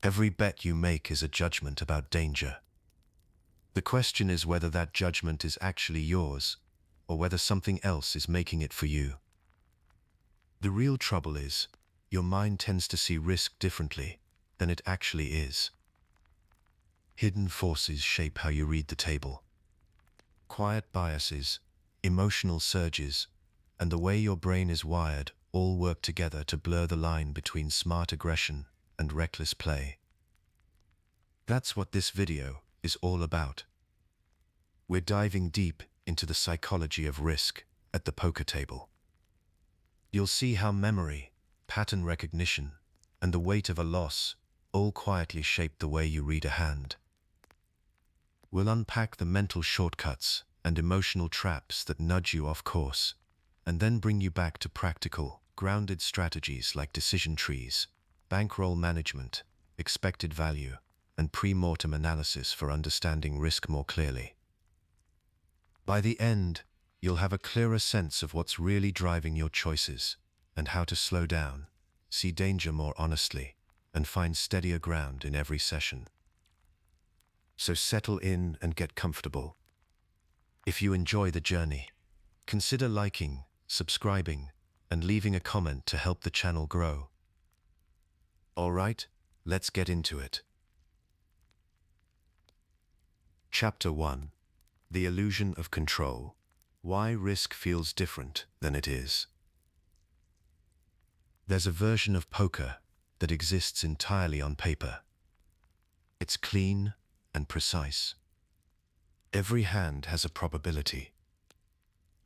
Every bet you make is a judgment about danger. The question is whether that judgment is actually yours, or whether something else is making it for you. The real trouble is, your mind tends to see risk differently than it actually is. Hidden forces shape how you read the table. Quiet biases, emotional surges, and the way your brain is wired all work together to blur the line between smart aggression and reckless play. That's what this video is all about. We're diving deep into the psychology of risk at the poker table. You'll see how memory, pattern recognition, and the weight of a loss all quietly shape the way you read a hand. We'll unpack the mental shortcuts and emotional traps that nudge you off course, and then bring you back to practical, grounded strategies like decision trees, bankroll management, expected value, and pre-mortem analysis for understanding risk more clearly. By the end, you'll have a clearer sense of what's really driving your choices and how to slow down, see danger more honestly, and find steadier ground in every session. So settle in and get comfortable. If you enjoy the journey, consider liking, subscribing, and leaving a comment to help the channel grow. All right, let's get into it. Chapter 1. The Illusion of Control. Why risk feels different than it is. There's a version of poker that exists entirely on paper. It's clean and precise. Every hand has a probability.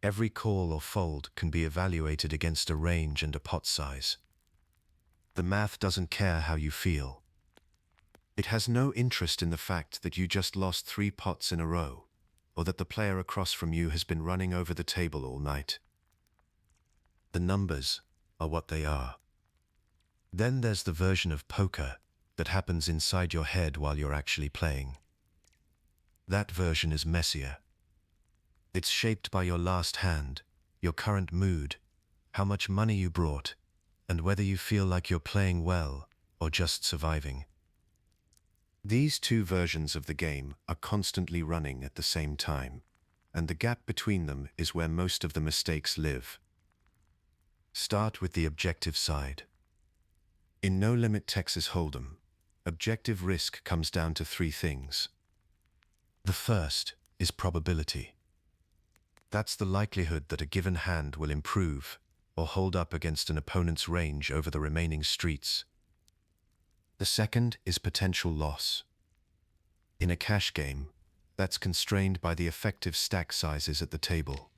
Every call or fold can be evaluated against a range and a pot size. The math doesn't care how you feel. It has no interest in the fact that you just lost 3 pots in a row, or that the player across from you has been running over the table all night. The numbers are what they are. Then there's the version of poker that happens inside your head while you're actually playing. That version is messier. It's shaped by your last hand, your current mood, how much money you brought, and whether you feel like you're playing well or just surviving. These two versions of the game are constantly running at the same time, and the gap between them is where most of the mistakes live. Start with the objective side. In No Limit Texas Hold'em, objective risk comes down to 3 things. The first is probability. That's the likelihood that a given hand will improve or hold up against an opponent's range over the remaining streets. The second is potential loss. In a cash game, that's constrained by the effective stack sizes at the table.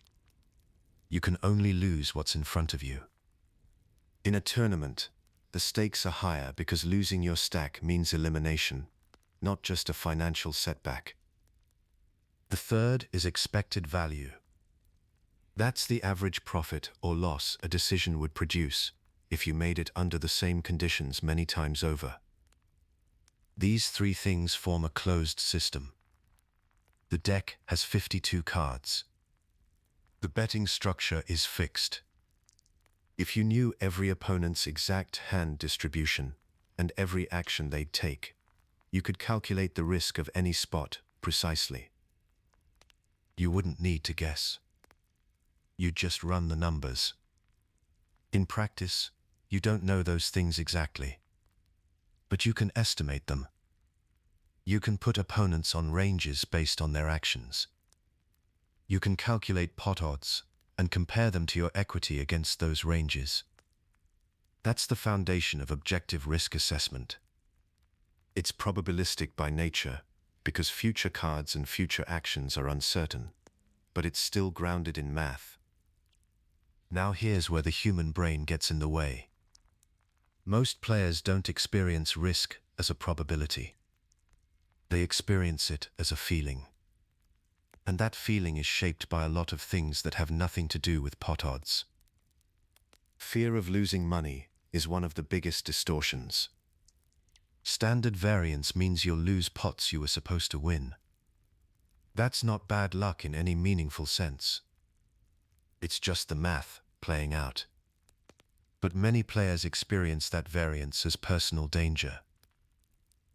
You can only lose what's in front of you. In a tournament, the stakes are higher because losing your stack means elimination, not just a financial setback. The third is expected value. That's the average profit or loss a decision would produce if you made it under the same conditions many times over. These 3 things form a closed system. The deck has 52 cards. The betting structure is fixed. If you knew every opponent's exact hand distribution and every action they'd take, you could calculate the risk of any spot precisely. You wouldn't need to guess. You'd just run the numbers. In practice, you don't know those things exactly, but you can estimate them. You can put opponents on ranges based on their actions. You can calculate pot odds and compare them to your equity against those ranges. That's the foundation of objective risk assessment. It's probabilistic by nature because future cards and future actions are uncertain, but it's still grounded in math. Now here's where the human brain gets in the way. Most players don't experience risk as a probability. They experience it as a feeling. And that feeling is shaped by a lot of things that have nothing to do with pot odds. Fear of losing money is one of the biggest distortions. Standard variance means you'll lose pots you were supposed to win. That's not bad luck in any meaningful sense. It's just the math playing out. But many players experience that variance as personal danger.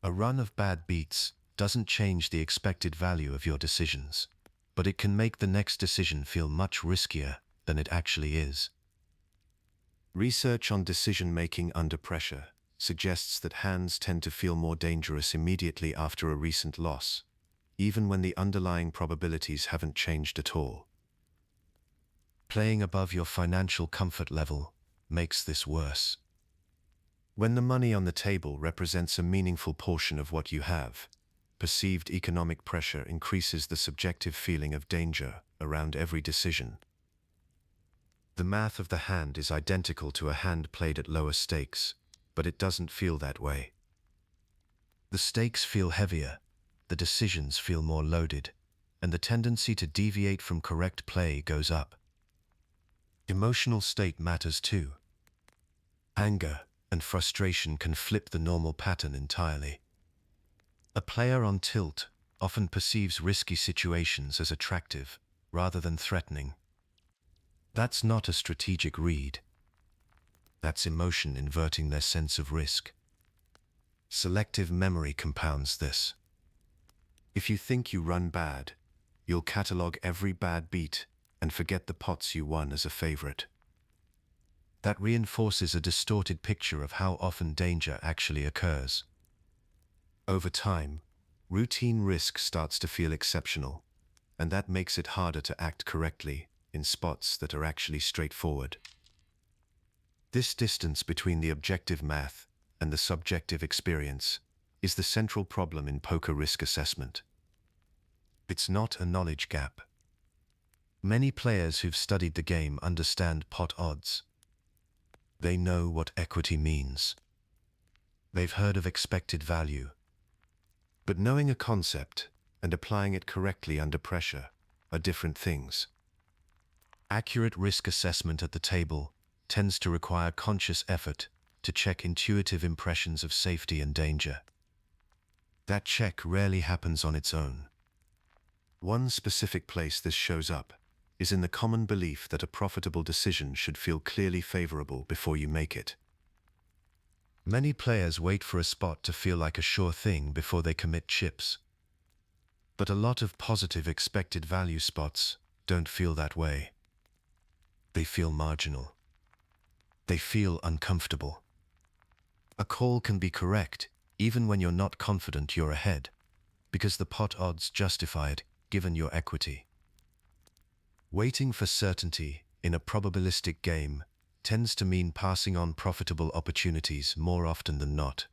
A run of bad beats doesn't change the expected value of your decisions, but it can make the next decision feel much riskier than it actually is. Research on decision-making under pressure suggests that hands tend to feel more dangerous immediately after a recent loss, even when the underlying probabilities haven't changed at all. Playing above your financial comfort level makes this worse. When the money on the table represents a meaningful portion of what you have, perceived economic pressure increases the subjective feeling of danger around every decision. The math of the hand is identical to a hand played at lower stakes, but it doesn't feel that way. The stakes feel heavier, the decisions feel more loaded, and the tendency to deviate from correct play goes up. Emotional state matters too. Anger and frustration can flip the normal pattern entirely. A player on tilt often perceives risky situations as attractive rather than threatening. That's not a strategic read. That's emotion inverting their sense of risk. Selective memory compounds this. If you think you run bad, you'll catalog every bad beat and forget the pots you won as a favorite. That reinforces a distorted picture of how often danger actually occurs. Over time, routine risk starts to feel exceptional, and that makes it harder to act correctly in spots that are actually straightforward. This distance between the objective math and the subjective experience is the central problem in poker risk assessment. It's not a knowledge gap. Many players who've studied the game understand pot odds. They know what equity means. They've heard of expected value. But knowing a concept and applying it correctly under pressure are different things. Accurate risk assessment at the table tends to require conscious effort to check intuitive impressions of safety and danger. That check rarely happens on its own. One specific place this shows up is in the common belief that a profitable decision should feel clearly favorable before you make it. Many players wait for a spot to feel like a sure thing before they commit chips. But a lot of positive expected value spots don't feel that way. They feel marginal. They feel uncomfortable. A call can be correct even when you're not confident you're ahead, because the pot odds justify it given your equity. Waiting for certainty in a probabilistic game tends to mean passing on profitable opportunities more often than not.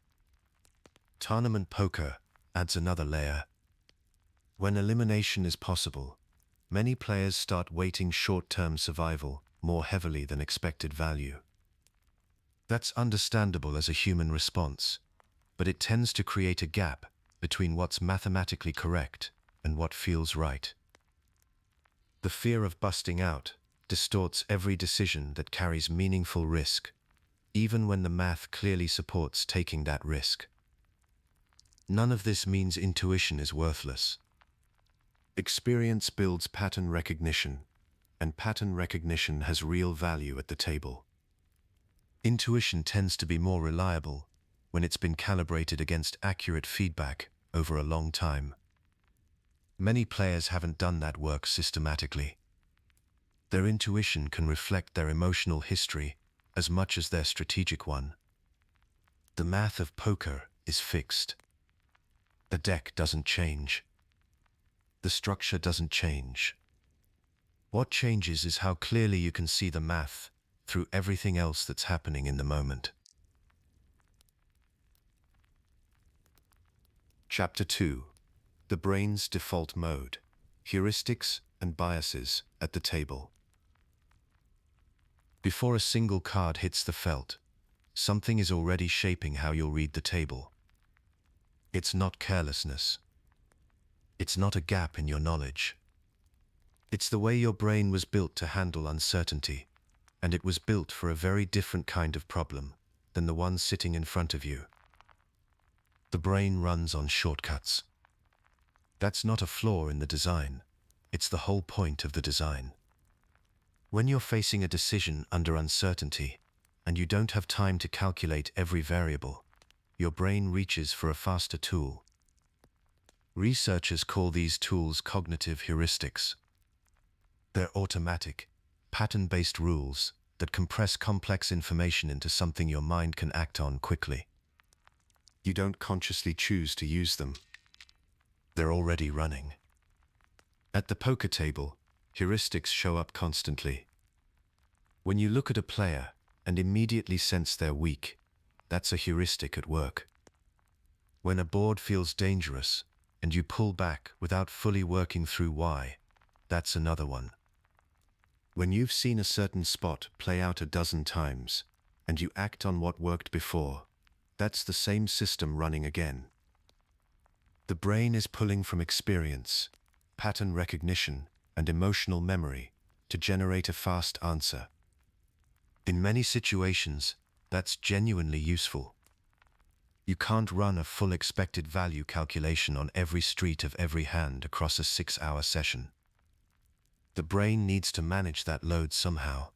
Tournament poker adds another layer. When elimination is possible, many players start weighting short-term survival more heavily than expected value. That's understandable as a human response, but it tends to create a gap between what's mathematically correct and what feels right. The fear of busting out distorts every decision that carries meaningful risk, even when the math clearly supports taking that risk. None of this means intuition is worthless. Experience builds pattern recognition, and pattern recognition has real value at the table. Intuition tends to be more reliable when it's been calibrated against accurate feedback over a long time. Many players haven't done that work systematically. Their intuition can reflect their emotional history as much as their strategic one. The math of poker is fixed. The deck doesn't change. The structure doesn't change. What changes is how clearly you can see the math through everything else that's happening in the moment. Chapter 2. The Brain's Default Mode, Heuristics and Biases at the Table. Before a single card hits the felt, something is already shaping how you'll read the table. It's not carelessness. It's not a gap in your knowledge. It's the way your brain was built to handle uncertainty, and it was built for a very different kind of problem than the one sitting in front of you. The brain runs on shortcuts. That's not a flaw in the design. It's the whole point of the design. When you're facing a decision under uncertainty, and you don't have time to calculate every variable, your brain reaches for a faster tool. Researchers call these tools cognitive heuristics. They're automatic, pattern-based rules that compress complex information into something your mind can act on quickly. You don't consciously choose to use them. They're already running. At the poker table, heuristics show up constantly. When you look at a player and immediately sense they're weak, that's a heuristic at work. When a board feels dangerous and you pull back without fully working through why, that's another one. When you've seen a certain spot play out a dozen times and you act on what worked before, that's the same system running again. The brain is pulling from experience, pattern recognition, and emotional memory to generate a fast answer. In many situations, that's genuinely useful. You can't run a full expected value calculation on every street of every hand across a 6-hour session. The brain needs to manage that load somehow.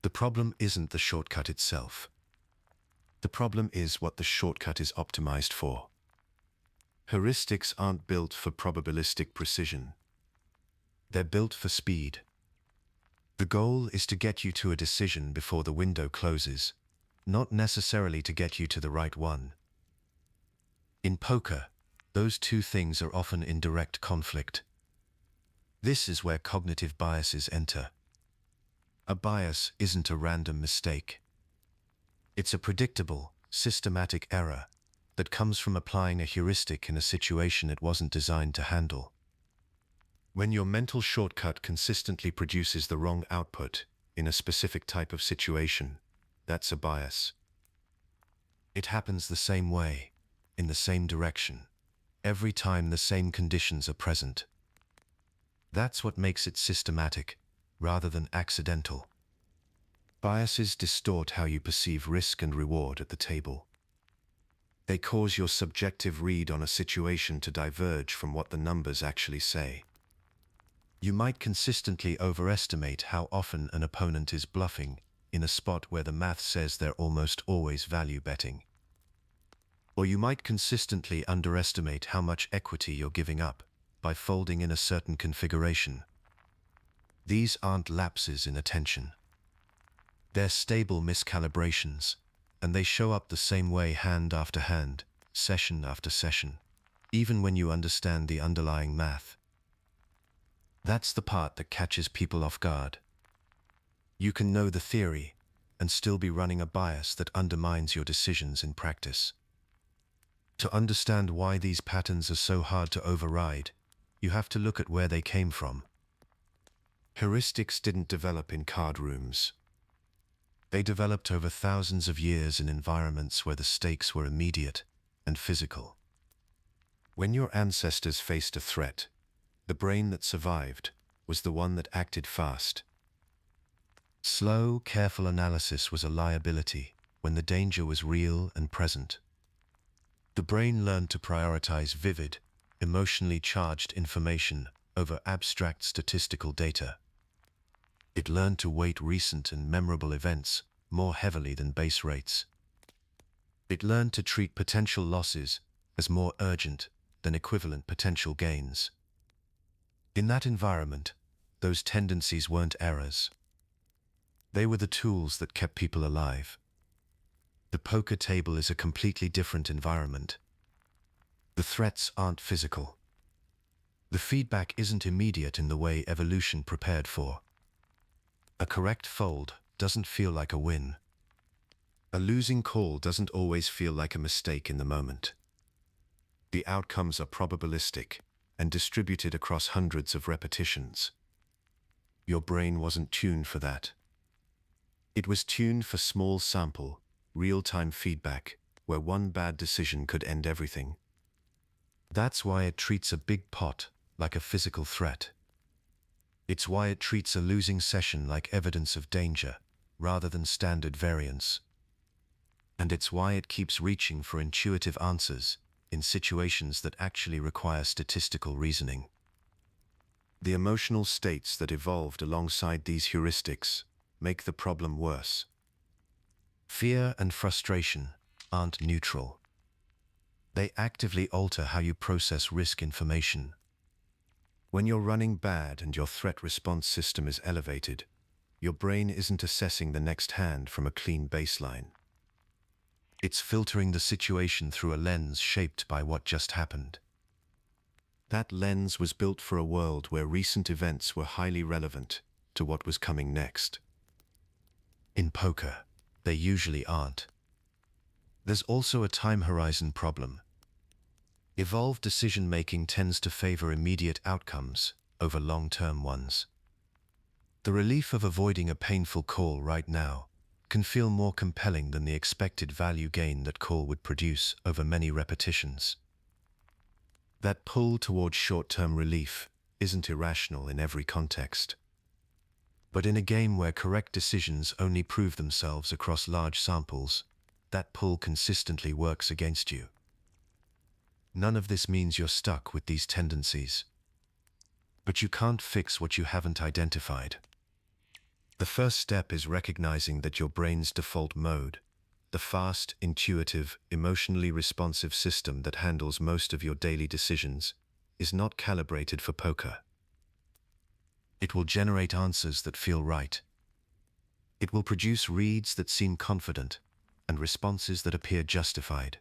The problem isn't the shortcut itself. The problem is what the shortcut is optimized for. Heuristics aren't built for probabilistic precision. They're built for speed. The goal is to get you to a decision before the window closes, not necessarily to get you to the right one. In poker, those two things are often in direct conflict. This is where cognitive biases enter. A bias isn't a random mistake. It's a predictable, systematic error that comes from applying a heuristic in a situation it wasn't designed to handle. When your mental shortcut consistently produces the wrong output in a specific type of situation, that's a bias. It happens the same way, in the same direction, every time the same conditions are present. That's what makes it systematic, rather than accidental. Biases distort how you perceive risk and reward at the table. They cause your subjective read on a situation to diverge from what the numbers actually say. You might consistently overestimate how often an opponent is bluffing in a spot where the math says they're almost always value betting. Or you might consistently underestimate how much equity you're giving up by folding in a certain configuration. These aren't lapses in attention. They're stable miscalibrations, and they show up the same way hand after hand, session after session, even when you understand the underlying math. That's the part that catches people off guard. You can know the theory and still be running a bias that undermines your decisions in practice. To understand why these patterns are so hard to override, you have to look at where they came from. Heuristics didn't develop in card rooms. They developed over thousands of years in environments where the stakes were immediate and physical. When your ancestors faced a threat, the brain that survived was the one that acted fast. Slow, careful analysis was a liability when the danger was real and present. The brain learned to prioritize vivid, emotionally charged information over abstract statistical data. It learned to weight recent and memorable events more heavily than base rates. It learned to treat potential losses as more urgent than equivalent potential gains. In that environment, those tendencies weren't errors. They were the tools that kept people alive. The poker table is a completely different environment. The threats aren't physical. The feedback isn't immediate in the way evolution prepared for. A correct fold doesn't feel like a win. A losing call doesn't always feel like a mistake in the moment. The outcomes are probabilistic and distributed across hundreds of repetitions. Your brain wasn't tuned for that. It was tuned for small sample, real-time feedback, where one bad decision could end everything. That's why it treats a big pot like a physical threat. It's why it treats a losing session like evidence of danger, rather than standard variance. And it's why it keeps reaching for intuitive answers in situations that actually require statistical reasoning. The emotional states that evolved alongside these heuristics make the problem worse. Fear and frustration, aren't neutral. They actively alter how you process risk information. When you're running bad and your threat response system is elevated, your brain isn't assessing the next hand from a clean baseline. It's filtering the situation through a lens shaped by what just happened. That lens was built for a world where recent events were highly relevant to what was coming next. In poker, they usually aren't. There's also a time horizon problem. Evolved decision-making tends to favor immediate outcomes over long-term ones. The relief of avoiding a painful call right now can feel more compelling than the expected value gain that call would produce over many repetitions. That pull towards short-term relief isn't irrational in every context. But in a game where correct decisions only prove themselves across large samples, that pull consistently works against you. None of this means you're stuck with these tendencies. But you can't fix what you haven't identified. The first step is recognizing that your brain's default mode, the fast, intuitive, emotionally responsive system that handles most of your daily decisions, is not calibrated for poker. It will generate answers that feel right. It will produce reads that seem confident and responses that appear justified.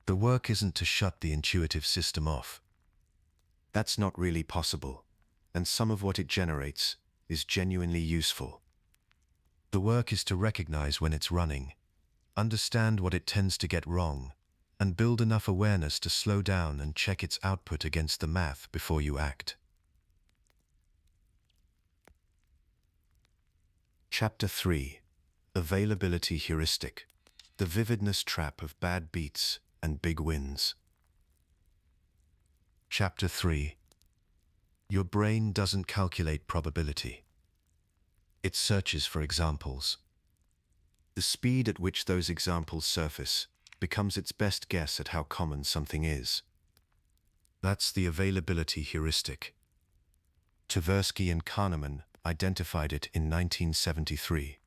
The work isn't to shut the intuitive system off. That's not really possible, and some of what it generates is genuinely useful. The work is to recognize when it's running, understand what it tends to get wrong, and build enough awareness to slow down and check its output against the math before you act. Chapter 3: Availability Heuristic: The Vividness Trap of Bad Beats and Big Wins. Chapter 3: Your brain doesn't calculate probability. It searches for examples. The speed at which those examples surface becomes its best guess at how common something is. That's the availability heuristic. Tversky and Kahneman identified it in 1973.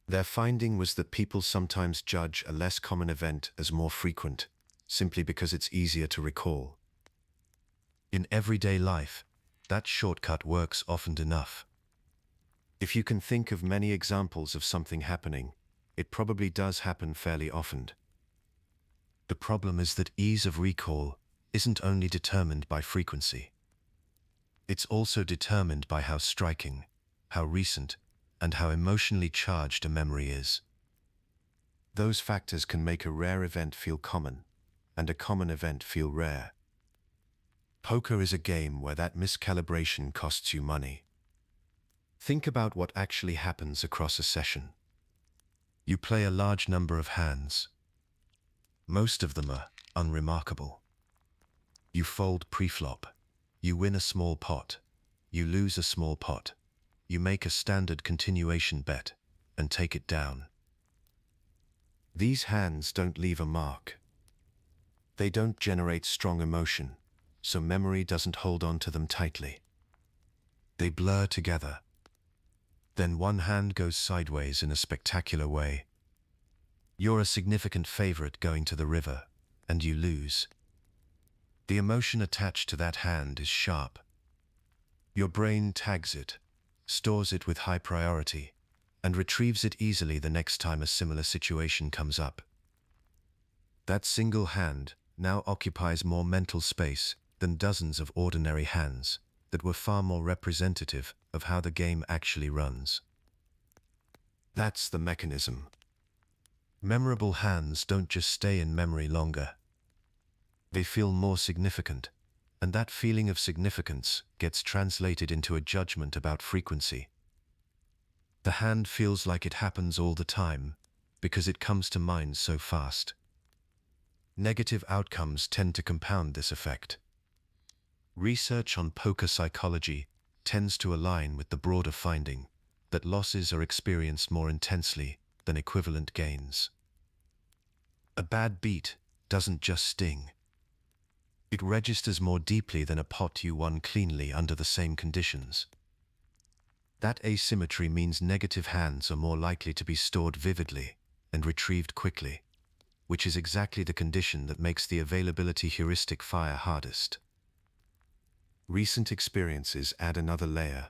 Their finding was that people sometimes judge a less common event as more frequent, simply because it's easier to recall. In everyday life, that shortcut works often enough. If you can think of many examples of something happening, it probably does happen fairly often. The problem is that ease of recall isn't only determined by frequency. It's also determined by how striking, how recent, and how emotionally charged a memory is. Those factors can make a rare event feel common, and a common event feel rare. Poker is a game where that miscalibration costs you money. Think about what actually happens across a session. You play a large number of hands. Most of them are unremarkable. You fold pre-flop. You win a small pot. You lose a small pot. You make a standard continuation bet and take it down. These hands don't leave a mark. They don't generate strong emotion, so memory doesn't hold on to them tightly. They blur together. Then one hand goes sideways in a spectacular way. You're a significant favorite going to the river, and you lose. The emotion attached to that hand is sharp. Your brain tags it, stores it with high priority, and retrieves it easily the next time a similar situation comes up. That single hand now occupies more mental space than dozens of ordinary hands that were far more representative of how the game actually runs. That's the mechanism. Memorable hands don't just stay in memory longer. They feel more significant, and that feeling of significance gets translated into a judgment about frequency. The hand feels like it happens all the time because it comes to mind so fast. Negative outcomes tend to compound this effect. Research on poker psychology tends to align with the broader finding that losses are experienced more intensely than equivalent gains. A bad beat doesn't just sting. It registers more deeply than a pot you won cleanly under the same conditions. That asymmetry means negative hands are more likely to be stored vividly and retrieved quickly. which is exactly the condition that makes the availability heuristic fire hardest. Recent experiences add another layer.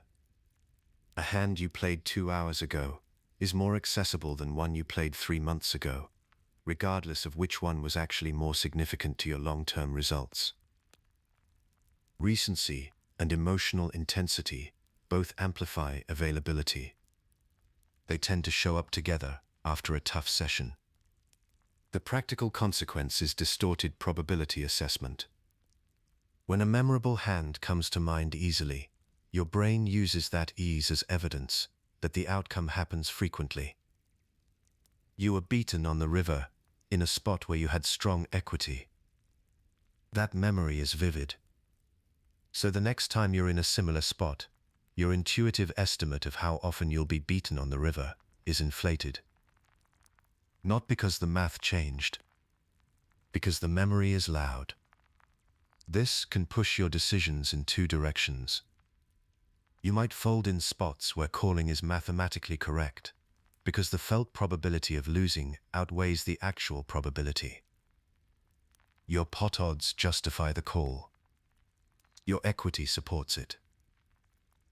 A hand you played 2 hours ago is more accessible than one you played 3 months ago, regardless of which one was actually more significant to your long-term results. Recency and emotional intensity both amplify availability. They tend to show up together after a tough session. The practical consequence is distorted probability assessment. When a memorable hand comes to mind easily, your brain uses that ease as evidence that the outcome happens frequently. You were beaten on the river in a spot where you had strong equity. That memory is vivid. So the next time you're in a similar spot, your intuitive estimate of how often you'll be beaten on the river is inflated. Not because the math changed, because the memory is loud. This can push your decisions in two directions. You might fold in spots where calling is mathematically correct, because the felt probability of losing outweighs the actual probability. Your pot odds justify the call. Your equity supports it.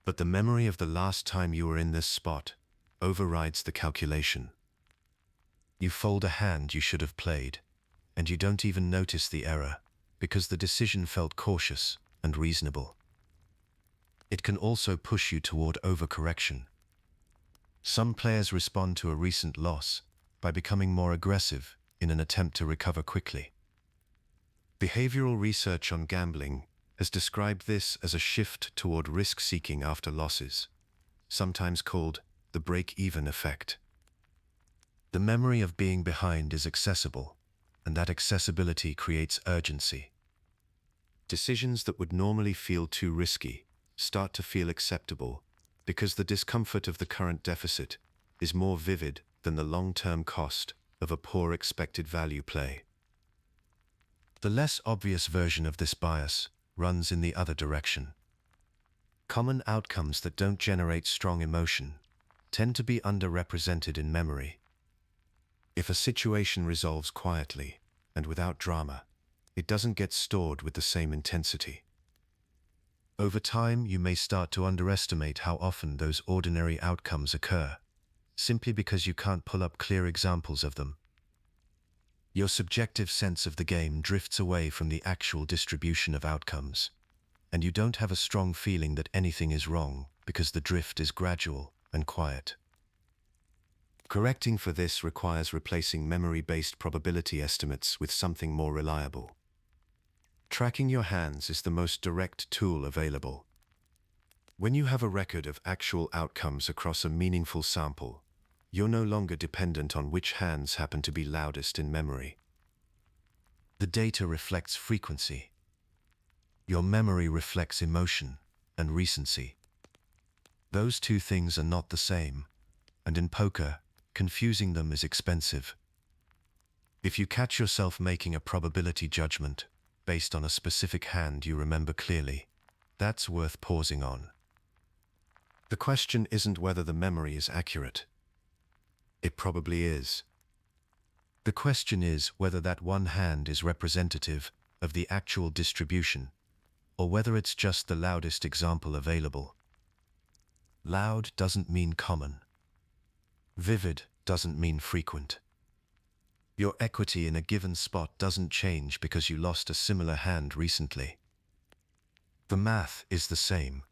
But the memory of the last time you were in this spot overrides the calculation. You fold a hand you should have played, and you don't even notice the error, because the decision felt cautious and reasonable. It can also push you toward overcorrection. Some players respond to a recent loss by becoming more aggressive in an attempt to recover quickly. Behavioral research on gambling has described this as a shift toward risk-seeking after losses, sometimes called the break-even effect. The memory of being behind is accessible, and that accessibility creates urgency. Decisions that would normally feel too risky start to feel acceptable because the discomfort of the current deficit is more vivid than the long-term cost of a poor expected value play. The less obvious version of this bias runs in the other direction. Common outcomes that don't generate strong emotion tend to be underrepresented in memory. If a situation resolves quietly and without drama, it doesn't get stored with the same intensity. Over time, you may start to underestimate how often those ordinary outcomes occur, simply because you can't pull up clear examples of them. Your subjective sense of the game drifts away from the actual distribution of outcomes, and you don't have a strong feeling that anything is wrong because the drift is gradual and quiet. Correcting for this requires replacing memory-based probability estimates with something more reliable. Tracking your hands is the most direct tool available. When you have a record of actual outcomes across a meaningful sample, you're no longer dependent on which hands happen to be loudest in memory. The data reflects frequency. Your memory reflects emotion and recency. Those two things are not the same, and in poker, confusing them is expensive. If you catch yourself making a probability judgment based on a specific hand you remember clearly, that's worth pausing on. The question isn't whether the memory is accurate. It probably is. The question is whether that one hand is representative of the actual distribution, or whether it's just the loudest example available. Loud doesn't mean common. Vivid doesn't mean frequent. Your equity in a given spot doesn't change because you lost a similar hand recently. The math is the same.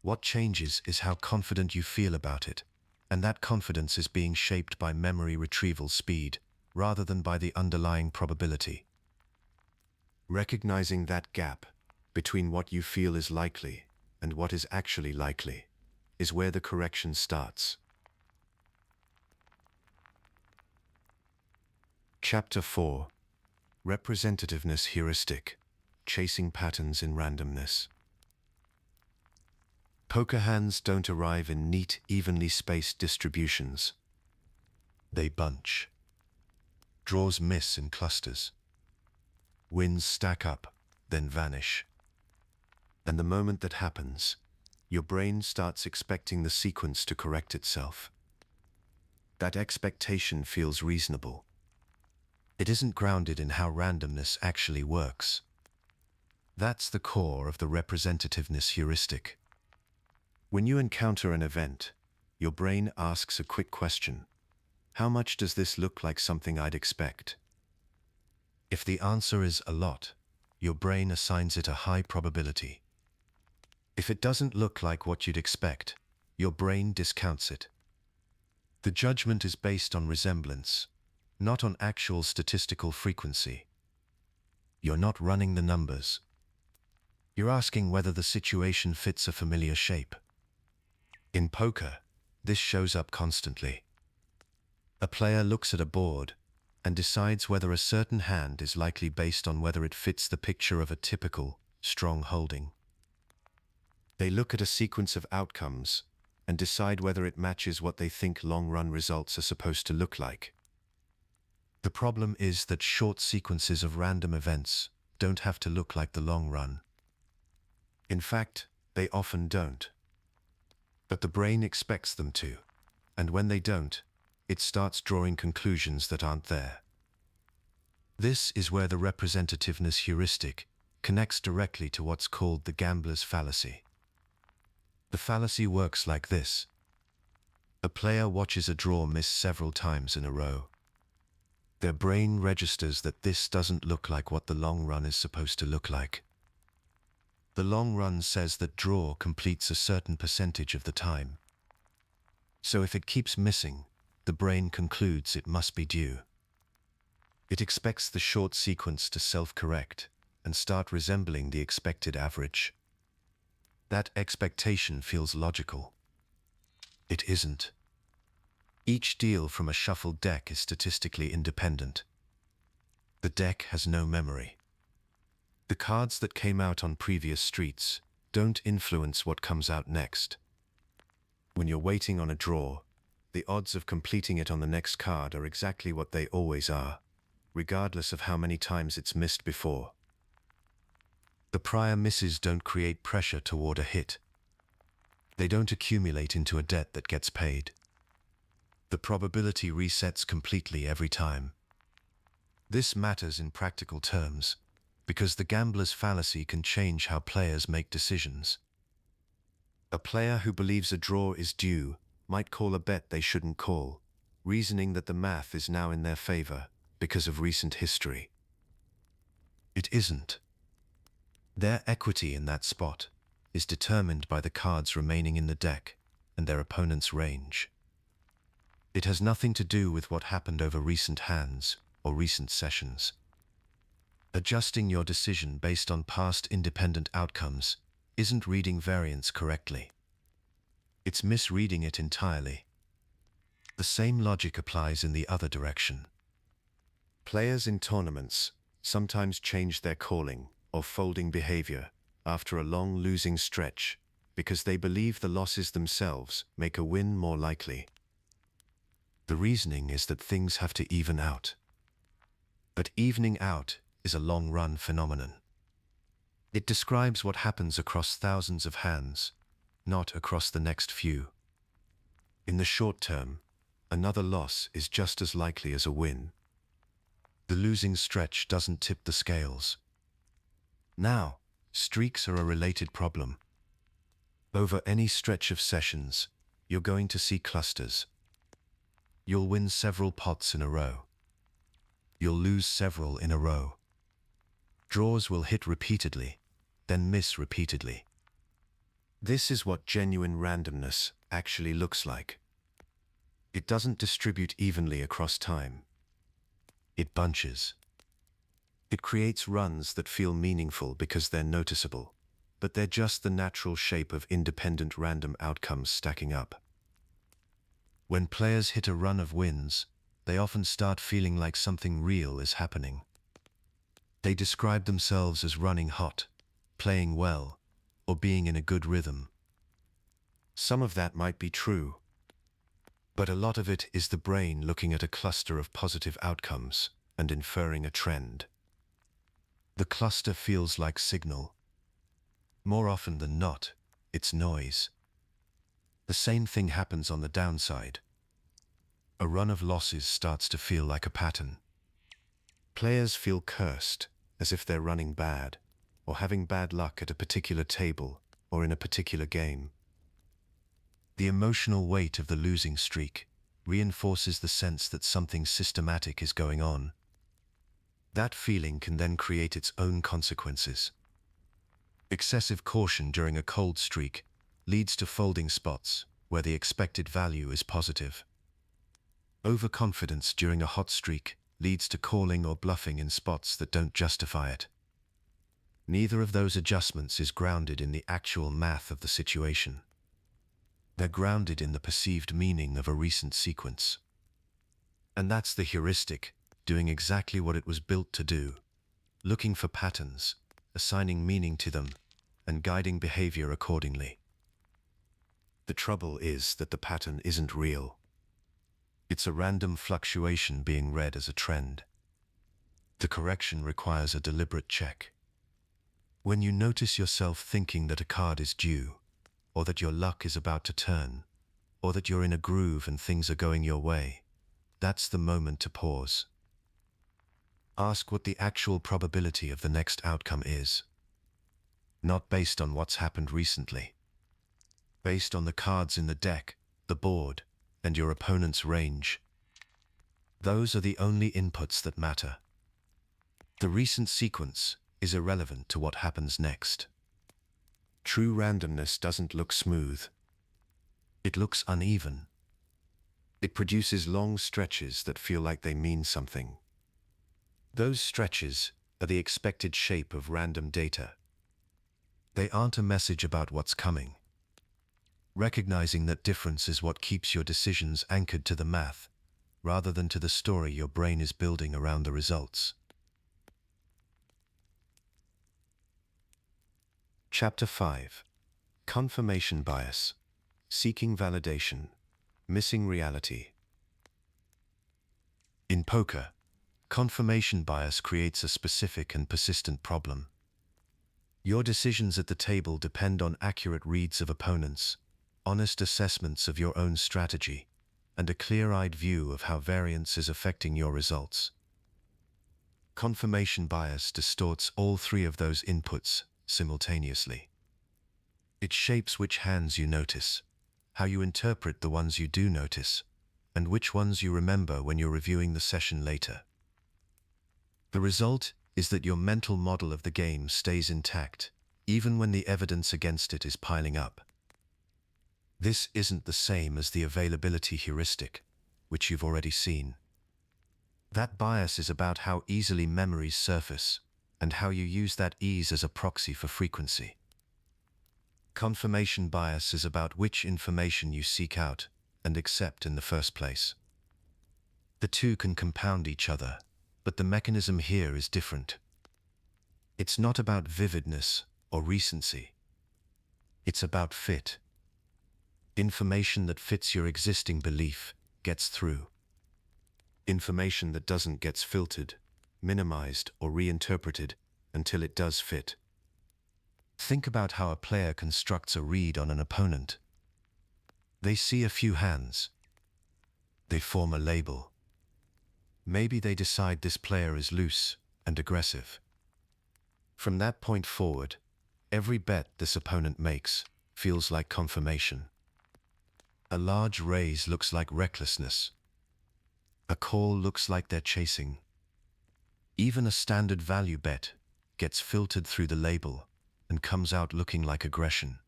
What changes is how confident you feel about it, and that confidence is being shaped by memory retrieval speed rather than by the underlying probability. Recognizing that gap between what you feel is likely and what is actually likely is where the correction starts. Chapter 4: Representativeness Heuristic: Chasing Patterns in Randomness. Poker hands don't arrive in neat, evenly spaced distributions. They bunch. Draws miss in clusters. Wins stack up, then vanish. And the moment that happens, your brain starts expecting the sequence to correct itself. That expectation feels reasonable. It isn't grounded in how randomness actually works. That's the core of the representativeness heuristic. When you encounter an event, your brain asks a quick question. How much does this look like something I'd expect? If the answer is a lot, your brain assigns it a high probability. If it doesn't look like what you'd expect, your brain discounts it. The judgment is based on resemblance, not on actual statistical frequency. You're not running the numbers. You're asking whether the situation fits a familiar shape. In poker, this shows up constantly. A player looks at a board and decides whether a certain hand is likely based on whether it fits the picture of a typical, strong holding. They look at a sequence of outcomes and decide whether it matches what they think long-run results are supposed to look like. The problem is that short sequences of random events don't have to look like the long run. In fact, they often don't. But the brain expects them to, and when they don't, it starts drawing conclusions that aren't there. This is where the representativeness heuristic connects directly to what's called the gambler's fallacy. The fallacy works like this. A player watches a draw miss several times in a row. Their brain registers that this doesn't look like what the long run is supposed to look like. The long run says that draw completes a certain percentage of the time. So if it keeps missing, the brain concludes it must be due. It expects the short sequence to self-correct and start resembling the expected average. That expectation feels logical. It isn't. Each deal from a shuffled deck is statistically independent. The deck has no memory. The cards that came out on previous streets don't influence what comes out next. When you're waiting on a draw, the odds of completing it on the next card are exactly what they always are, regardless of how many times it's missed before. The prior misses don't create pressure toward a hit. They don't accumulate into a debt that gets paid. The probability resets completely every time. This matters in practical terms, because the gambler's fallacy can change how players make decisions. A player who believes a draw is due might call a bet they shouldn't call, reasoning that the math is now in their favor because of recent history. It isn't. Their equity in that spot is determined by the cards remaining in the deck and their opponent's range. It has nothing to do with what happened over recent hands or recent sessions. Adjusting your decision based on past independent outcomes isn't reading variance correctly. It's misreading it entirely. The same logic applies in the other direction. Players in tournaments sometimes change their calling or folding behavior after a long losing stretch because they believe the losses themselves make a win more likely. The reasoning is that things have to even out. But evening out is a long-run phenomenon. It describes what happens across thousands of hands, not across the next few. In the short term, another loss is just as likely as a win. The losing stretch doesn't tip the scales. Now, streaks are a related problem. Over any stretch of sessions, you're going to see clusters. You'll win several pots in a row. You'll lose several in a row. Draws will hit repeatedly, then miss repeatedly. This is what genuine randomness actually looks like. It doesn't distribute evenly across time. It bunches. It creates runs that feel meaningful because they're noticeable, but they're just the natural shape of independent random outcomes stacking up. When players hit a run of wins, they often start feeling like something real is happening. They describe themselves as running hot, playing well, or being in a good rhythm. Some of that might be true, but a lot of it is the brain looking at a cluster of positive outcomes and inferring a trend. The cluster feels like signal. More often than not, it's noise. The same thing happens on the downside. A run of losses starts to feel like a pattern. Players feel cursed, as if they're running bad, or having bad luck at a particular table or in a particular game. The emotional weight of the losing streak reinforces the sense that something systematic is going on. That feeling can then create its own consequences. Excessive caution during a cold streak leads to folding spots where the expected value is positive. Overconfidence during a hot streak leads to calling or bluffing in spots that don't justify it. Neither of those adjustments is grounded in the actual math of the situation. They're grounded in the perceived meaning of a recent sequence. And that's the heuristic, doing exactly what it was built to do, looking for patterns, assigning meaning to them, and guiding behavior accordingly. The trouble is that the pattern isn't real. It's a random fluctuation being read as a trend. The correction requires a deliberate check. When you notice yourself thinking that a card is due, or that your luck is about to turn, or that you're in a groove and things are going your way, that's the moment to pause. Ask what the actual probability of the next outcome is. Not based on what's happened recently. Based on the cards in the deck, the board, and your opponent's range. Those are the only inputs that matter. The recent sequence is irrelevant to what happens next. True randomness doesn't look smooth. It looks uneven. It produces long stretches that feel like they mean something. Those stretches are the expected shape of random data. They aren't a message about what's coming. Recognizing that difference is what keeps your decisions anchored to the math, rather than to the story your brain is building around the results. Chapter 5. Confirmation Bias. Seeking Validation. Missing Reality. In poker, confirmation bias creates a specific and persistent problem. Your decisions at the table depend on accurate reads of opponents, honest assessments of your own strategy, and a clear-eyed view of how variance is affecting your results. Confirmation bias distorts all three of those inputs simultaneously. It shapes which hands you notice, how you interpret the ones you do notice, and which ones you remember when you're reviewing the session later. The result is that your mental model of the game stays intact, even when the evidence against it is piling up. This isn't the same as the availability heuristic, which you've already seen. That bias is about how easily memories surface, and how you use that ease as a proxy for frequency. Confirmation bias is about which information you seek out and accept in the first place. The two can compound each other, but the mechanism here is different. It's not about vividness or recency. It's about fit. Information that fits your existing belief gets through. Information that doesn't gets filtered, minimized, or reinterpreted until it does fit. Think about how a player constructs a read on an opponent. They see a few hands. They form a label. Maybe they decide this player is loose and aggressive. From that point forward, every bet this opponent makes feels like confirmation. A large raise looks like recklessness. A call looks like they're chasing. Even a standard value bet gets filtered through the label and comes out looking like aggression.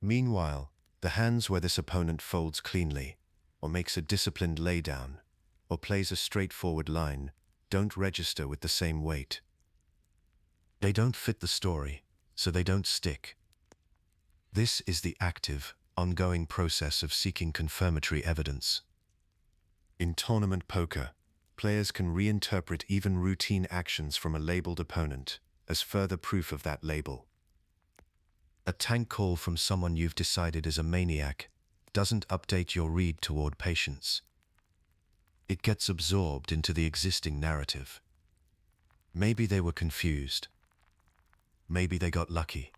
Meanwhile, the hands where this opponent folds cleanly, or makes a disciplined laydown, or plays a straightforward line, don't register with the same weight. They don't fit the story, so they don't stick. This is the active, ongoing process of seeking confirmatory evidence. In tournament poker, players can reinterpret even routine actions from a labeled opponent as further proof of that label. A tank call from someone you've decided is a maniac doesn't update your read toward patience. It gets absorbed into the existing narrative. Maybe they were confused. Maybe they got lucky.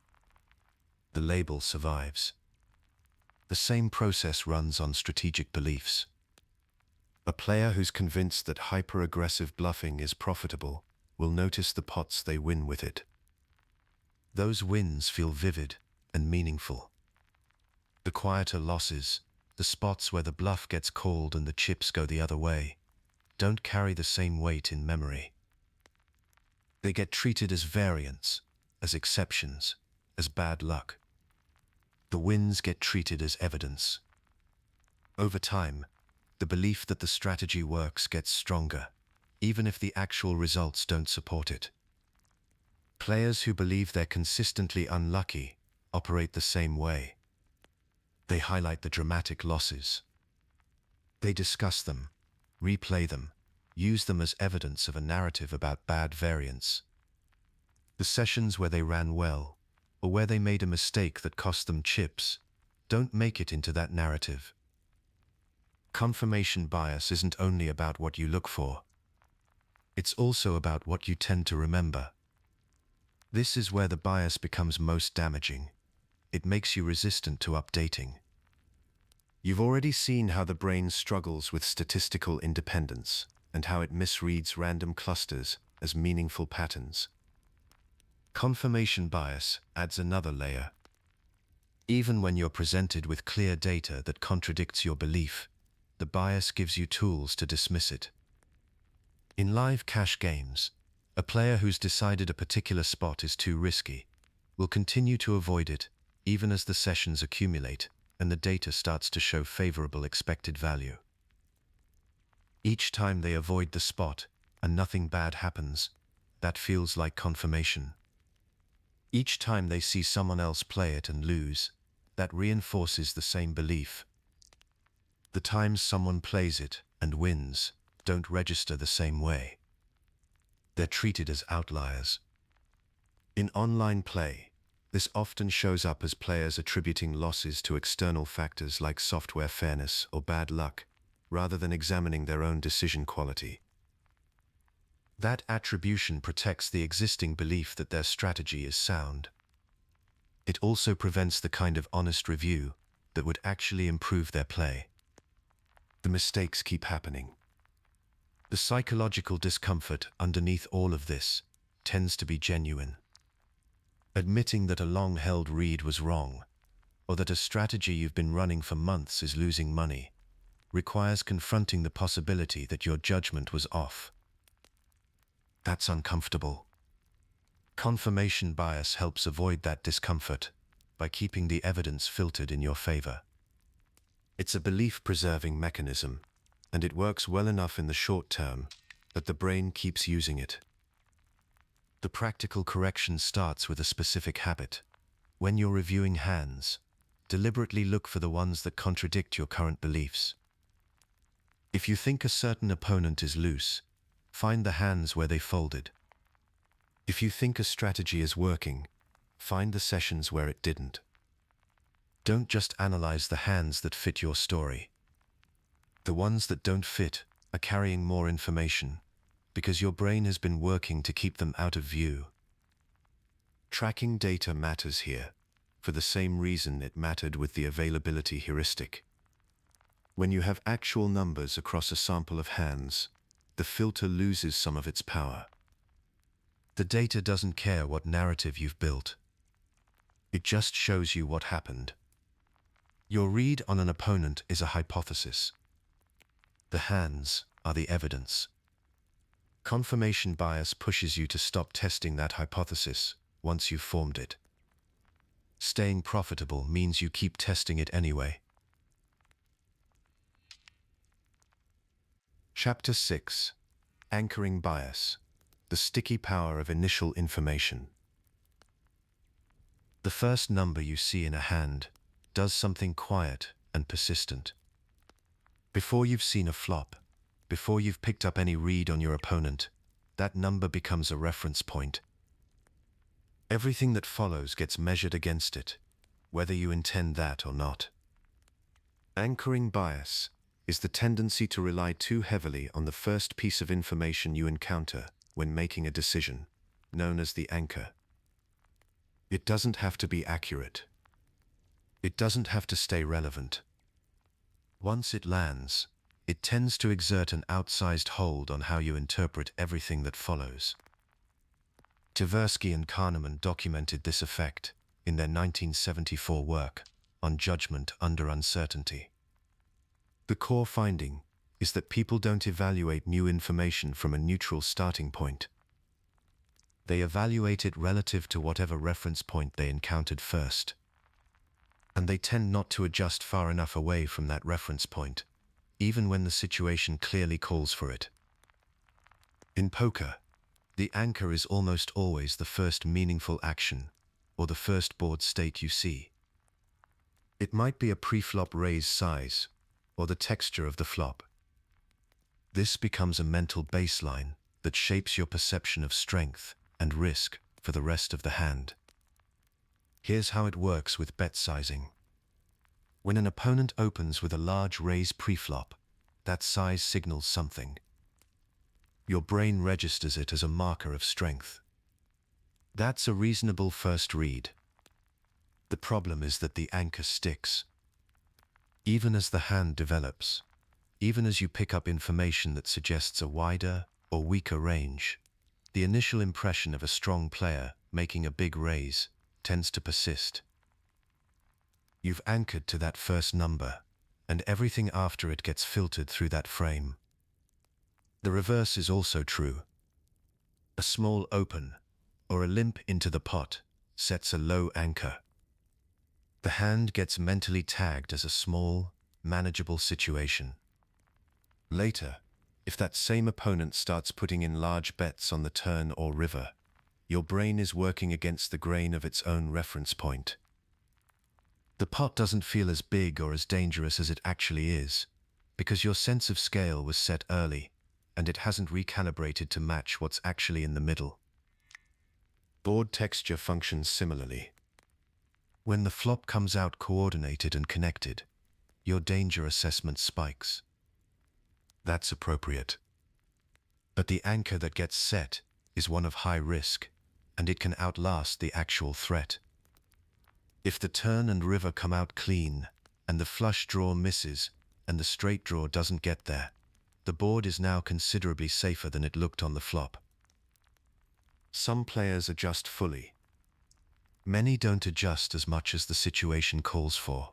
The label survives. The same process runs on strategic beliefs. A player who's convinced that hyper-aggressive bluffing is profitable will notice the pots they win with it. Those wins feel vivid and meaningful. The quieter losses, the spots where the bluff gets called and the chips go the other way, don't carry the same weight in memory. They get treated as variance, as exceptions, as bad luck. The wins get treated as evidence. Over time, the belief that the strategy works gets stronger, even if the actual results don't support it. Players who believe they're consistently unlucky operate the same way. They highlight the dramatic losses. They discuss them, replay them, use them as evidence of a narrative about bad variance. The sessions where they ran well, or where they made a mistake that cost them chips, don't make it into that narrative. Confirmation bias isn't only about what you look for. It's also about what you tend to remember. This is where the bias becomes most damaging. It makes you resistant to updating. You've already seen how the brain struggles with statistical independence and how it misreads random clusters as meaningful patterns. Confirmation bias adds another layer. Even when you're presented with clear data that contradicts your belief, the bias gives you tools to dismiss it. In live cash games, a player who's decided a particular spot is too risky will continue to avoid it even as the sessions accumulate and the data starts to show favorable expected value. Each time they avoid the spot and nothing bad happens, that feels like confirmation. Each time they see someone else play it and lose, that reinforces the same belief. The times someone plays it and wins don't register the same way. They're treated as outliers. In online play, this often shows up as players attributing losses to external factors like software fairness or bad luck, rather than examining their own decision quality. That attribution protects the existing belief that their strategy is sound. It also prevents the kind of honest review that would actually improve their play. The mistakes keep happening. The psychological discomfort underneath all of this tends to be genuine. Admitting that a long-held read was wrong, or that a strategy you've been running for months is losing money, requires confronting the possibility that your judgment was off. That's uncomfortable. Confirmation bias helps avoid that discomfort by keeping the evidence filtered in your favor. It's a belief-preserving mechanism, and it works well enough in the short term that the brain keeps using it. The practical correction starts with a specific habit. When you're reviewing hands, deliberately look for the ones that contradict your current beliefs. If you think a certain opponent is loose, find the hands where they folded. If you think a strategy is working, find the sessions where it didn't. Don't just analyze the hands that fit your story. The ones that don't fit are carrying more information, because your brain has been working to keep them out of view. Tracking data matters here, for the same reason it mattered with the availability heuristic. When you have actual numbers across a sample of hands, the filter loses some of its power. The data doesn't care what narrative you've built. It just shows you what happened. Your read on an opponent is a hypothesis. The hands are the evidence. Confirmation bias pushes you to stop testing that hypothesis once you've formed it. Staying profitable means you keep testing it anyway. Chapter 6. Anchoring Bias. The Sticky Power of Initial Information. The first number you see in a hand does something quiet and persistent. Before you've seen a flop, before you've picked up any read on your opponent, that number becomes a reference point. Everything that follows gets measured against it, whether you intend that or not. Anchoring bias is the tendency to rely too heavily on the first piece of information you encounter when making a decision, known as the anchor. It doesn't have to be accurate. It doesn't have to stay relevant. Once it lands, it tends to exert an outsized hold on how you interpret everything that follows. Tversky and Kahneman documented this effect in their 1974 work on judgment under uncertainty. The core finding is that people don't evaluate new information from a neutral starting point. They evaluate it relative to whatever reference point they encountered first. And they tend not to adjust far enough away from that reference point, even when the situation clearly calls for it. In poker, the anchor is almost always the first meaningful action, or the first board state you see. It might be a pre-flop raise size, or the texture of the flop. This becomes a mental baseline that shapes your perception of strength and risk for the rest of the hand. Here's how it works with bet sizing. When an opponent opens with a large raise pre-flop, that size signals something. Your brain registers it as a marker of strength. That's a reasonable first read. The problem is that the anchor sticks. Even as the hand develops, even as you pick up information that suggests a wider or weaker range, the initial impression of a strong player making a big raise tends to persist. You've anchored to that first number, and everything after it gets filtered through that frame. The reverse is also true. A small open, or a limp into the pot, sets a low anchor. The hand gets mentally tagged as a small, manageable situation. Later, if that same opponent starts putting in large bets on the turn or river, your brain is working against the grain of its own reference point. The pot doesn't feel as big or as dangerous as it actually is, because your sense of scale was set early, and it hasn't recalibrated to match what's actually in the middle. Board texture functions similarly. When the flop comes out coordinated and connected, your danger assessment spikes. That's appropriate. But the anchor that gets set is one of high risk, and it can outlast the actual threat. If the turn and river come out clean, and the flush draw misses, and the straight draw doesn't get there, the board is now considerably safer than it looked on the flop. Some players adjust fully. Many don't adjust as much as the situation calls for.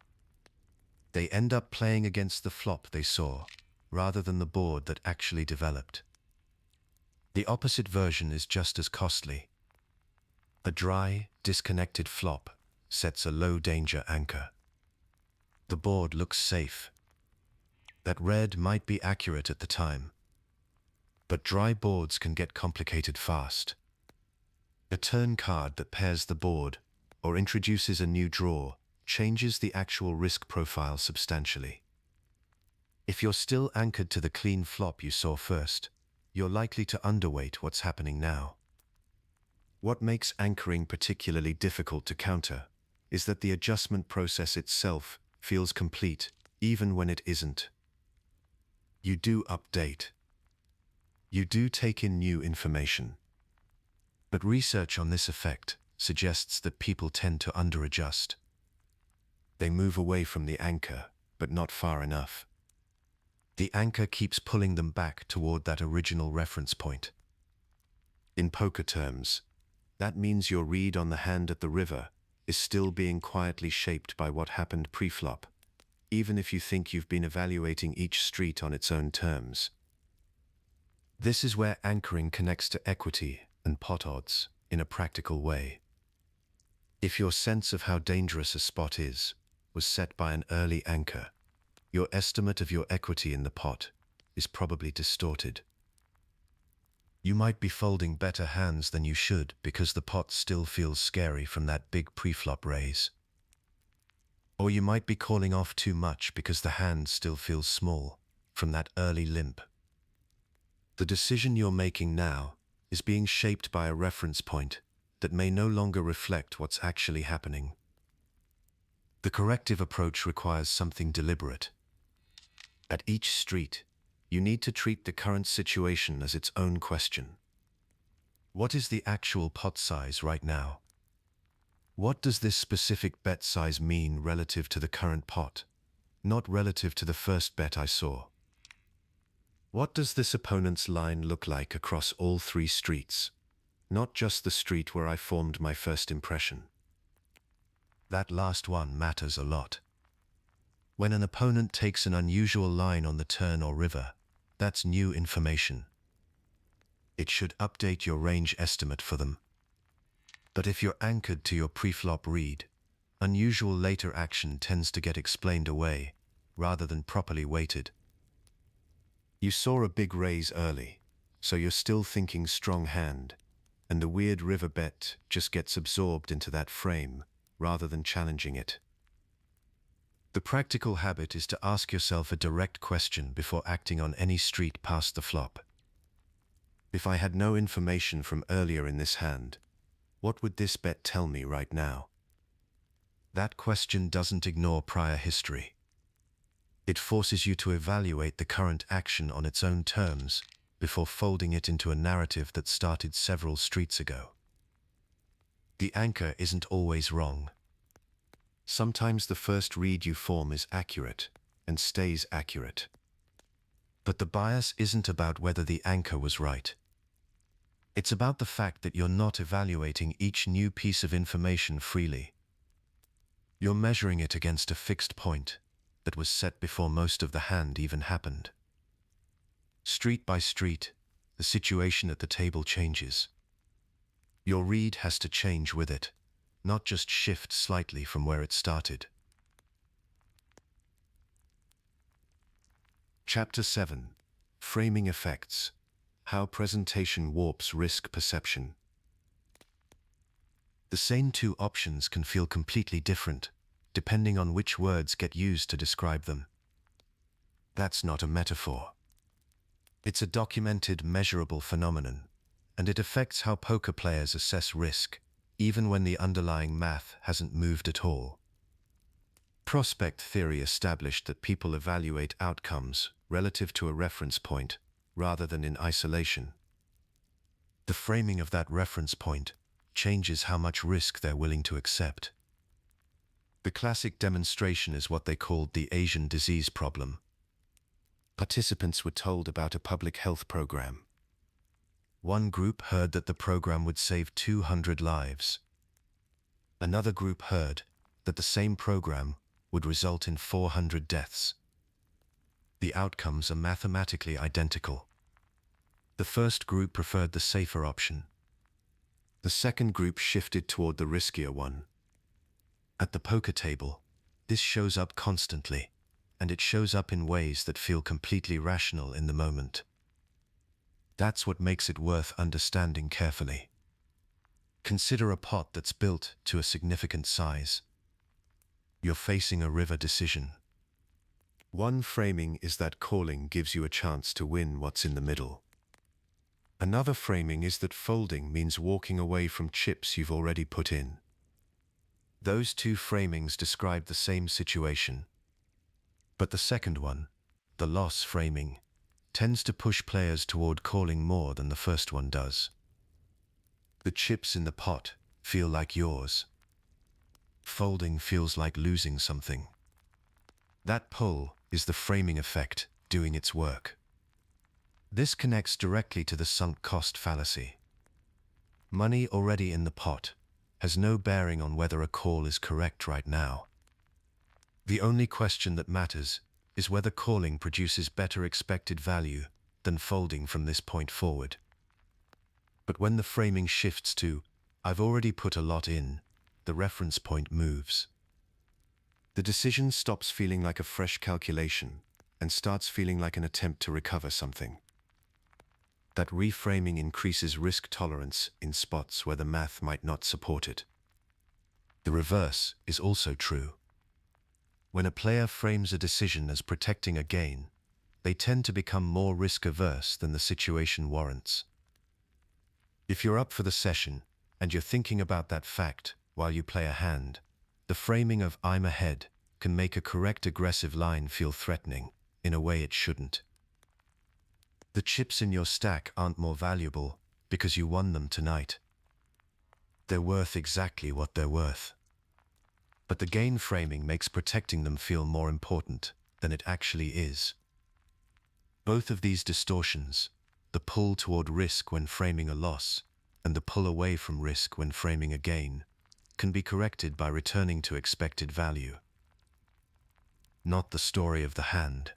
They end up playing against the flop they saw, rather than the board that actually developed. The opposite version is just as costly. A dry, disconnected flop sets a low-danger anchor. The board looks safe. That red might be accurate at the time. But dry boards can get complicated fast. A turn card that pairs the board, or introduces a new draw, changes the actual risk profile substantially. If you're still anchored to the clean flop you saw first, you're likely to underweight what's happening now. What makes anchoring particularly difficult to counter is that the adjustment process itself feels complete, even when it isn't. You do update. You do take in new information. But research on this effect suggests that people tend to underadjust. They move away from the anchor, but not far enough. The anchor keeps pulling them back toward that original reference point. In poker terms, that means your read on the hand at the river is still being quietly shaped by what happened pre-flop, even if you think you've been evaluating each street on its own terms. This is where anchoring connects to equity and pot odds in a practical way. If your sense of how dangerous a spot is was set by an early anchor, your estimate of your equity in the pot is probably distorted. You might be folding better hands than you should because the pot still feels scary from that big pre-flop raise. Or you might be calling off too much because the hand still feels small from that early limp. The decision you're making now is being shaped by a reference point that may no longer reflect what's actually happening. The corrective approach requires something deliberate. At each street, you need to treat the current situation as its own question. What is the actual pot size right now? What does this specific bet size mean relative to the current pot, not relative to the first bet I saw? What does this opponent's line look like across all three streets? Not just the street where I formed my first impression. That last one matters a lot. When an opponent takes an unusual line on the turn or river, that's new information. It should update your range estimate for them. But if you're anchored to your pre-flop read, unusual later action tends to get explained away, rather than properly weighted. You saw a big raise early, so you're still thinking strong hand, and the weird river bet just gets absorbed into that frame, rather than challenging it. The practical habit is to ask yourself a direct question before acting on any street past the flop. If I had no information from earlier in this hand, what would this bet tell me right now? That question doesn't ignore prior history. It forces you to evaluate the current action on its own terms before folding it into a narrative that started several streets ago. The anchor isn't always wrong. Sometimes the first read you form is accurate and stays accurate. But the bias isn't about whether the anchor was right. It's about the fact that you're not evaluating each new piece of information freely. You're measuring it against a fixed point that was set before most of the hand even happened. Street by street, the situation at the table changes. Your read has to change with it, not just shift slightly from where it started. Chapter 7. Framing Effects. How Presentation Warps Risk Perception. The same two options can feel completely different, depending on which words get used to describe them. That's not a metaphor. It's a documented, measurable phenomenon, and it affects how poker players assess risk, even when the underlying math hasn't moved at all. Prospect theory established that people evaluate outcomes relative to a reference point, rather than in isolation. The framing of that reference point changes how much risk they're willing to accept. The classic demonstration is what they called the Asian disease problem. Participants were told about a public health program. One group heard that the program would save 200 lives. Another group heard that the same program would result in 400 deaths. The outcomes are mathematically identical. The first group preferred the safer option. The second group shifted toward the riskier one. At the poker table, this shows up constantly, and it shows up in ways that feel completely rational in the moment. That's what makes it worth understanding carefully. Consider a pot that's built to a significant size. You're facing a river decision. One framing is that calling gives you a chance to win what's in the middle. Another framing is that folding means walking away from chips you've already put in. Those two framings describe the same situation. But the second one, the loss framing, tends to push players toward calling more than the first one does. The chips in the pot feel like yours. Folding feels like losing something. That pull is the framing effect doing its work. This connects directly to the sunk cost fallacy. Money already in the pot has no bearing on whether a call is correct right now. The only question that matters is whether calling produces better expected value than folding from this point forward. But when the framing shifts to, "I've already put a lot in," the reference point moves. The decision stops feeling like a fresh calculation and starts feeling like an attempt to recover something. That reframing increases risk tolerance in spots where the math might not support it. The reverse is also true. When a player frames a decision as protecting a gain, they tend to become more risk-averse than the situation warrants. If you're up for the session and you're thinking about that fact while you play a hand, the framing of "I'm ahead" can make a correct aggressive line feel threatening in a way it shouldn't. The chips in your stack aren't more valuable because you won them tonight. They're worth exactly what they're worth. But the gain framing makes protecting them feel more important than it actually is. Both of these distortions, the pull toward risk when framing a loss and the pull away from risk when framing a gain, can be corrected by returning to expected value. Not the story of the hand,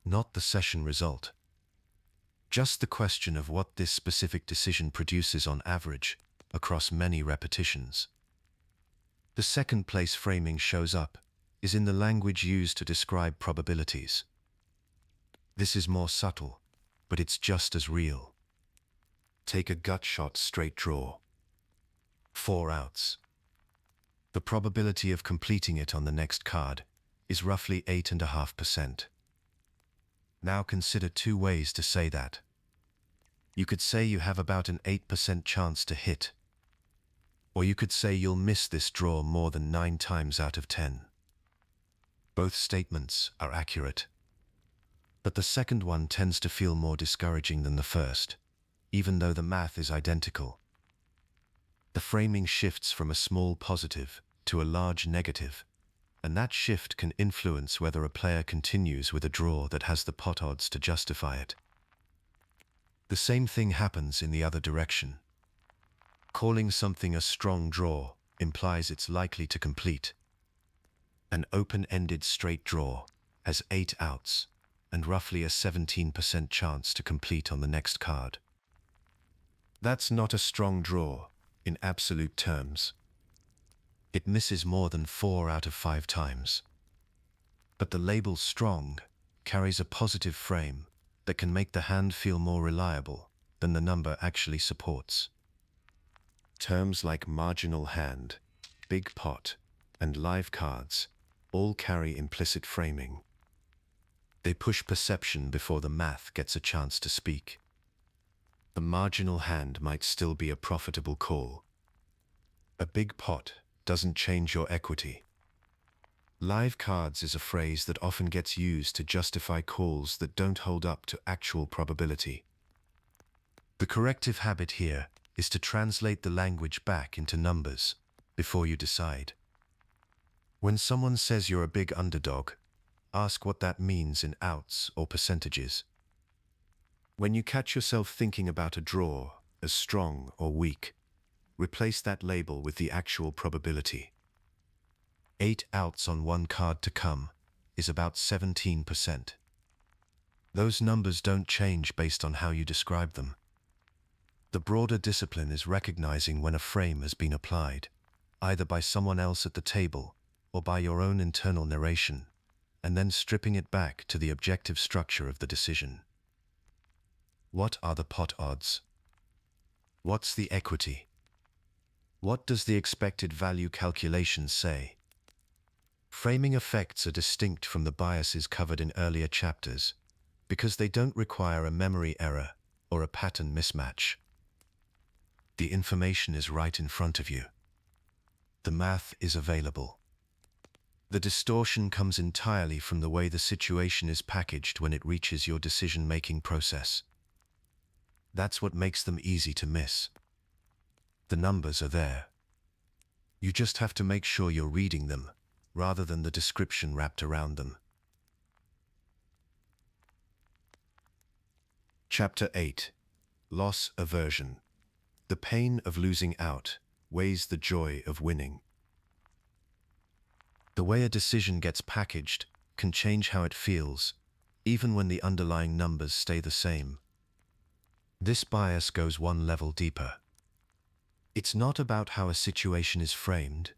not the session result. Just the question of what this specific decision produces on average across many repetitions. The second place framing shows up is in the language used to describe probabilities. This is more subtle, but it's just as real. Take a gut shot straight draw. 4 outs. The probability of completing it on the next card is roughly 8.5%. Now consider 2 ways to say that. You could say you have about an 8% chance to hit, or you could say you'll miss this draw more than 9 times out of 10. Both statements are accurate, but the second one tends to feel more discouraging than the first, even though the math is identical. The framing shifts from a small positive to a large negative, and that shift can influence whether a player continues with a draw that has the pot odds to justify it. The same thing happens in the other direction. Calling something a strong draw implies it's likely to complete. An open-ended straight draw has 8 outs and roughly a 17% chance to complete on the next card. That's not a strong draw in absolute terms. It misses more than 4 out of 5 times. But the label strong carries a positive frame that can make the hand feel more reliable than the number actually supports. Terms like marginal hand, big pot, and live cards all carry implicit framing. They push perception before the math gets a chance to speak. The marginal hand might still be a profitable call. A big pot doesn't change your equity. Live cards is a phrase that often gets used to justify calls that don't hold up to actual probability. The corrective habit here is to translate the language back into numbers before you decide. When someone says you're a big underdog, ask what that means in outs or percentages. When you catch yourself thinking about a draw as strong or weak, replace that label with the actual probability. 8 outs on 1 card to come is about 17%. Those numbers don't change based on how you describe them. The broader discipline is recognizing when a frame has been applied, either by someone else at the table or by your own internal narration, and then stripping it back to the objective structure of the decision. What are the pot odds? What's the equity? What does the expected value calculation say? Framing effects are distinct from the biases covered in earlier chapters because they don't require a memory error or a pattern mismatch. The information is right in front of you. The math is available. The distortion comes entirely from the way the situation is packaged when it reaches your decision-making process. That's what makes them easy to miss. The numbers are there. You just have to make sure you're reading them, rather than the description wrapped around them. Chapter 8. Loss Aversion. The pain of losing out weighs the joy of winning. The way a decision gets packaged can change how it feels, even when the underlying numbers stay the same. This bias goes one level deeper. It's not about how a situation is framed.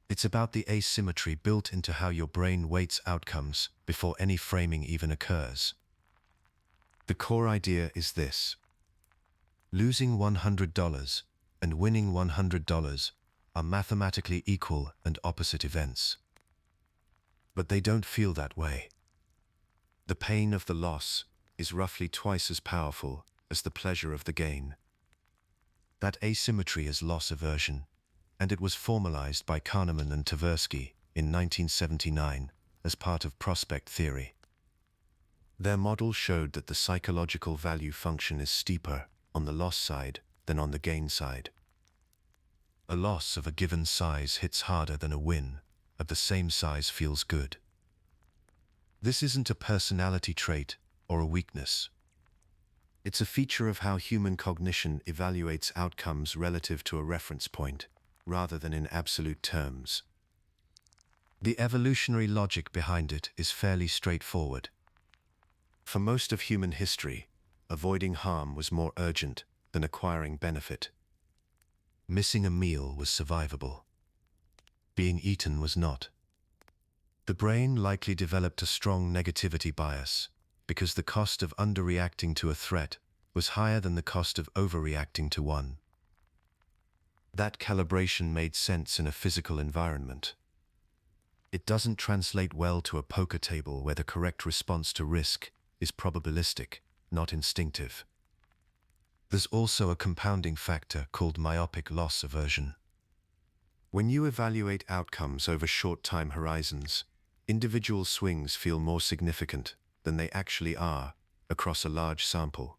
It's about the asymmetry built into how your brain weights outcomes before any framing even occurs. The core idea is this. Losing $100 and winning $100 are mathematically equal and opposite events. But they don't feel that way. The pain of the loss is roughly twice as powerful as the pleasure of the gain. That asymmetry is loss aversion, and it was formalized by Kahneman and Tversky in 1979 as part of prospect theory. Their model showed that the psychological value function is steeper on the loss side than on the gain side. A loss of a given size hits harder than a win of the same size feels good. This isn't a personality trait or a weakness. It's a feature of how human cognition evaluates outcomes relative to a reference point, rather than in absolute terms. The evolutionary logic behind it is fairly straightforward. For most of human history, avoiding harm was more urgent than acquiring benefit. Missing a meal was survivable. Being eaten was not. The brain likely developed a strong negativity bias because the cost of underreacting to a threat was higher than the cost of overreacting to one. That calibration made sense in a physical environment. It doesn't translate well to a poker table where the correct response to risk is probabilistic, not instinctive. There's also a compounding factor called myopic loss aversion. When you evaluate outcomes over short time horizons, individual swings feel more significant than they actually are across a large sample.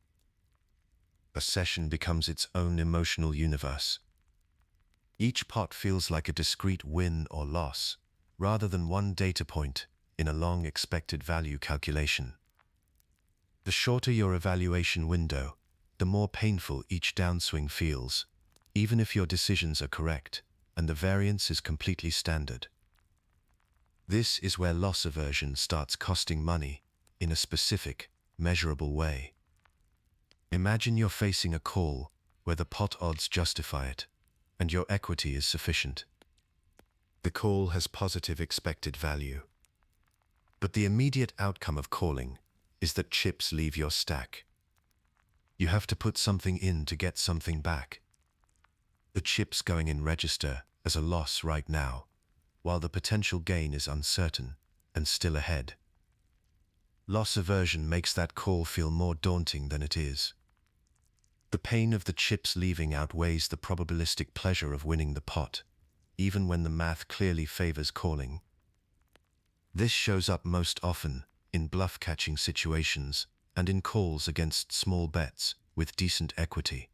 A session becomes its own emotional universe. Each pot feels like a discrete win or loss, rather than one data point in a long expected value calculation. The shorter your evaluation window, the more painful each downswing feels, even if your decisions are correct and the variance is completely standard. This is where loss aversion starts costing money in a specific, measurable way. Imagine you're facing a call where the pot odds justify it, and your equity is sufficient. The call has positive expected value. But the immediate outcome of calling is that chips leave your stack. You have to put something in to get something back. The chips going in register as a loss right now, while the potential gain is uncertain and still ahead. Loss aversion makes that call feel more daunting than it is. The pain of the chips leaving outweighs the probabilistic pleasure of winning the pot, even when the math clearly favors calling. This shows up most often in bluff-catching situations and in calls against small bets with decent equity.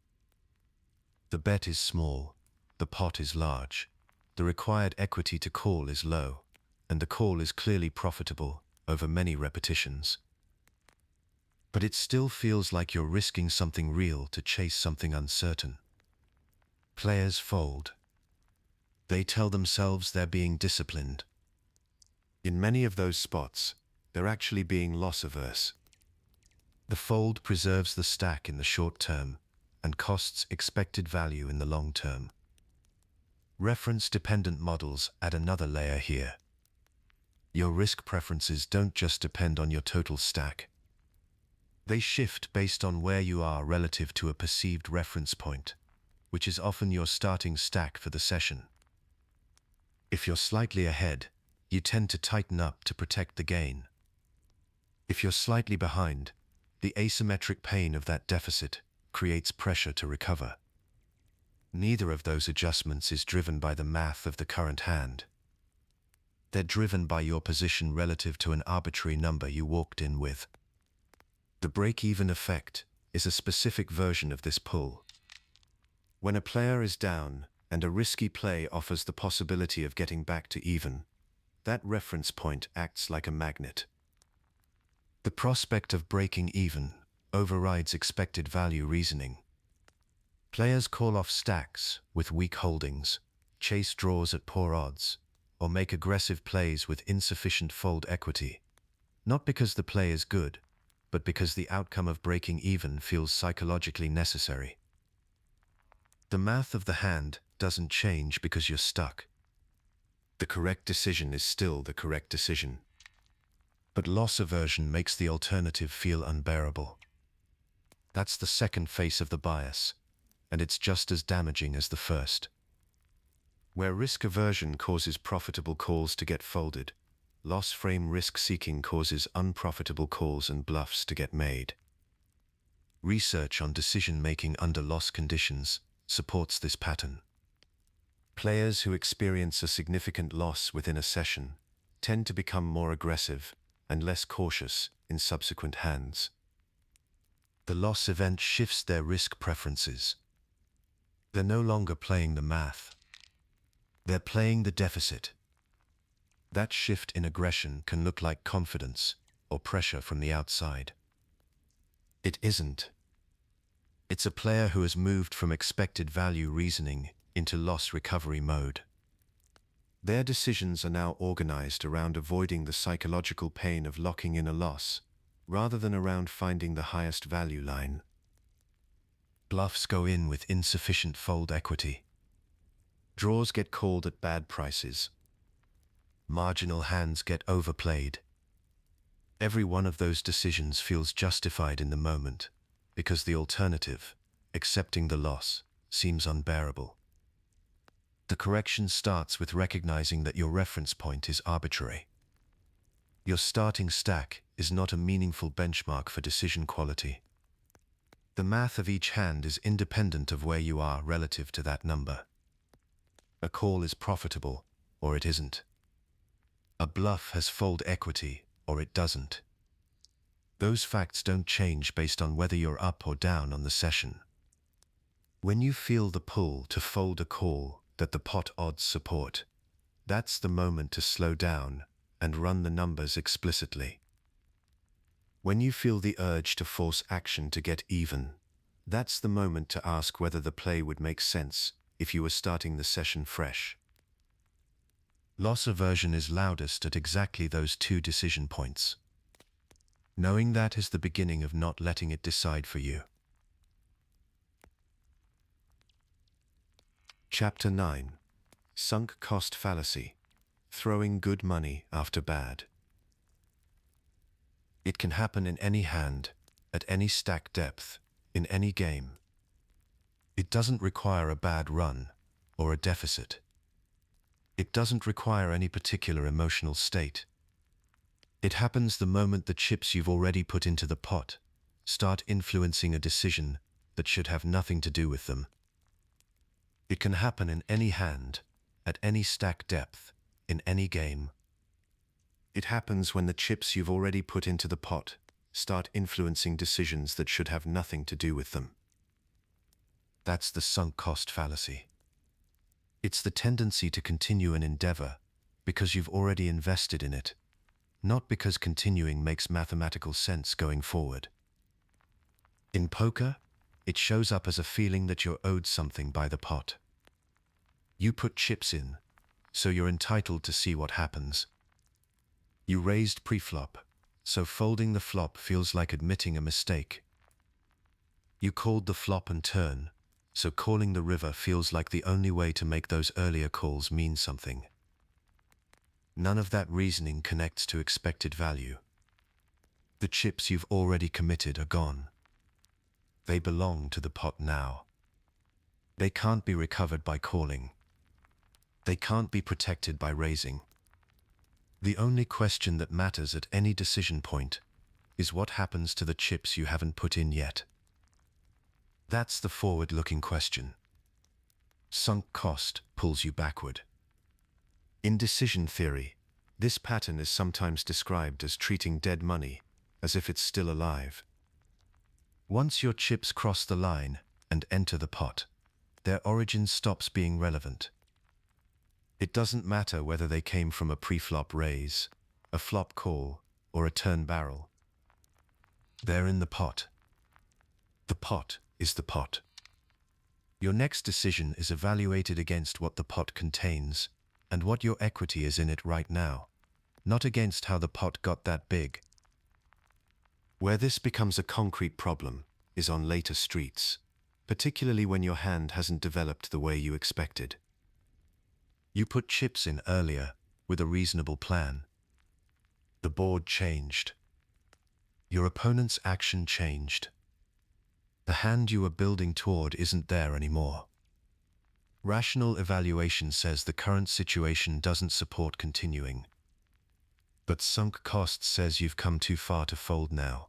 The bet is small, the pot is large, the required equity to call is low, and the call is clearly profitable over many repetitions. But it still feels like you're risking something real to chase something uncertain. Players fold. They tell themselves they're being disciplined. In many of those spots, they're actually being loss-averse. The fold preserves the stack in the short term and costs expected value in the long term. Reference-dependent models add another layer here. Your risk preferences don't just depend on your total stack. They shift based on where you are relative to a perceived reference point, which is often your starting stack for the session. If you're slightly ahead, you tend to tighten up to protect the gain. If you're slightly behind, the asymmetric pain of that deficit creates pressure to recover. Neither of those adjustments is driven by the math of the current hand. They're driven by your position relative to an arbitrary number you walked in with. The break-even effect is a specific version of this pull. When a player is down and a risky play offers the possibility of getting back to even, that reference point acts like a magnet. The prospect of breaking even overrides expected value reasoning. Players call off stacks with weak holdings, chase draws at poor odds, or make aggressive plays with insufficient fold equity, not because the play is good, but because the outcome of breaking even feels psychologically necessary. The math of the hand doesn't change because you're stuck. The correct decision is still the correct decision. But loss aversion makes the alternative feel unbearable. That's the second face of the bias, and it's just as damaging as the first. Where risk aversion causes profitable calls to get folded, loss frame risk seeking causes unprofitable calls and bluffs to get made. Research on decision-making under loss conditions supports this pattern. Players who experience a significant loss within a session tend to become more aggressive and less cautious in subsequent hands. The loss event shifts their risk preferences. They're no longer playing the math. They're playing the deficit. That shift in aggression can look like confidence or pressure from the outside. It isn't. It's a player who has moved from expected value reasoning into loss recovery mode. Their decisions are now organized around avoiding the psychological pain of locking in a loss, rather than around finding the highest value line. Bluffs go in with insufficient fold equity. Draws get called at bad prices. Marginal hands get overplayed. Every one of those decisions feels justified in the moment, because the alternative, accepting the loss, seems unbearable. The correction starts with recognizing that your reference point is arbitrary. Your starting stack is not a meaningful benchmark for decision quality. The math of each hand is independent of where you are relative to that number. A call is profitable, or it isn't. A bluff has fold equity, or it doesn't. Those facts don't change based on whether you're up or down on the session. When you feel the pull to fold a call that the pot odds support, that's the moment to slow down and run the numbers explicitly. When you feel the urge to force action to get even, that's the moment to ask whether the play would make sense if you were starting the session fresh. Loss aversion is loudest at exactly those two decision points. Knowing that is the beginning of not letting it decide for you. Chapter 9. Sunk Cost Fallacy. Throwing good money after bad. It can happen in any hand, at any stack depth, in any game. It doesn't require a bad run or a deficit. It doesn't require any particular emotional state. It happens the moment the chips you've already put into the pot start influencing a decision that should have nothing to do with them. It can happen in any hand, at any stack depth, in any game. It happens when the chips you've already put into the pot start influencing decisions that should have nothing to do with them. That's the sunk cost fallacy. It's the tendency to continue an endeavor because you've already invested in it, not because continuing makes mathematical sense going forward. In poker, it shows up as a feeling that you're owed something by the pot. You put chips in, so you're entitled to see what happens. You raised pre-flop, so folding the flop feels like admitting a mistake. You called the flop and turn, so calling the river feels like the only way to make those earlier calls mean something. None of that reasoning connects to expected value. The chips you've already committed are gone. They belong to the pot now. They can't be recovered by calling. They can't be protected by raising. The only question that matters at any decision point is what happens to the chips you haven't put in yet. That's the forward-looking question. Sunk cost pulls you backward. In decision theory, this pattern is sometimes described as treating dead money as if it's still alive. Once your chips cross the line and enter the pot, their origin stops being relevant. It doesn't matter whether they came from a pre-flop raise, a flop call, or a turn barrel. They're in the pot. The pot is the pot. Your next decision is evaluated against what the pot contains and what your equity is in it right now, not against how the pot got that big. Where this becomes a concrete problem is on later streets, particularly when your hand hasn't developed the way you expected. You put chips in earlier with a reasonable plan. The board changed. Your opponent's action changed. The hand you were building toward isn't there anymore. Rational evaluation says the current situation doesn't support continuing. But sunk cost says you've come too far to fold now.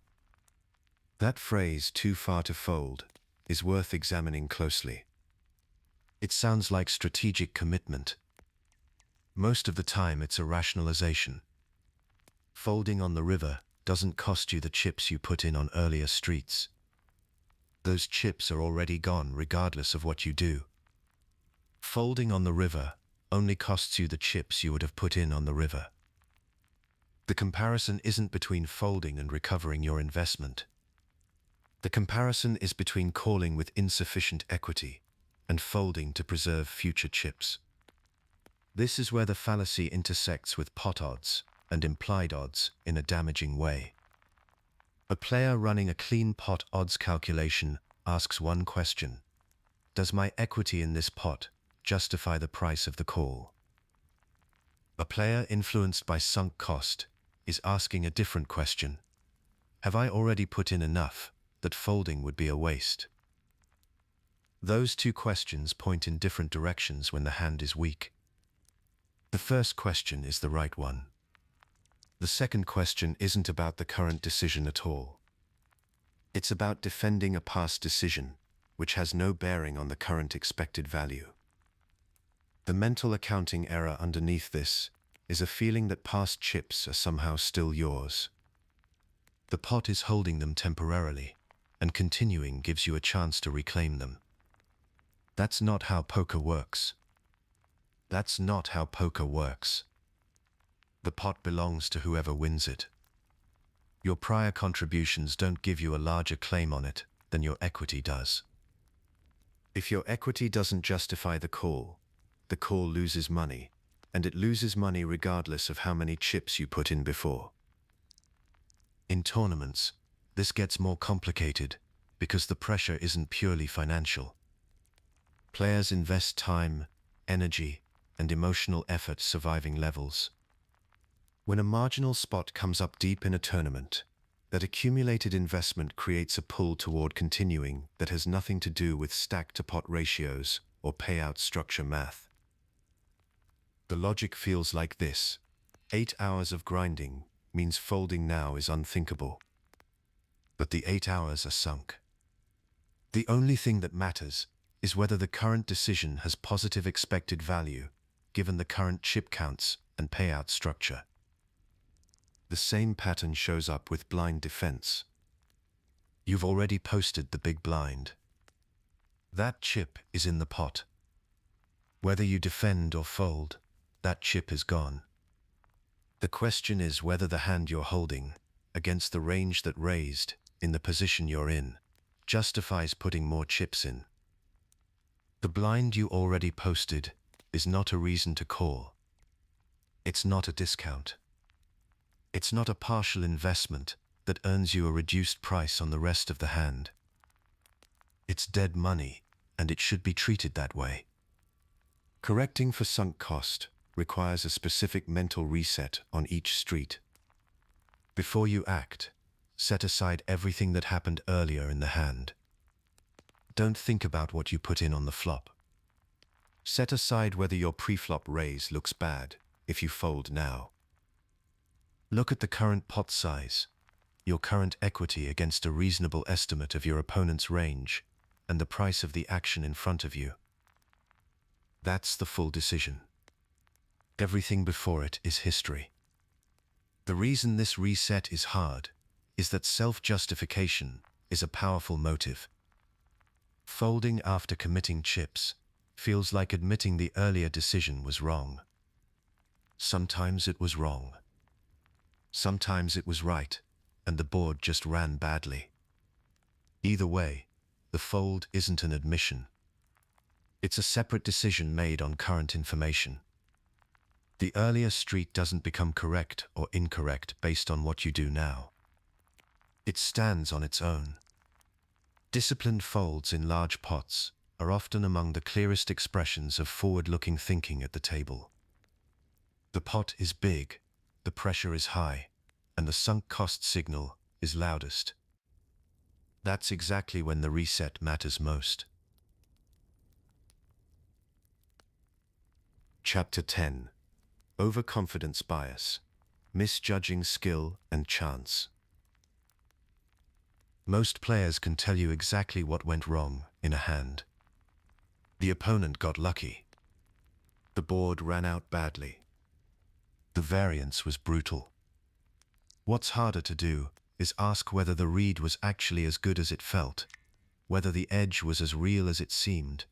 That phrase, too far to fold, is worth examining closely. It sounds like strategic commitment. Most of the time it's a rationalization. Folding on the river doesn't cost you the chips you put in on earlier streets. Those chips are already gone regardless of what you do. Folding on the river only costs you the chips you would have put in on the river. The comparison isn't between folding and recovering your investment. The comparison is between calling with insufficient equity and folding to preserve future chips. This is where the fallacy intersects with pot odds and implied odds in a damaging way. A player running a clean pot odds calculation asks one question: does my equity in this pot justify the price of the call? A player influenced by sunk cost is asking a different question: have I already put in enough that folding would be a waste? Those two questions point in different directions when the hand is weak. The first question is the right one. The second question isn't about the current decision at all. It's about defending a past decision, which has no bearing on the current expected value. The mental accounting error underneath this is a feeling that past chips are somehow still yours. The pot is holding them temporarily, and continuing gives you a chance to reclaim them. That's not how poker works. That's not how poker works. The pot belongs to whoever wins it. Your prior contributions don't give you a larger claim on it than your equity does. If your equity doesn't justify the call loses money, and it loses money regardless of how many chips you put in before. In tournaments, this gets more complicated because the pressure isn't purely financial. Players invest time, energy, and emotional effort surviving levels. When a marginal spot comes up deep in a tournament, that accumulated investment creates a pull toward continuing that has nothing to do with stack-to-pot ratios or payout structure math. The logic feels like this: 8 hours of grinding means folding now is unthinkable. But the 8 hours are sunk. The only thing that matters is whether the current decision has positive expected value, given the current chip counts and payout structure. The same pattern shows up with blind defense. You've already posted the big blind. That chip is in the pot. Whether you defend or fold, that chip is gone. The question is whether the hand you're holding, against the range that raised, in the position you're in, justifies putting more chips in. The blind you already posted is not a reason to call. It's not a discount. It's not a partial investment that earns you a reduced price on the rest of the hand. It's dead money, and it should be treated that way. Correcting for sunk cost requires a specific mental reset on each street. Before you act, set aside everything that happened earlier in the hand. Don't think about what you put in on the flop. Set aside whether your pre-flop raise looks bad if you fold now. Look at the current pot size, your current equity against a reasonable estimate of your opponent's range, and the price of the action in front of you. That's the full decision. Everything before it is history. The reason this reset is hard is that self-justification is a powerful motive. Folding after committing chips feels like admitting the earlier decision was wrong. Sometimes it was wrong. Sometimes it was right, and the board just ran badly. Either way, the fold isn't an admission. It's a separate decision made on current information. The earlier street doesn't become correct or incorrect based on what you do now. It stands on its own. Disciplined folds in large pots are often among the clearest expressions of forward-looking thinking at the table. The pot is big, the pressure is high, and the sunk cost signal is loudest. That's exactly when the reset matters most. Chapter 10: Overconfidence Bias, Misjudging Skill and Chance. Most players can tell you exactly what went wrong in a hand. The opponent got lucky. The board ran out badly. The variance was brutal. What's harder to do is ask whether the read was actually as good as it felt, whether the edge was as real as it seemed,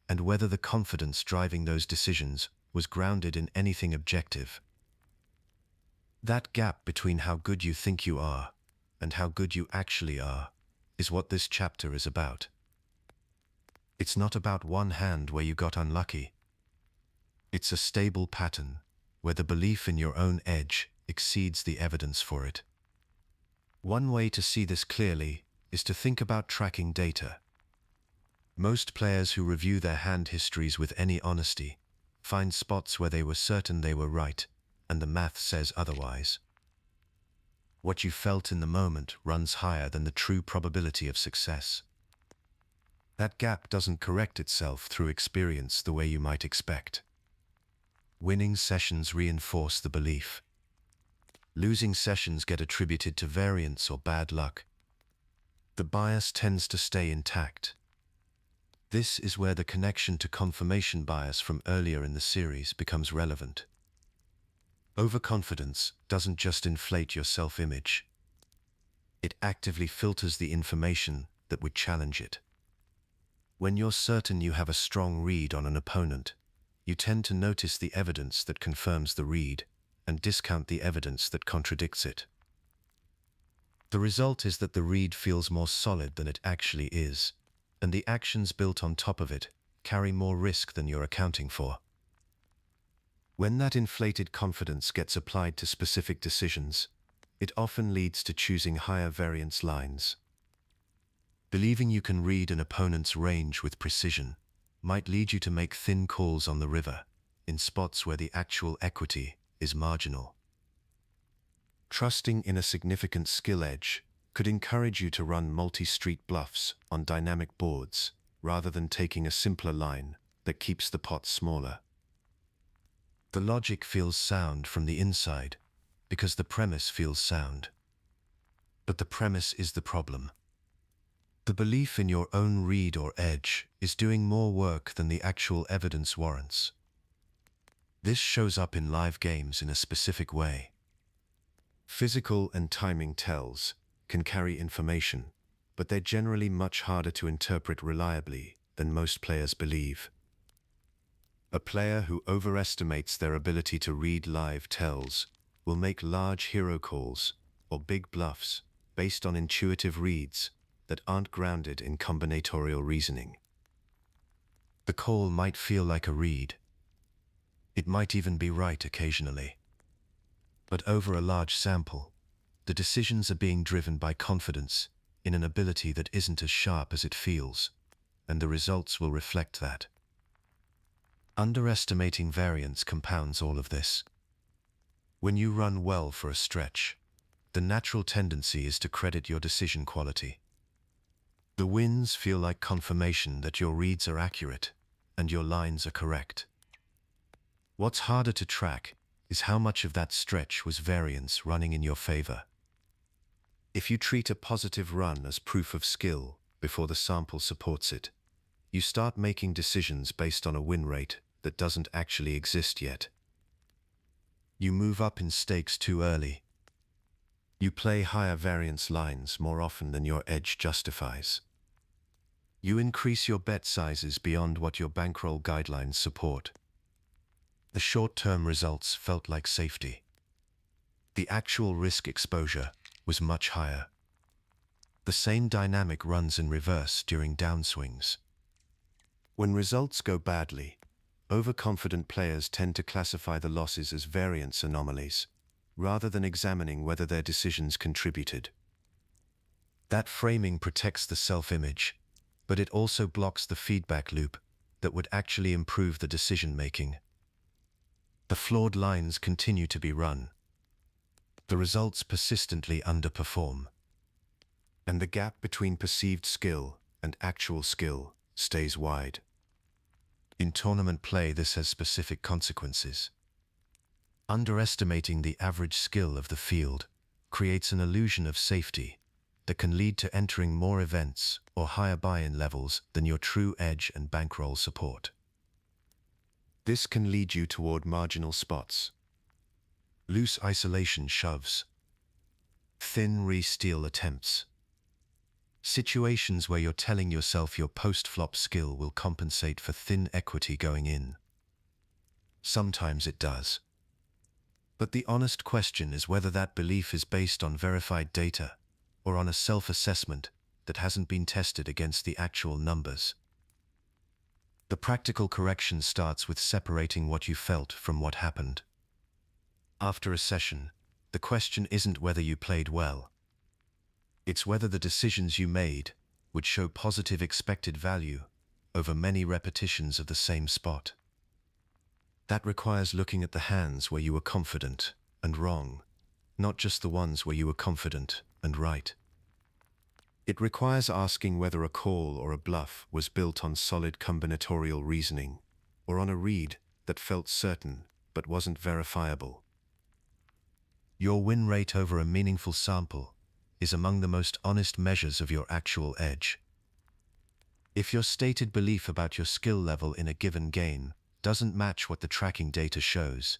and whether the confidence driving those decisions was grounded in anything objective. That gap between how good you think you are and how good you actually are is what this chapter is about. It's not about one hand where you got unlucky. It's a stable pattern where the belief in your own edge exceeds the evidence for it. One way to see this clearly is to think about tracking data. Most players who review their hand histories with any honesty find spots where they were certain they were right, and the math says otherwise. What you felt in the moment runs higher than the true probability of success. That gap doesn't correct itself through experience the way you might expect. Winning sessions reinforce the belief. Losing sessions get attributed to variance or bad luck. The bias tends to stay intact. This is where the connection to confirmation bias from earlier in the series becomes relevant. Overconfidence doesn't just inflate your self-image. It actively filters the information that would challenge it. When you're certain you have a strong read on an opponent, you tend to notice the evidence that confirms the read and discount the evidence that contradicts it. The result is that the read feels more solid than it actually is, and the actions built on top of it carry more risk than you're accounting for. When that inflated confidence gets applied to specific decisions, it often leads to choosing higher variance lines. Believing you can read an opponent's range with precision might lead you to make thin calls on the river, in spots where the actual equity is marginal. Trusting in a significant skill edge could encourage you to run multi-street bluffs on dynamic boards, rather than taking a simpler line that keeps the pot smaller. The logic feels sound from the inside, because the premise feels sound. But the premise is the problem. The belief in your own read or edge is doing more work than the actual evidence warrants. This shows up in live games in a specific way. Physical and timing tells can carry information, but they're generally much harder to interpret reliably than most players believe. A player who overestimates their ability to read live tells will make large hero calls or big bluffs based on intuitive reads that aren't grounded in combinatorial reasoning. The call might feel like a read. It might even be right occasionally. But over a large sample, the decisions are being driven by confidence in an ability that isn't as sharp as it feels, and the results will reflect that. Underestimating variance compounds all of this. When you run well for a stretch, the natural tendency is to credit your decision quality. The wins feel like confirmation that your reads are accurate and your lines are correct. What's harder to track is how much of that stretch was variance running in your favor. If you treat a positive run as proof of skill before the sample supports it, you start making decisions based on a win rate that doesn't actually exist yet. You move up in stakes too early. You play higher variance lines more often than your edge justifies. You increase your bet sizes beyond what your bankroll guidelines support. The short-term results felt like safety. The actual risk exposure was much higher. The same dynamic runs in reverse during downswings. When results go badly, overconfident players tend to classify the losses as variance anomalies, rather than examining whether their decisions contributed. That framing protects the self-image, but it also blocks the feedback loop that would actually improve the decision-making. The flawed lines continue to be run. The results persistently underperform. And the gap between perceived skill and actual skill stays wide. In tournament play, this has specific consequences. Underestimating the average skill of the field creates an illusion of safety that can lead to entering more events or higher buy-in levels than your true edge and bankroll support. This can lead you toward marginal spots. Loose isolation shoves. Thin re-steal attempts. Situations where you're telling yourself your post-flop skill will compensate for thin equity going in. Sometimes it does. But the honest question is whether that belief is based on verified data or on a self-assessment that hasn't been tested against the actual numbers. The practical correction starts with separating what you felt from what happened. After a session, the question isn't whether you played well. It's whether the decisions you made would show positive expected value over many repetitions of the same spot. That requires looking at the hands where you were confident and wrong, not just the ones where you were confident and right. It requires asking whether a call or a bluff was built on solid combinatorial reasoning, or on a read that felt certain but wasn't verifiable. Your win rate over a meaningful sample is among the most honest measures of your actual edge. If your stated belief about your skill level in a given game doesn't match what the tracking data shows,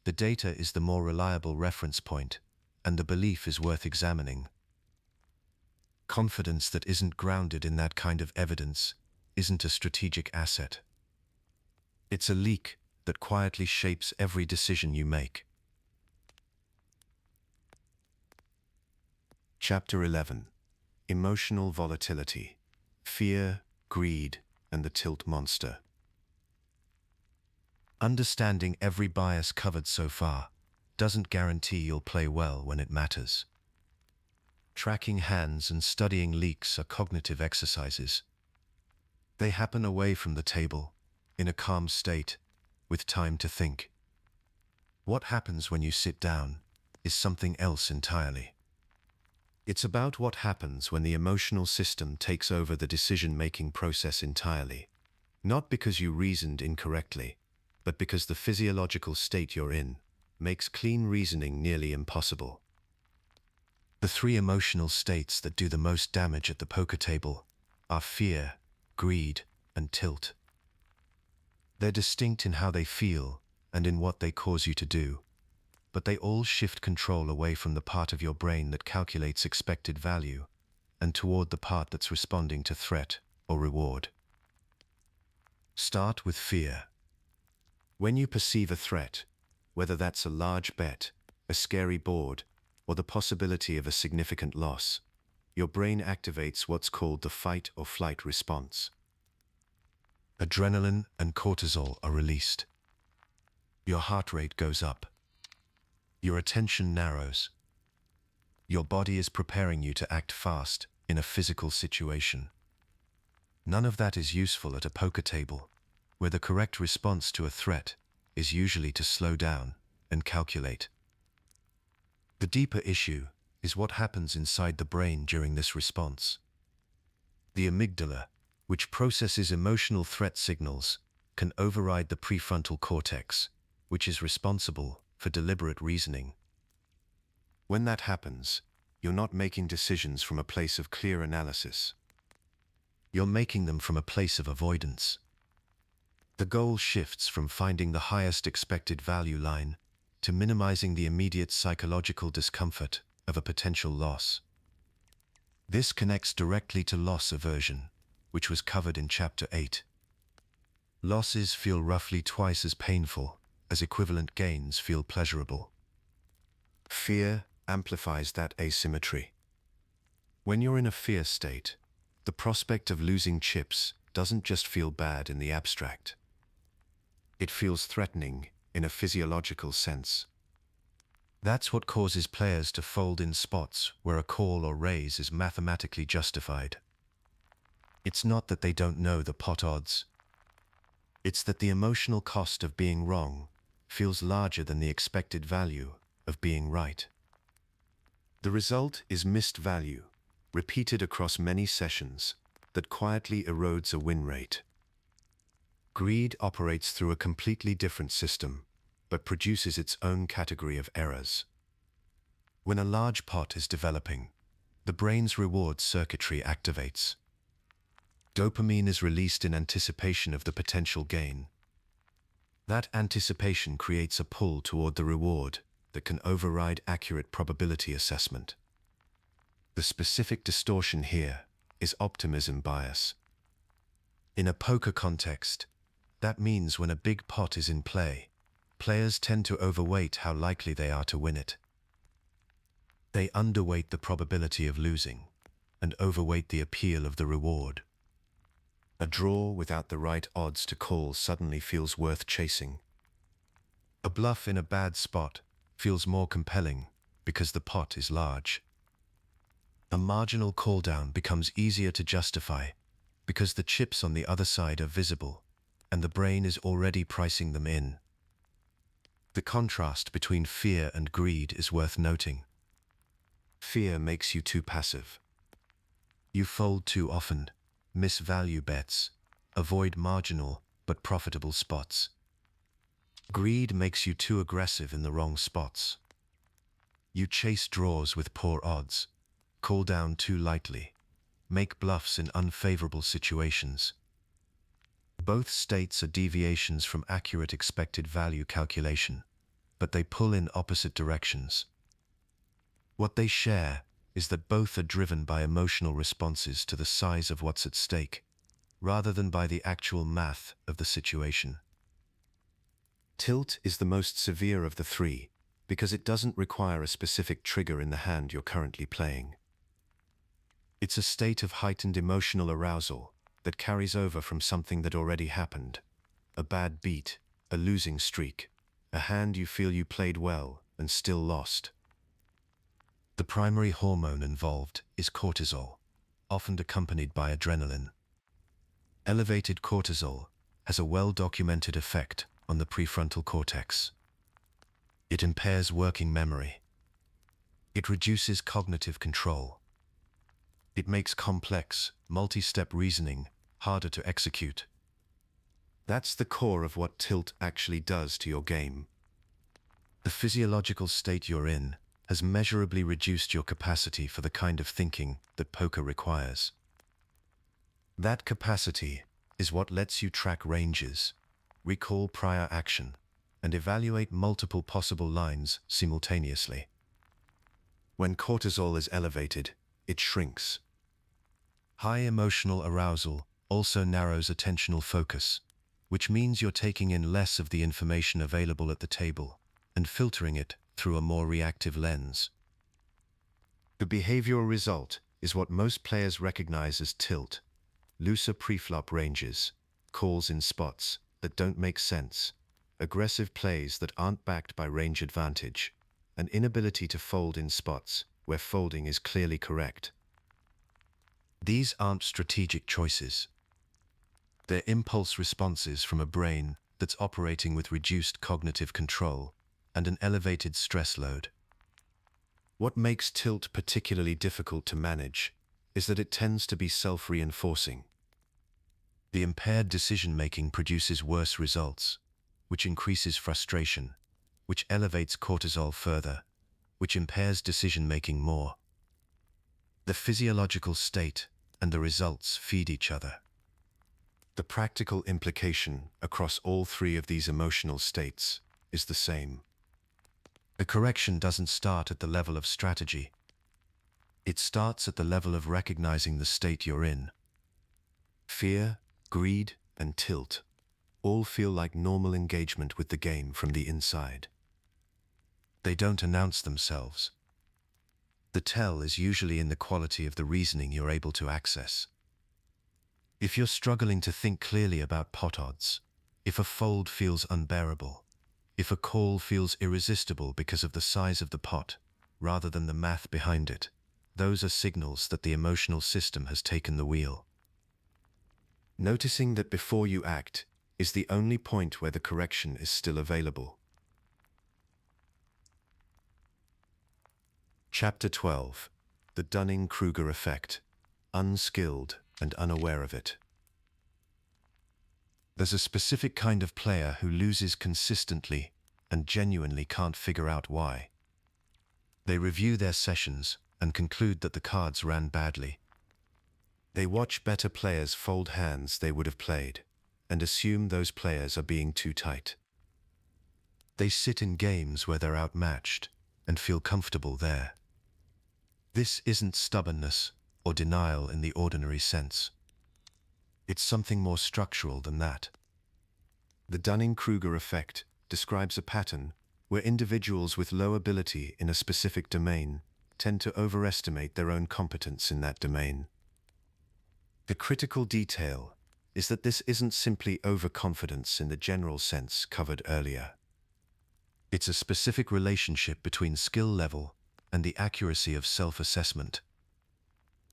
the data is the more reliable reference point, and the belief is worth examining. Confidence that isn't grounded in that kind of evidence isn't a strategic asset. It's a leak that quietly shapes every decision you make. Chapter 11. Emotional Volatility, Fear, Greed, and the Tilt Monster. Understanding every bias covered so far doesn't guarantee you'll play well when it matters. Tracking hands and studying leaks are cognitive exercises. They happen away from the table, in a calm state, with time to think. What happens when you sit down is something else entirely. It's about what happens when the emotional system takes over the decision-making process entirely, not because you reasoned incorrectly, but because the physiological state you're in makes clean reasoning nearly impossible. The three emotional states that do the most damage at the poker table are fear, greed, and tilt. They're distinct in how they feel and in what they cause you to do, but they all shift control away from the part of your brain that calculates expected value and toward the part that's responding to threat or reward. Start with fear. When you perceive a threat, whether that's a large bet, a scary board, or the possibility of a significant loss, your brain activates what's called the fight or flight response. Adrenaline and cortisol are released. Your heart rate goes up. Your attention narrows. Your body is preparing you to act fast in a physical situation. None of that is useful at a poker table, where the correct response to a threat is usually to slow down and calculate. The deeper issue is what happens inside the brain during this response. The amygdala, which processes emotional threat signals, can override the prefrontal cortex, which is responsible for deliberate reasoning. When that happens, you're not making decisions from a place of clear analysis. You're making them from a place of avoidance. The goal shifts from finding the highest expected value line to minimizing the immediate psychological discomfort of a potential loss. This connects directly to loss aversion, which was covered in Chapter 8. Losses feel roughly twice as painful as equivalent gains feel pleasurable. Fear amplifies that asymmetry. When you're in a fear state, the prospect of losing chips doesn't just feel bad in the abstract. It feels threatening in a physiological sense. That's what causes players to fold in spots where a call or raise is mathematically justified. It's not that they don't know the pot odds. It's that the emotional cost of being wrong feels larger than the expected value of being right. The result is missed value, repeated across many sessions, that quietly erodes a win rate. Greed operates through a completely different system, but produces its own category of errors. When a large pot is developing, the brain's reward circuitry activates. Dopamine is released in anticipation of the potential gain. That anticipation creates a pull toward the reward that can override accurate probability assessment. The specific distortion here is optimism bias. In a poker context, that means when a big pot is in play, Players tend to overweight how likely they are to win it. They underweight the probability of losing and overweight the appeal of the reward. A draw without the right odds to call suddenly feels worth chasing. A bluff in a bad spot feels more compelling because the pot is large. A marginal call down becomes easier to justify because the chips on the other side are visible and the brain is already pricing them in. The contrast between fear and greed is worth noting. Fear makes you too passive. You fold too often, miss value bets, avoid marginal but profitable spots. Greed makes you too aggressive in the wrong spots. You chase draws with poor odds, call down too lightly, make bluffs in unfavorable situations. Both states are deviations from accurate expected value calculation, but they pull in opposite directions. What they share is that both are driven by emotional responses to the size of what's at stake, rather than by the actual math of the situation. Tilt is the most severe of the three, because it doesn't require a specific trigger in the hand you're currently playing. It's a state of heightened emotional arousal that carries over from something that already happened. A bad beat, a losing streak, a hand you feel you played well and still lost. The primary hormone involved is cortisol, often accompanied by adrenaline. Elevated cortisol has a well-documented effect on the prefrontal cortex. It impairs working memory. It reduces cognitive control. It makes complex, multi-step reasoning harder to execute. That's the core of what tilt actually does to your game. The physiological state you're in has measurably reduced your capacity for the kind of thinking that poker requires. That capacity is what lets you track ranges, recall prior action, and evaluate multiple possible lines simultaneously. When cortisol is elevated, it shrinks. High emotional arousal also narrows attentional focus, which means you're taking in less of the information available at the table and filtering it through a more reactive lens. The behavioral result is what most players recognize as tilt: looser preflop ranges, calls in spots that don't make sense, aggressive plays that aren't backed by range advantage, an inability to fold in spots where folding is clearly correct. These aren't strategic choices. They're impulse responses from a brain that's operating with reduced cognitive control and an elevated stress load. What makes tilt particularly difficult to manage is that it tends to be self-reinforcing. The impaired decision-making produces worse results, which increases frustration, which elevates cortisol further, which impairs decision-making more. The physiological state and the results feed each other. The practical implication across all three of these emotional states is the same. The correction doesn't start at the level of strategy. It starts at the level of recognizing the state you're in. Fear, greed, and tilt all feel like normal engagement with the game from the inside. They don't announce themselves. The tell is usually in the quality of the reasoning you're able to access. If you're struggling to think clearly about pot odds, if a fold feels unbearable, if a call feels irresistible because of the size of the pot, rather than the math behind it, those are signals that the emotional system has taken the wheel. Noticing that before you act is the only point where the correction is still available. Chapter 12. The Dunning-Kruger Effect. Unskilled and unaware of it. There's a specific kind of player who loses consistently and genuinely can't figure out why. They review their sessions and conclude that the cards ran badly. They watch better players fold hands they would have played and assume those players are being too tight. They sit in games where they're outmatched and feel comfortable there. This isn't stubbornness or denial in the ordinary sense. It's something more structural than that. The Dunning-Kruger effect describes a pattern where individuals with low ability in a specific domain tend to overestimate their own competence in that domain. The critical detail is that this isn't simply overconfidence in the general sense covered earlier. It's a specific relationship between skill level and the accuracy of self-assessment.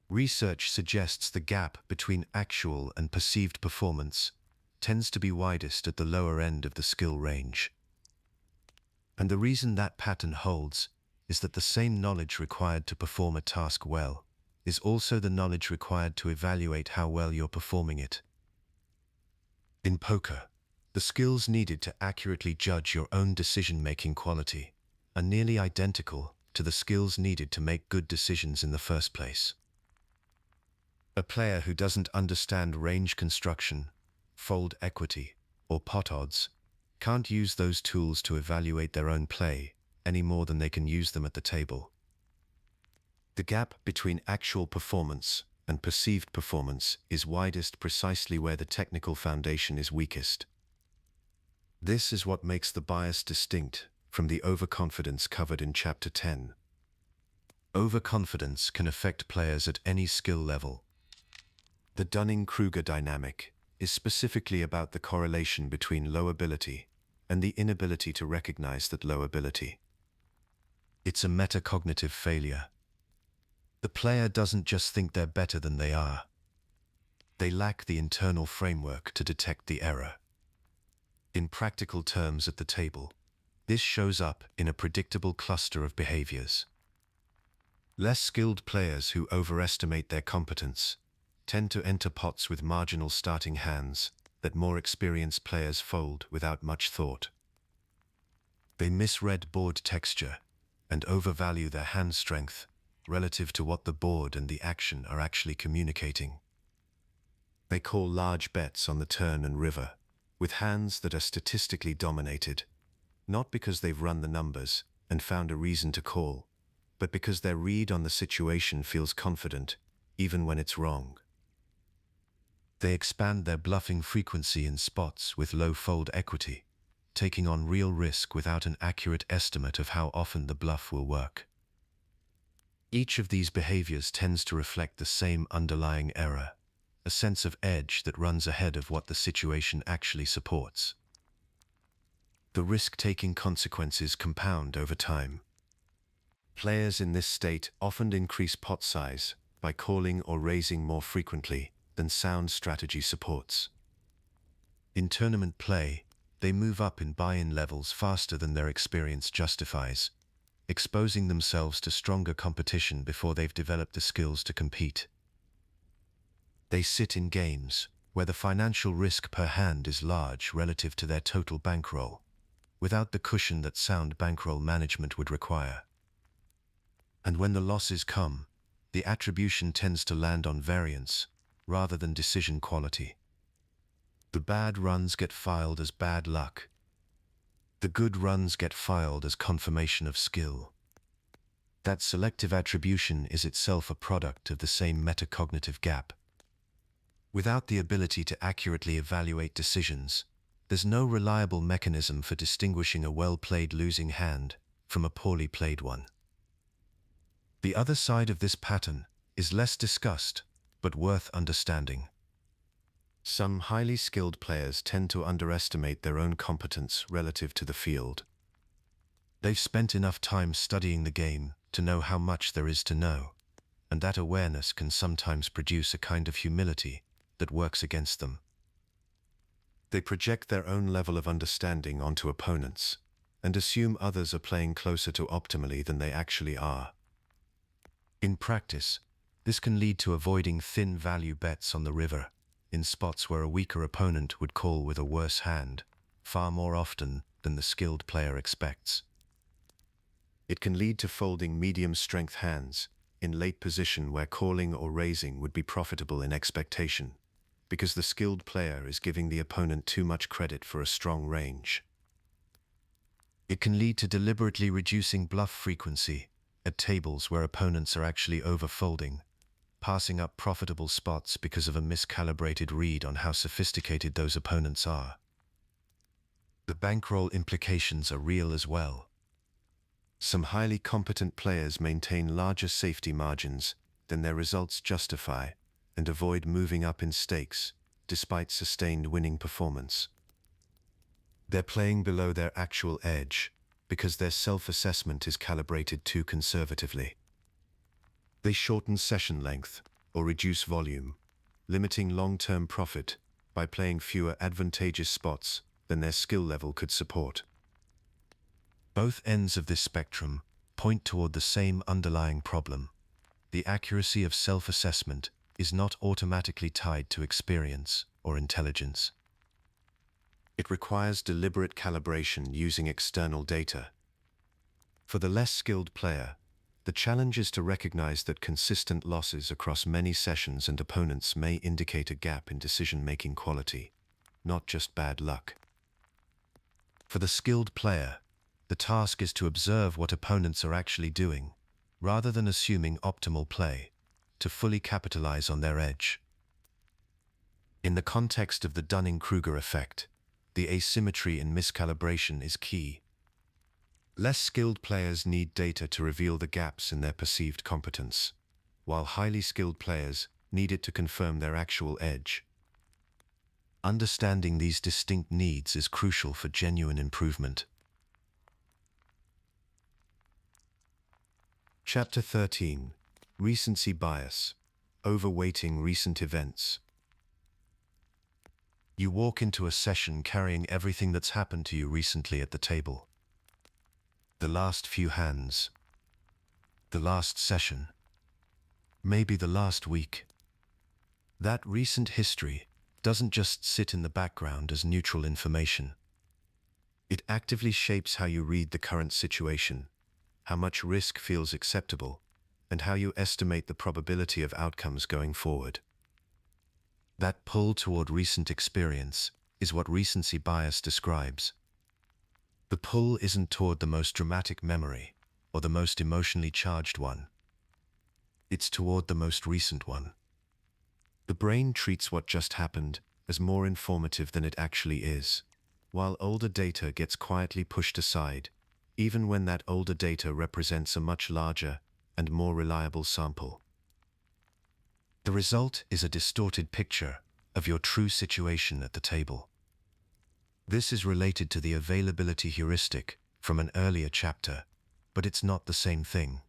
Research suggests the gap between actual and perceived performance tends to be widest at the lower end of the skill range. And the reason that pattern holds is that the same knowledge required to perform a task well is also the knowledge required to evaluate how well you're performing it. In poker, the skills needed to accurately judge your own decision-making quality are nearly identical to the skills needed to make good decisions in the first place. A player who doesn't understand range construction, fold equity, or pot odds can't use those tools to evaluate their own play any more than they can use them at the table. The gap between actual performance and perceived performance is widest precisely where the technical foundation is weakest. This is what makes the bias distinct from the overconfidence covered in Chapter 10. Overconfidence can affect players at any skill level. The Dunning-Kruger dynamic is specifically about the correlation between low ability and the inability to recognize that low ability. It's a metacognitive failure. The player doesn't just think they're better than they are. They lack the internal framework to detect the error. In practical terms at the table, this shows up in a predictable cluster of behaviors. Less skilled players who overestimate their competence tend to enter pots with marginal starting hands that more experienced players fold without much thought. They misread board texture and overvalue their hand strength relative to what the board and the action are actually communicating. They call large bets on the turn and river, with hands that are statistically dominated, not because they've run the numbers and found a reason to call, but because their read on the situation feels confident, even when it's wrong. They expand their bluffing frequency in spots with low fold equity, taking on real risk without an accurate estimate of how often the bluff will work. Each of these behaviors tends to reflect the same underlying error, a sense of edge that runs ahead of what the situation actually supports. The risk-taking consequences compound over time. Players in this state often increase pot size by calling or raising more frequently than sound strategy supports. In tournament play, they move up in buy-in levels faster than their experience justifies, exposing themselves to stronger competition before they've developed the skills to compete. They sit in games where the financial risk per hand is large relative to their total bankroll, without the cushion that sound bankroll management would require. And when the losses come, the attribution tends to land on variance rather than decision quality. The bad runs get filed as bad luck. The good runs get filed as confirmation of skill. That selective attribution is itself a product of the same metacognitive gap. Without the ability to accurately evaluate decisions, there's no reliable mechanism for distinguishing a well-played losing hand from a poorly played one. The other side of this pattern is less discussed, but worth understanding. Some highly skilled players tend to underestimate their own competence relative to the field. They've spent enough time studying the game to know how much there is to know, and that awareness can sometimes produce a kind of humility that works against them. They project their own level of understanding onto opponents and assume others are playing closer to optimally than they actually are. In practice, this can lead to avoiding thin value bets on the river in spots where a weaker opponent would call with a worse hand far more often than the skilled player expects. It can lead to folding medium-strength hands in late position where calling or raising would be profitable in expectation, because the skilled player is giving the opponent too much credit for a strong range. It can lead to deliberately reducing bluff frequency at tables where opponents are actually overfolding, passing up profitable spots because of a miscalibrated read on how sophisticated those opponents are. The bankroll implications are real as well. Some highly competent players maintain larger safety margins than their results justify and avoid moving up in stakes despite sustained winning performance. They're playing below their actual edge because their self-assessment is calibrated too conservatively. They shorten session length or reduce volume, limiting long-term profit by playing fewer advantageous spots than their skill level could support. Both ends of this spectrum point toward the same underlying problem. The accuracy of self-assessment is not automatically tied to experience or intelligence. It requires deliberate calibration using external data. For the less skilled player, the challenge is to recognize that consistent losses across many sessions and opponents may indicate a gap in decision-making quality, not just bad luck. For the skilled player, the task is to observe what opponents are actually doing, rather than assuming optimal play, to fully capitalize on their edge. In the context of the Dunning-Kruger effect, the asymmetry in miscalibration is key. Less skilled players need data to reveal the gaps in their perceived competence, while highly skilled players need it to confirm their actual edge. Understanding these distinct needs is crucial for genuine improvement. Chapter 13. Recency Bias. Overweighting Recent Events. You walk into a session carrying everything that's happened to you recently at the table. The last few hands. The last session. Maybe the last week. That recent history doesn't just sit in the background as neutral information. It actively shapes how you read the current situation, how much risk feels acceptable, and how you estimate the probability of outcomes going forward. That pull toward recent experience is what recency bias describes. The pull isn't toward the most dramatic memory or the most emotionally charged one. It's toward the most recent one. The brain treats what just happened as more informative than it actually is, while older data gets quietly pushed aside, even when that older data represents a much larger and more reliable sample. The result is a distorted picture of your true situation at the table. This is related to the availability heuristic from an earlier chapter, but it's not the same thing.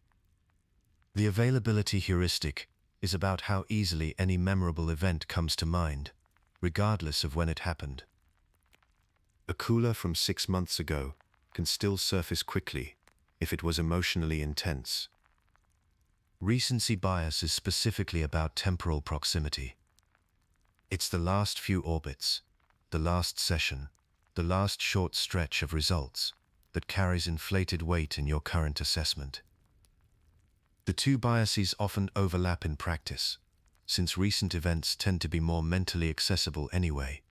The availability heuristic is about how easily any memorable event comes to mind, regardless of when it happened. A cooler from 6 months ago can still surface quickly if it was emotionally intense. Recency bias is specifically about temporal proximity. It's the last few orbits, the last session, the last short stretch of results that carries inflated weight in your current assessment. The two biases often overlap in practice, since recent events tend to be more mentally accessible anyway.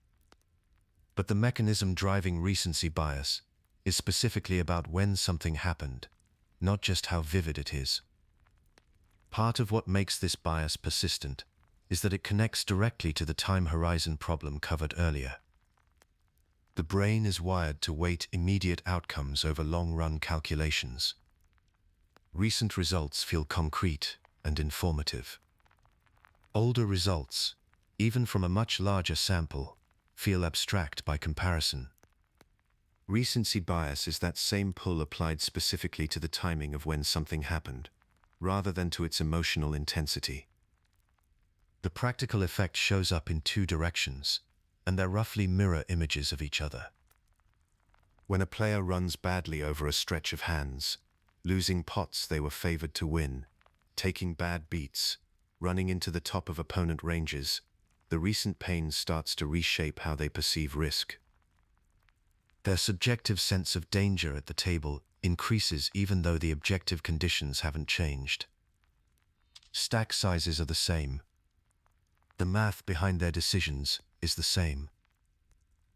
But the mechanism driving recency bias is specifically about when something happened, not just how vivid it is. Part of what makes this bias persistent is that it connects directly to the time horizon problem covered earlier. The brain is wired to weight immediate outcomes over long-run calculations. Recent results feel concrete and informative. Older results, even from a much larger sample, feel abstract by comparison. Recency bias is that same pull applied specifically to the timing of when something happened, rather than to its emotional intensity. The practical effect shows up in two directions, and they're roughly mirror images of each other. When a player runs badly over a stretch of hands, losing pots they were favored to win, taking bad beats, running into the top of opponent ranges, the recent pain starts to reshape how they perceive risk. Their subjective sense of danger at the table increases even though the objective conditions haven't changed. Stack sizes are the same. The math behind their decisions is the same.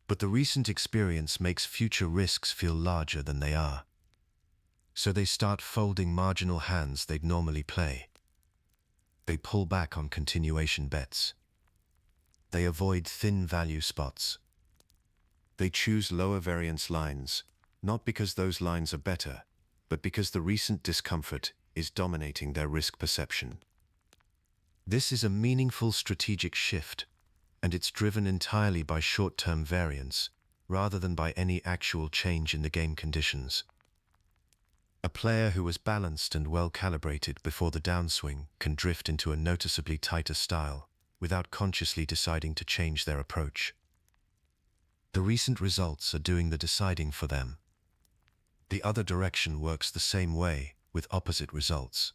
But the recent experience makes future risks feel larger than they are. So they start folding marginal hands they'd normally play. They pull back on continuation bets. They avoid thin value spots. They choose lower variance lines, not because those lines are better, but because the recent discomfort is dominating their risk perception. This is a meaningful strategic shift, and it's driven entirely by short-term variance, rather than by any actual change in the game conditions. A player who was balanced and well-calibrated before the downswing can drift into a noticeably tighter style, without consciously deciding to change their approach. The recent results are doing the deciding for them. The other direction works the same way, with opposite results.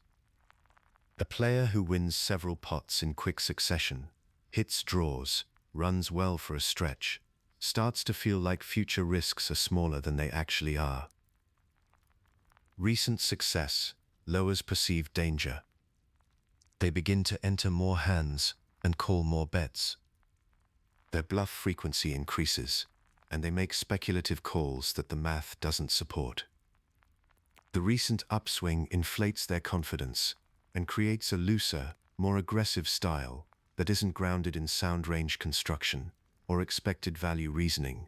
A player who wins several pots in quick succession, hits draws, runs well for a stretch, starts to feel like future risks are smaller than they actually are. Recent success lowers perceived danger. They begin to enter more hands and call more bets. Their bluff frequency increases, and they make speculative calls that the math doesn't support. The recent upswing inflates their confidence and creates a looser, more aggressive style that isn't grounded in sound range construction or expected value reasoning.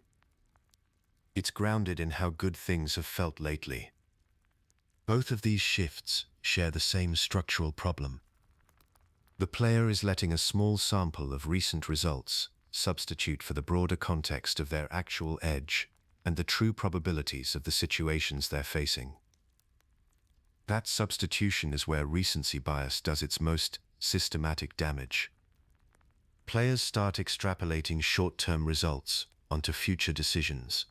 It's grounded in how good things have felt lately. Both of these shifts share the same structural problem. The player is letting a small sample of recent results substitute for the broader context of their actual edge and the true probabilities of the situations they're facing. That substitution is where recency bias does its most systematic damage. Players start extrapolating short-term results onto future decisions.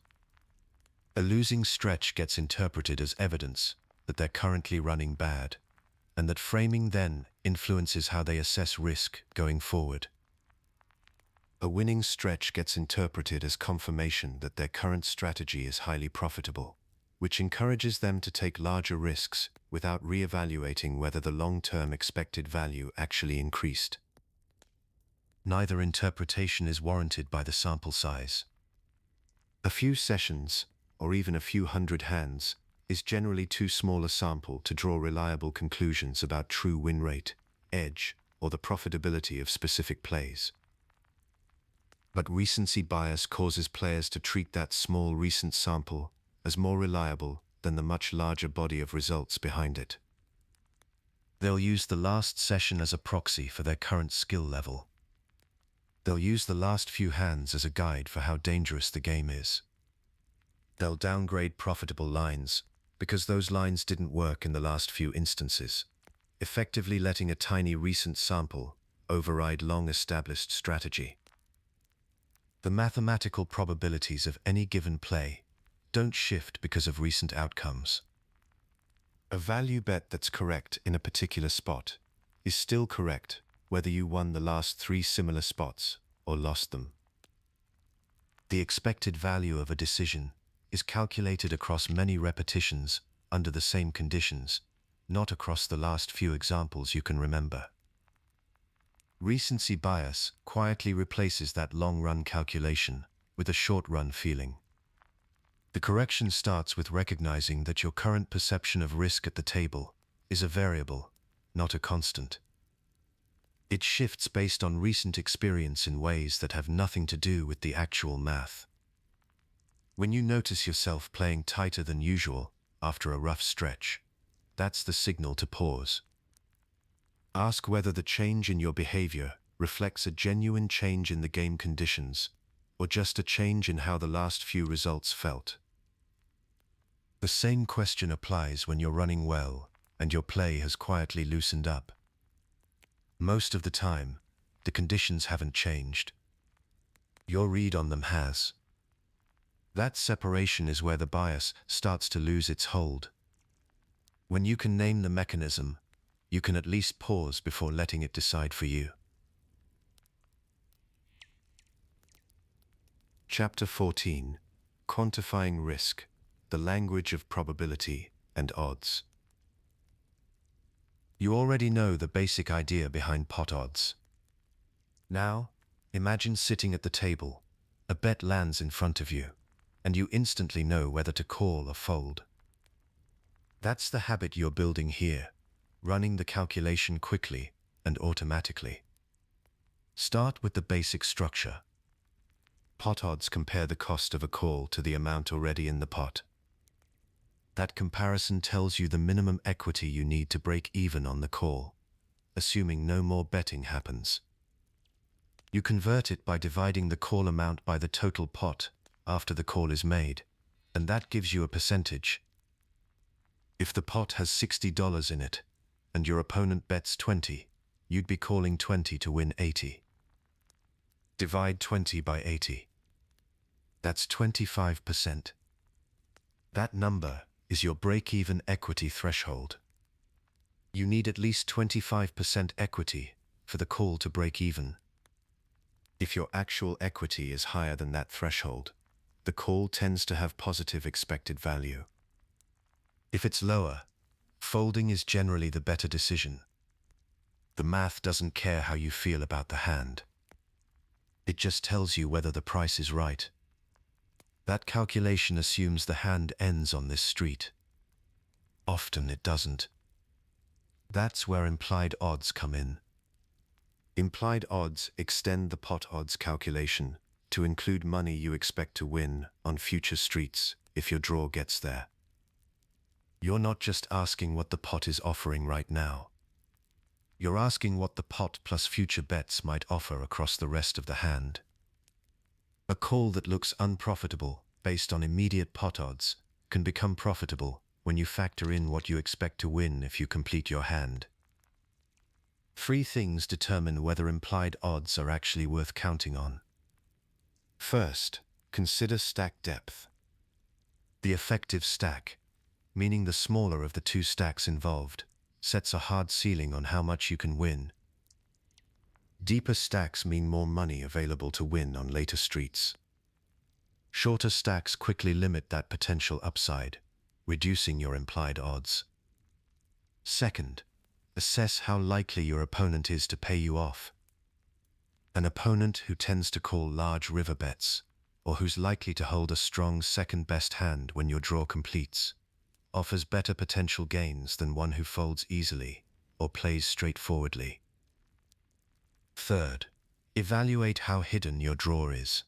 A losing stretch gets interpreted as evidence that they're currently running bad, and that framing then influences how they assess risk going forward. A winning stretch gets interpreted as confirmation that their current strategy is highly profitable, which encourages them to take larger risks without re-evaluating whether the long-term expected value actually increased. Neither interpretation is warranted by the sample size. A few sessions, or even a few hundred hands, is generally too small a sample to draw reliable conclusions about true win rate, edge, or the profitability of specific plays. But recency bias causes players to treat that small recent sample as more reliable than the much larger body of results behind it. They'll use the last session as a proxy for their current skill level. They'll use the last few hands as a guide for how dangerous the game is. They'll downgrade profitable lines because those lines didn't work in the last few instances, effectively letting a tiny recent sample override long-established strategy. The mathematical probabilities of any given play don't shift because of recent outcomes. A value bet that's correct in a particular spot is still correct whether you won the last 3 similar spots or lost them. The expected value of a decision is calculated across many repetitions under the same conditions, not across the last few examples you can remember. Recency bias quietly replaces that long-run calculation with a short-run feeling. The correction starts with recognizing that your current perception of risk at the table is a variable, not a constant. It shifts based on recent experience in ways that have nothing to do with the actual math. When you notice yourself playing tighter than usual after a rough stretch, that's the signal to pause. Ask whether the change in your behavior reflects a genuine change in the game conditions, or just a change in how the last few results felt. The same question applies when you're running well and your play has quietly loosened up. Most of the time, the conditions haven't changed. Your read on them has. That separation is where the bias starts to lose its hold. When you can name the mechanism, you can at least pause before letting it decide for you. Chapter 14. Quantifying Risk, the Language of Probability and Odds. You already know the basic idea behind pot odds. Now, imagine sitting at the table, a bet lands in front of you, and you instantly know whether to call or fold. That's the habit you're building here, running the calculation quickly and automatically. Start with the basic structure. Pot odds compare the cost of a call to the amount already in the pot. That comparison tells you the minimum equity you need to break even on the call, assuming no more betting happens. You convert it by dividing the call amount by the total pot after the call is made, and that gives you a percentage. If the pot has $60 in it, and your opponent bets 20, you'd be calling 20 to win 80. Divide 20 by 80. That's 25%. That number is your break-even equity threshold. You need at least 25% equity for the call to break even. If your actual equity is higher than that threshold, the call tends to have positive expected value. If it's lower, folding is generally the better decision. The math doesn't care how you feel about the hand. It just tells you whether the price is right. That calculation assumes the hand ends on this street. Often it doesn't. That's where implied odds come in. Implied odds extend the pot odds calculation to include money you expect to win on future streets if your draw gets there. You're not just asking what the pot is offering right now. You're asking what the pot plus future bets might offer across the rest of the hand. A call that looks unprofitable based on immediate pot odds can become profitable when you factor in what you expect to win if you complete your hand. 3 things determine whether implied odds are actually worth counting on. First, consider stack depth. The effective stack, meaning the smaller of the 2 stacks involved, sets a hard ceiling on how much you can win. Deeper stacks mean more money available to win on later streets. Shorter stacks quickly limit that potential upside, reducing your implied odds. Second, assess how likely your opponent is to pay you off. An opponent who tends to call large river bets, or who's likely to hold a strong second-best hand when your draw completes, offers better potential gains than one who folds easily or plays straightforwardly. Third, evaluate how hidden your draw is.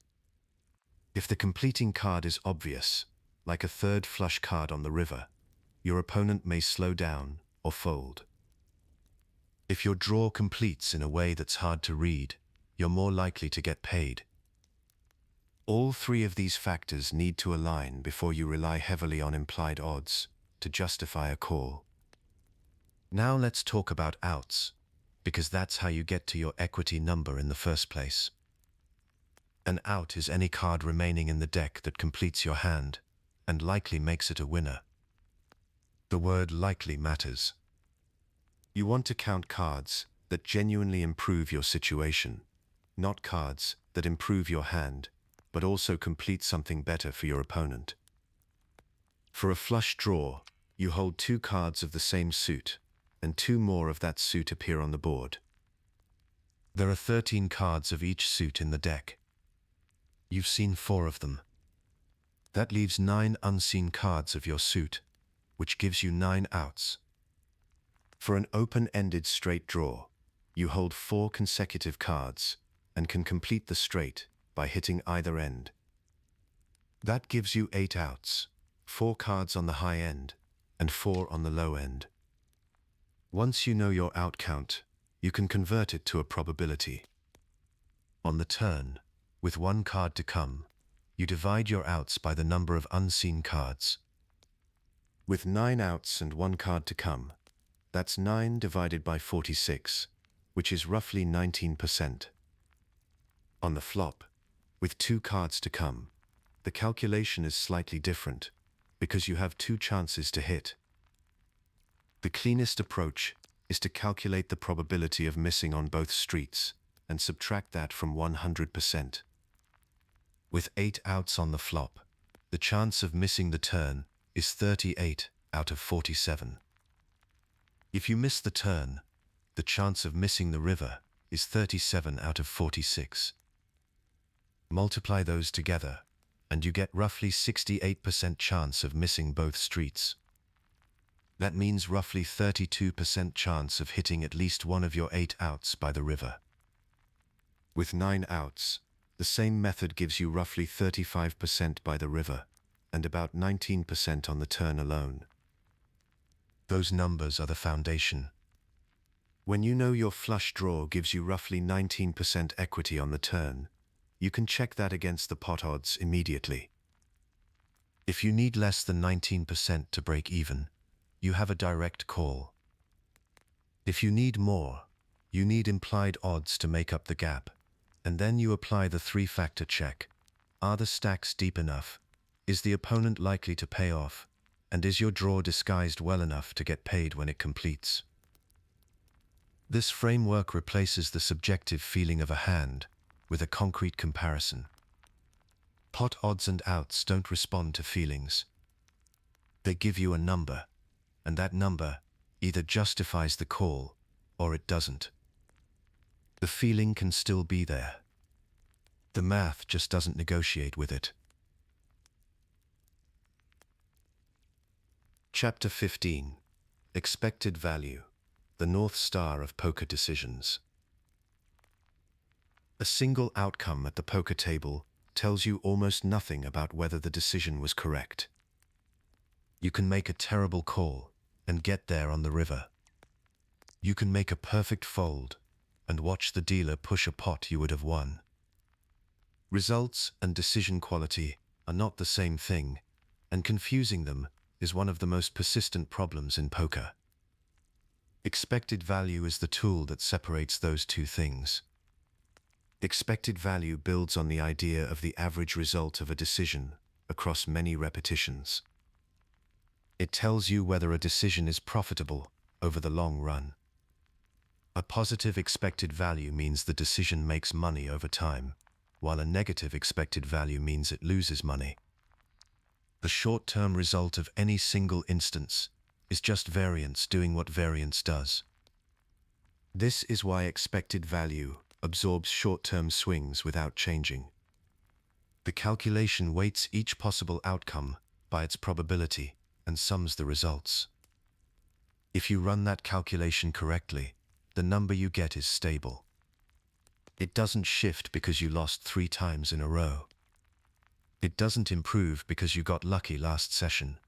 If the completing card is obvious, like a third flush card on the river, your opponent may slow down or fold. If your draw completes in a way that's hard to read, you're more likely to get paid. All 3 of these factors need to align before you rely heavily on implied odds to justify a call. Now let's talk about outs, because that's how you get to your equity number in the first place. An out is any card remaining in the deck that completes your hand and likely makes it a winner. The word likely matters. You want to count cards that genuinely improve your situation, not cards that improve your hand, but also complete something better for your opponent. For a flush draw, you hold 2 cards of the same suit, and 2 more of that suit appear on the board. There are 13 cards of each suit in the deck. You've seen 4 of them. That leaves 9 unseen cards of your suit, which gives you 9 outs. For an open-ended straight draw, you hold 4 consecutive cards and can complete the straight by hitting either end. That gives you 8 outs, 4 cards on the high end and 4 on the low end. Once you know your out count, you can convert it to a probability. On the turn, with 1 card to come, you divide your outs by the number of unseen cards. With 9 outs and 1 card to come, that's 9 divided by 46, which is roughly 19%. On the flop, with 2 cards to come, the calculation is slightly different, because you have 2 chances to hit. The cleanest approach is to calculate the probability of missing on both streets and subtract that from 100%. With 8 outs on the flop, the chance of missing the turn is 38 out of 47. If you miss the turn, the chance of missing the river is 37 out of 46. Multiply those together, and you get roughly 68% chance of missing both streets. That means roughly 32% chance of hitting at least one of your 8 outs by the river. With 9 outs, The same method gives you roughly 35% by the river, and about 19% on the turn alone. Those numbers are the foundation. When you know your flush draw gives you roughly 19% equity on the turn, you can check that against the pot odds immediately. If you need less than 19% to break even, you have a direct call. If you need more, you need implied odds to make up the gap, and then you apply the three-factor check. Are the stacks deep enough? Is the opponent likely to pay off? And is your draw disguised well enough to get paid when it completes? This framework replaces the subjective feeling of a hand with a concrete comparison. Pot odds and outs don't respond to feelings. They give you a number, and that number either justifies the call or it doesn't. The feeling can still be there. The math just doesn't negotiate with it. Chapter 15. Expected Value, the North Star of Poker Decisions. A single outcome at the poker table tells you almost nothing about whether the decision was correct. You can make a terrible call and get there on the river. You can make a perfect fold and watch the dealer push a pot you would have won. Results and decision quality are not the same thing, and confusing them is one of the most persistent problems in poker. Expected value is the tool that separates those two things. Expected value builds on the idea of the average result of a decision across many repetitions. It tells you whether a decision is profitable over the long run. A positive expected value means the decision makes money over time, while a negative expected value means it loses money. The short-term result of any single instance is just variance doing what variance does. This is why expected value absorbs short-term swings without changing. The calculation weights each possible outcome by its probability and sums the results. If you run that calculation correctly, the number you get is stable. It doesn't shift because you lost 3 times in a row. It doesn't improve because you got lucky last session.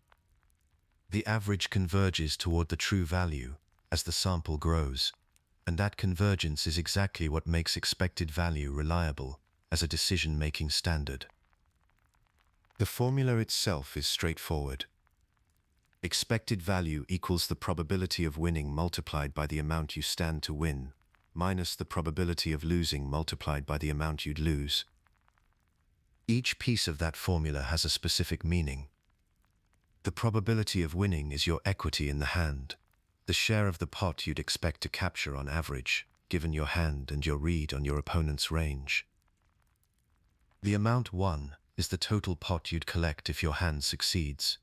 The average converges toward the true value as the sample grows, and that convergence is exactly what makes expected value reliable as a decision-making standard. The formula itself is straightforward. Expected value equals the probability of winning multiplied by the amount you stand to win, minus the probability of losing multiplied by the amount you'd lose. Each piece of that formula has a specific meaning. The probability of winning is your equity in the hand, the share of the pot you'd expect to capture on average, given your hand and your read on your opponent's range. The amount won is the total pot you'd collect if your hand succeeds,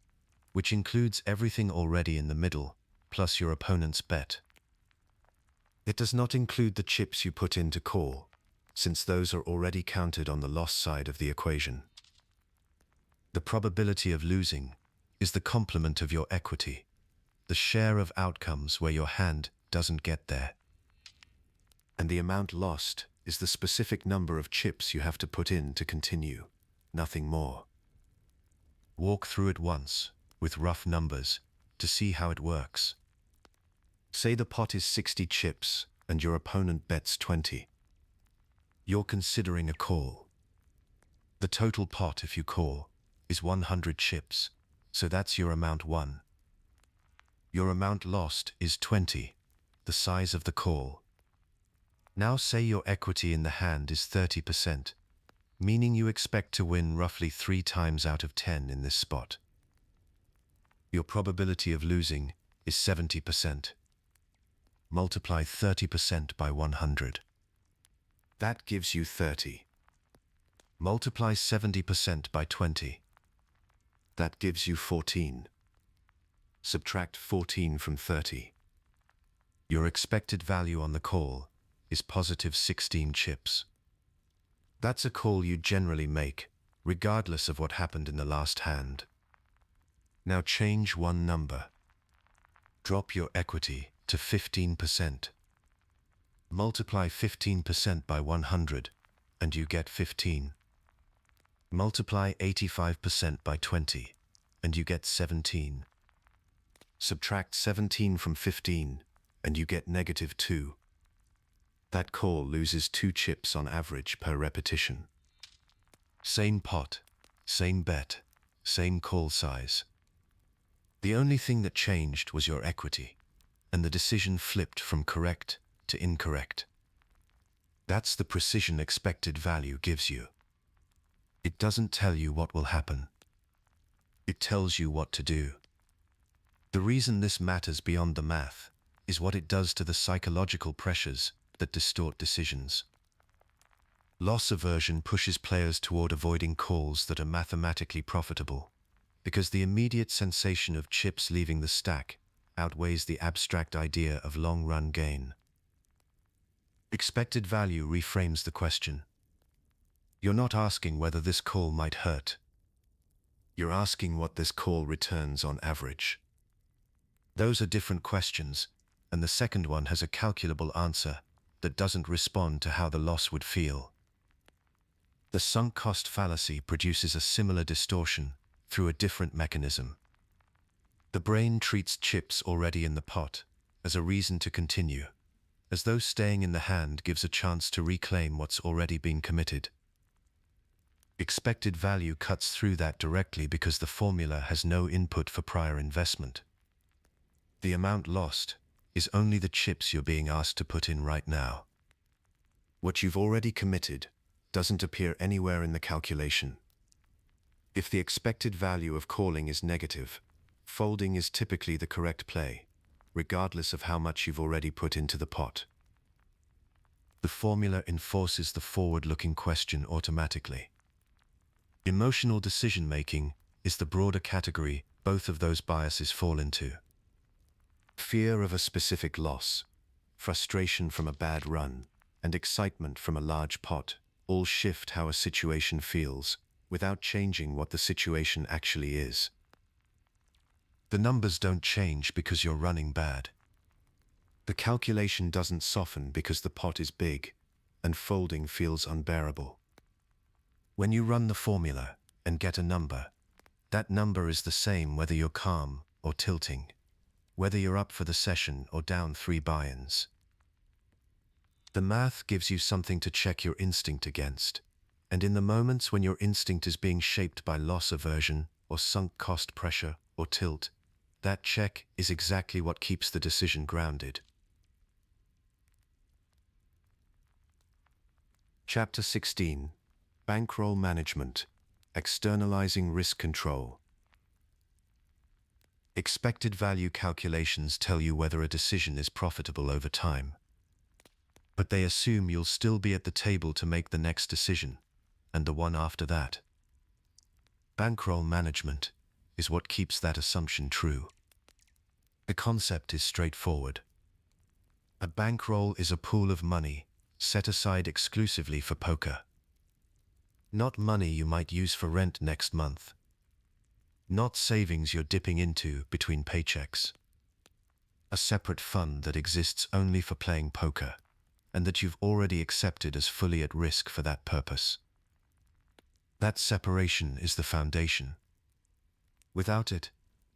which includes everything already in the middle, plus your opponent's bet. It does not include the chips you put in to call, since those are already counted on the loss side of the equation. The probability of losing is the complement of your equity, the share of outcomes where your hand doesn't get there. And the amount lost is the specific number of chips you have to put in to continue, nothing more. Walk through it once, with rough numbers, to see how it works. Say the pot is 60 chips and your opponent bets 20. You're considering a call. The total pot, if you call, is 100 chips, so that's your amount won. Your amount lost is 20, the size of the call. Now say your equity in the hand is 30%, meaning you expect to win roughly 3 times out of 10 in this spot. Your probability of losing is 70%. Multiply 30% by 100. That gives you 30. Multiply 70% by 20. That gives you 14. Subtract 14 from 30. Your expected value on the call is positive 16 chips. That's a call you generally make, regardless of what happened in the last hand. Now change one number. Drop your equity to 15%. Multiply 15% by 100, and you get 15. Multiply 85% by 20, and you get 17. Subtract 17 from 15, and you get -2. That call loses 2 chips on average per repetition. Same pot, same bet, same call size. The only thing that changed was your equity, and the decision flipped from correct to incorrect. That's the precision expected value gives you. It doesn't tell you what will happen. It tells you what to do. The reason this matters beyond the math is what it does to the psychological pressures that distort decisions. Loss aversion pushes players toward avoiding calls that are mathematically profitable, because the immediate sensation of chips leaving the stack outweighs the abstract idea of long-run gain. Expected value reframes the question. You're not asking whether this call might hurt. You're asking what this call returns on average. Those are different questions, and the second one has a calculable answer that doesn't respond to how the loss would feel. The sunk cost fallacy produces a similar distortion through a different mechanism. The brain treats chips already in the pot as a reason to continue, as though staying in the hand gives a chance to reclaim what's already been committed. Expected value cuts through that directly because the formula has no input for prior investment. The amount lost is only the chips you're being asked to put in right now. What you've already committed doesn't appear anywhere in the calculation. If the expected value of calling is negative, folding is typically the correct play, regardless of how much you've already put into the pot. The formula enforces the forward-looking question automatically. Emotional decision-making is the broader category both of those biases fall into. Fear of a specific loss, frustration from a bad run, and excitement from a large pot all shift how a situation feels without changing what the situation actually is. The numbers don't change because you're running bad. The calculation doesn't soften because the pot is big and folding feels unbearable. When you run the formula and get a number, that number is the same whether you're calm or tilting, whether you're up for the session or down 3 buy-ins. The math gives you something to check your instinct against, and in the moments when your instinct is being shaped by loss aversion or sunk cost pressure or tilt, that check is exactly what keeps the decision grounded. Chapter 16. Bankroll Management, Externalizing Risk Control. Expected value calculations tell you whether a decision is profitable over time, but they assume you'll still be at the table to make the next decision, and the one after that. Bankroll management is what keeps that assumption true. The concept is straightforward. A bankroll is a pool of money set aside exclusively for poker. Not money you might use for rent next month. Not savings you're dipping into between paychecks. A separate fund that exists only for playing poker, and that you've already accepted as fully at risk for that purpose. That separation is the foundation. Without it,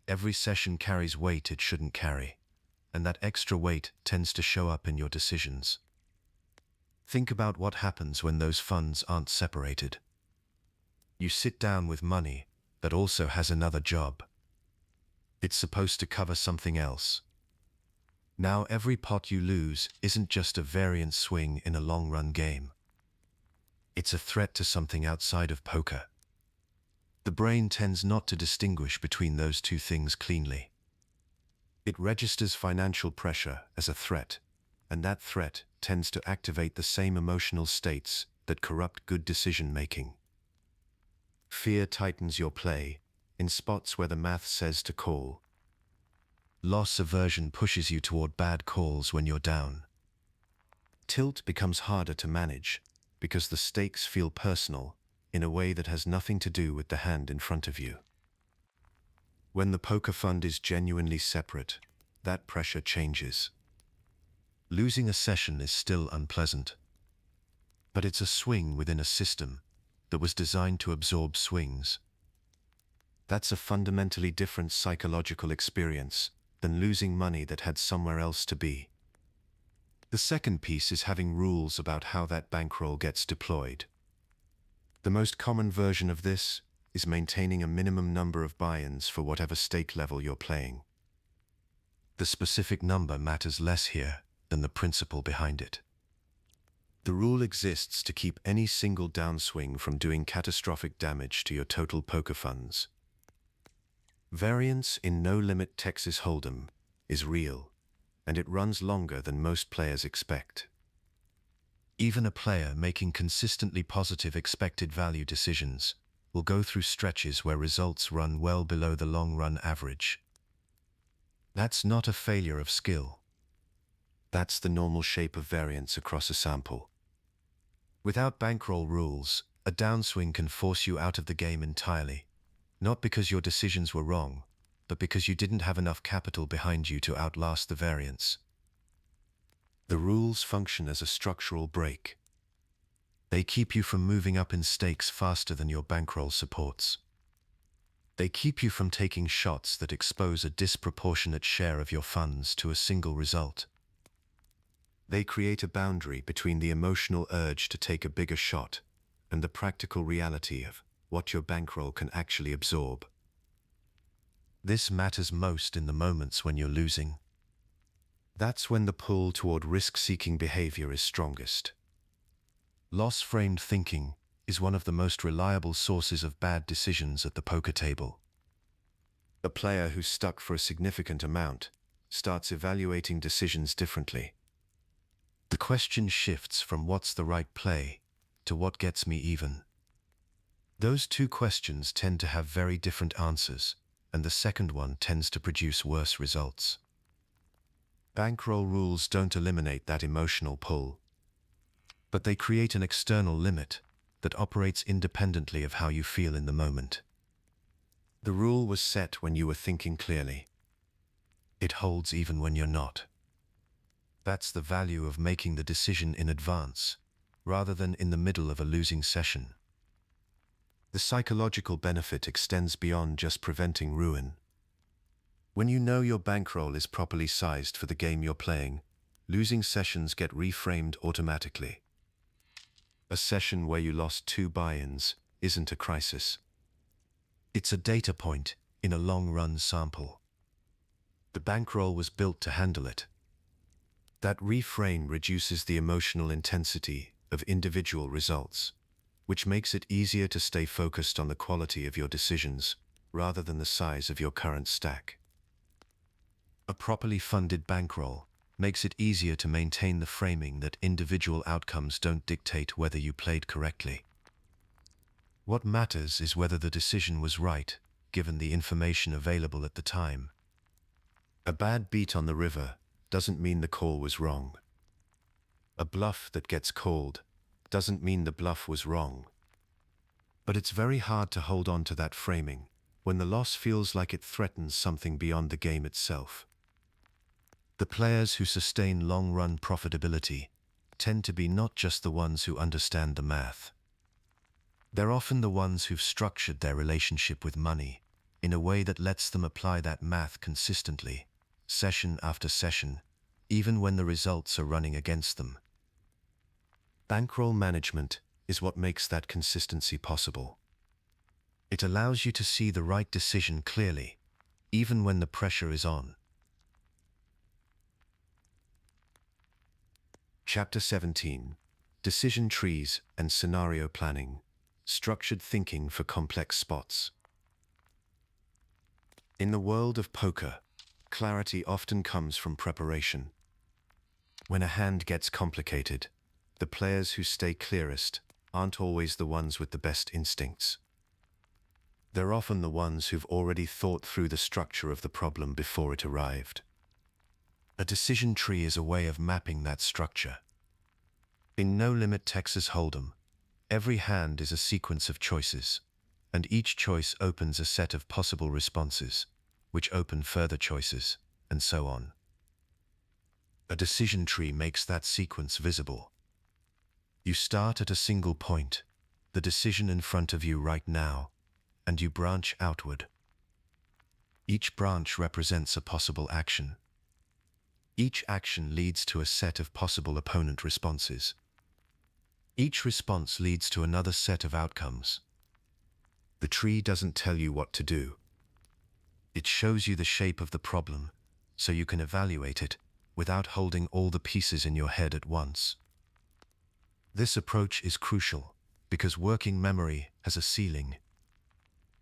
every session carries weight it shouldn't carry, and that extra weight tends to show up in your decisions. Think about what happens when those funds aren't separated. You sit down with money that also has another job. It's supposed to cover something else. Now every pot you lose isn't just a variance swing in a long-run game. It's a threat to something outside of poker. The brain tends not to distinguish between those two things cleanly. It registers financial pressure as a threat, and that threat tends to activate the same emotional states that corrupt good decision-making. Fear tightens your play in spots where the math says to call. Loss aversion pushes you toward bad calls when you're down. Tilt becomes harder to manage because the stakes feel personal in a way that has nothing to do with the hand in front of you. When the poker fund is genuinely separate, that pressure changes. Losing a session is still unpleasant. But it's a swing within a system that was designed to absorb swings. That's a fundamentally different psychological experience than losing money that had somewhere else to be. The second piece is having rules about how that bankroll gets deployed. The most common version of this is maintaining a minimum number of buy-ins for whatever stake level you're playing. The specific number matters less here than the principle behind it. The rule exists to keep any single downswing from doing catastrophic damage to your total poker funds. Variance in no-limit Texas Hold'em is real, and it runs longer than most players expect. Even a player making consistently positive expected value decisions will go through stretches where results run well below the long-run average. That's not a failure of skill. That's the normal shape of variance across a sample. Without bankroll rules, a downswing can force you out of the game entirely, not because your decisions were wrong, but because you didn't have enough capital behind you to outlast the variance. The rules function as a structural brake. They keep you from moving up in stakes faster than your bankroll supports. They keep you from taking shots that expose a disproportionate share of your funds to a single result. They create a boundary between the emotional urge to take a bigger shot and the practical reality of what your bankroll can actually absorb. This matters most in the moments when you're losing. That's when the pull toward risk-seeking behavior is strongest. Loss-framed thinking is one of the most reliable sources of bad decisions at the poker table. A player who's stuck for a significant amount starts evaluating decisions differently. The question shifts from what's the right play to what gets me even. Those two questions tend to have very different answers, and the second one tends to produce worse results. Bankroll rules don't eliminate that emotional pull, but they create an external limit that operates independently of how you feel in the moment. The rule was set when you were thinking clearly. It holds even when you're not. That's the value of making the decision in advance, rather than in the middle of a losing session. The psychological benefit extends beyond just preventing ruin. When you know your bankroll is properly sized for the game you're playing, losing sessions get reframed automatically. A session where you lost 2 buy-ins isn't a crisis. It's a data point in a long-run sample. The bankroll was built to handle it. That reframe reduces the emotional intensity of individual results, which makes it easier to stay focused on the quality of your decisions rather than the size of your current stack. A properly funded bankroll makes it easier to maintain the framing that individual outcomes don't dictate whether you played correctly. What matters is whether the decision was right, given the information available at the time. A bad beat on the river doesn't mean the call was wrong. A bluff that gets called doesn't mean the bluff was wrong. But it's very hard to hold on to that framing when the loss feels like it threatens something beyond the game itself. The players who sustain long-run profitability tend to be not just the ones who understand the math. They're often the ones who've structured their relationship with money in a way that lets them apply that math consistently, session after session, even when the results are running against them. Bankroll management is what makes that consistency possible. It allows you to see the right decision clearly, even when the pressure is on. Chapter 17: Decision Trees and Scenario Planning. Structured Thinking for Complex Spots. In the world of poker, clarity often comes from preparation. When a hand gets complicated, the players who stay clearest aren't always the ones with the best instincts. They're often the ones who've already thought through the structure of the problem before it arrived. A decision tree is a way of mapping that structure. In no-limit Texas Hold'em, every hand is a sequence of choices, and each choice opens a set of possible responses, which open further choices, and so on. A decision tree makes that sequence visible. You start at a single point, the decision in front of you right now, and you branch outward. Each branch represents a possible action. Each action leads to a set of possible opponent responses. Each response leads to another set of outcomes. The tree doesn't tell you what to do. It shows you the shape of the problem, so you can evaluate it without holding all the pieces in your head at once. This approach is crucial because working memory has a ceiling.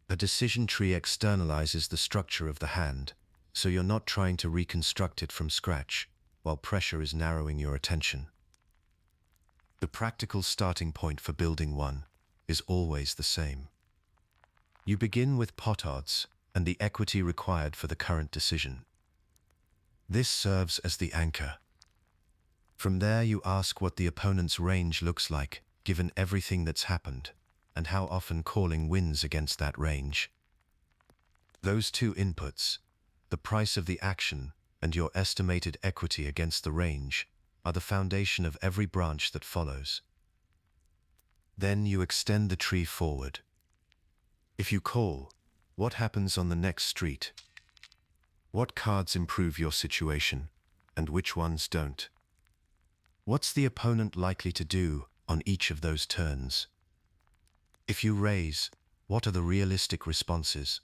A decision tree externalizes the structure of the hand, so you're not trying to reconstruct it from scratch, while pressure is narrowing your attention. The practical starting point for building one is always the same. You begin with pot odds and the equity required for the current decision. This serves as the anchor. From there you ask what the opponent's range looks like, given everything that's happened, and how often calling wins against that range. Those two inputs, the price of the action and your estimated equity against the range, are the foundation of every branch that follows. Then you extend the tree forward. If you call, what happens on the next street? What cards improve your situation, and which ones don't? What's the opponent likely to do on each of those turns? If you raise, what are the realistic responses?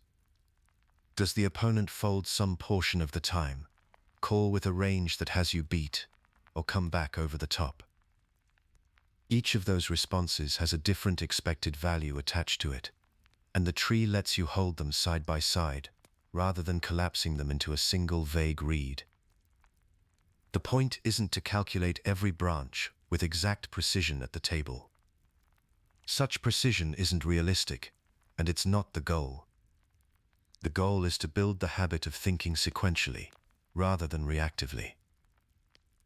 Does the opponent fold some portion of the time, call with a range that has you beat, or come back over the top? Each of those responses has a different expected value attached to it, and the tree lets you hold them side by side, rather than collapsing them into a single vague read. The point isn't to calculate every branch with exact precision at the table. Such precision isn't realistic, and it's not the goal. The goal is to build the habit of thinking sequentially, rather than reactively.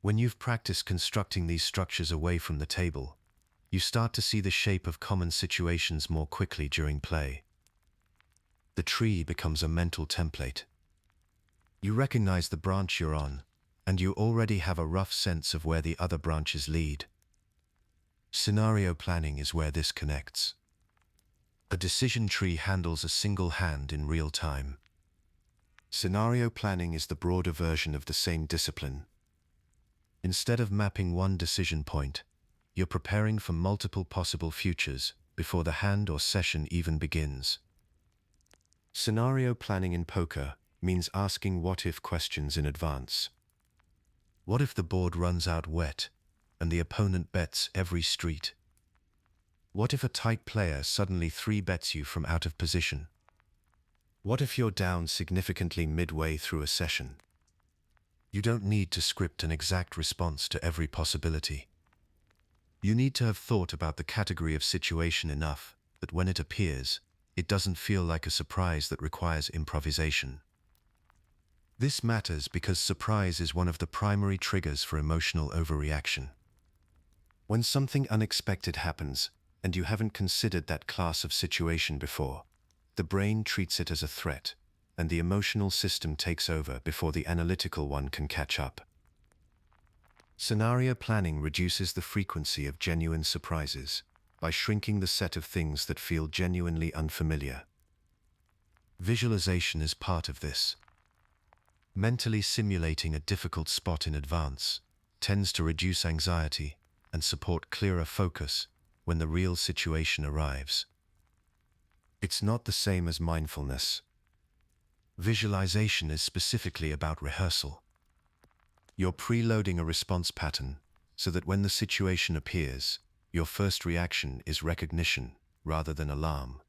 When you've practiced constructing these structures away from the table, you start to see the shape of common situations more quickly during play. The tree becomes a mental template. You recognize the branch you're on, and you already have a rough sense of where the other branches lead. Scenario planning is where this connects. A decision tree handles a single hand in real time. Scenario planning is the broader version of the same discipline. Instead of mapping one decision point, you're preparing for multiple possible futures before the hand or session even begins. Scenario planning in poker means asking what-if questions in advance. What if the board runs out wet, and the opponent bets every street? What if a tight player suddenly 3-bets you from out of position? What if you're down significantly midway through a session? You don't need to script an exact response to every possibility. You need to have thought about the category of situation enough that when it appears, it doesn't feel like a surprise that requires improvisation. This matters because surprise is one of the primary triggers for emotional overreaction. When something unexpected happens, and you haven't considered that class of situation before, the brain treats it as a threat, and the emotional system takes over before the analytical one can catch up. Scenario planning reduces the frequency of genuine surprises by shrinking the set of things that feel genuinely unfamiliar. Visualization is part of this. Mentally simulating a difficult spot in advance tends to reduce anxiety and support clearer focus when the real situation arrives. It's not the same as mindfulness. Visualization is specifically about rehearsal. You're preloading a response pattern so that when the situation appears, your first reaction is recognition rather than alarm.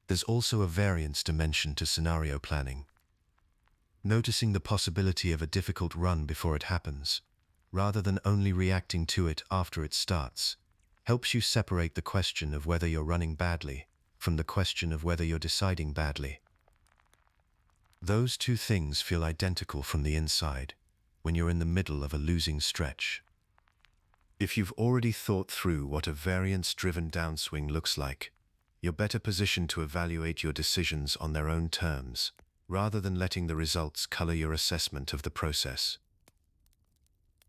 There's also a variance dimension to scenario planning. Noticing the possibility of a difficult run before it happens, rather than only reacting to it after it starts, helps you separate the question of whether you're running badly from the question of whether you're deciding badly. Those two things feel identical from the inside when you're in the middle of a losing stretch. If you've already thought through what a variance-driven downswing looks like, you're better positioned to evaluate your decisions on their own terms, rather than letting the results color your assessment of the process.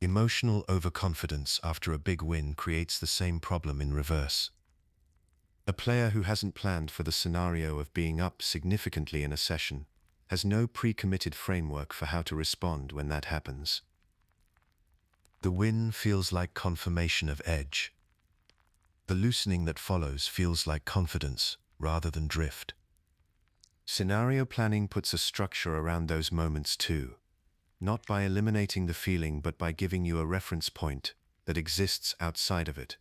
Emotional overconfidence after a big win creates the same problem in reverse. A player who hasn't planned for the scenario of being up significantly in a session has no pre-committed framework for how to respond when that happens. The win feels like confirmation of edge. The loosening that follows feels like confidence rather than drift. Scenario planning puts a structure around those moments too, not by eliminating the feeling but by giving you a reference point that exists outside of it.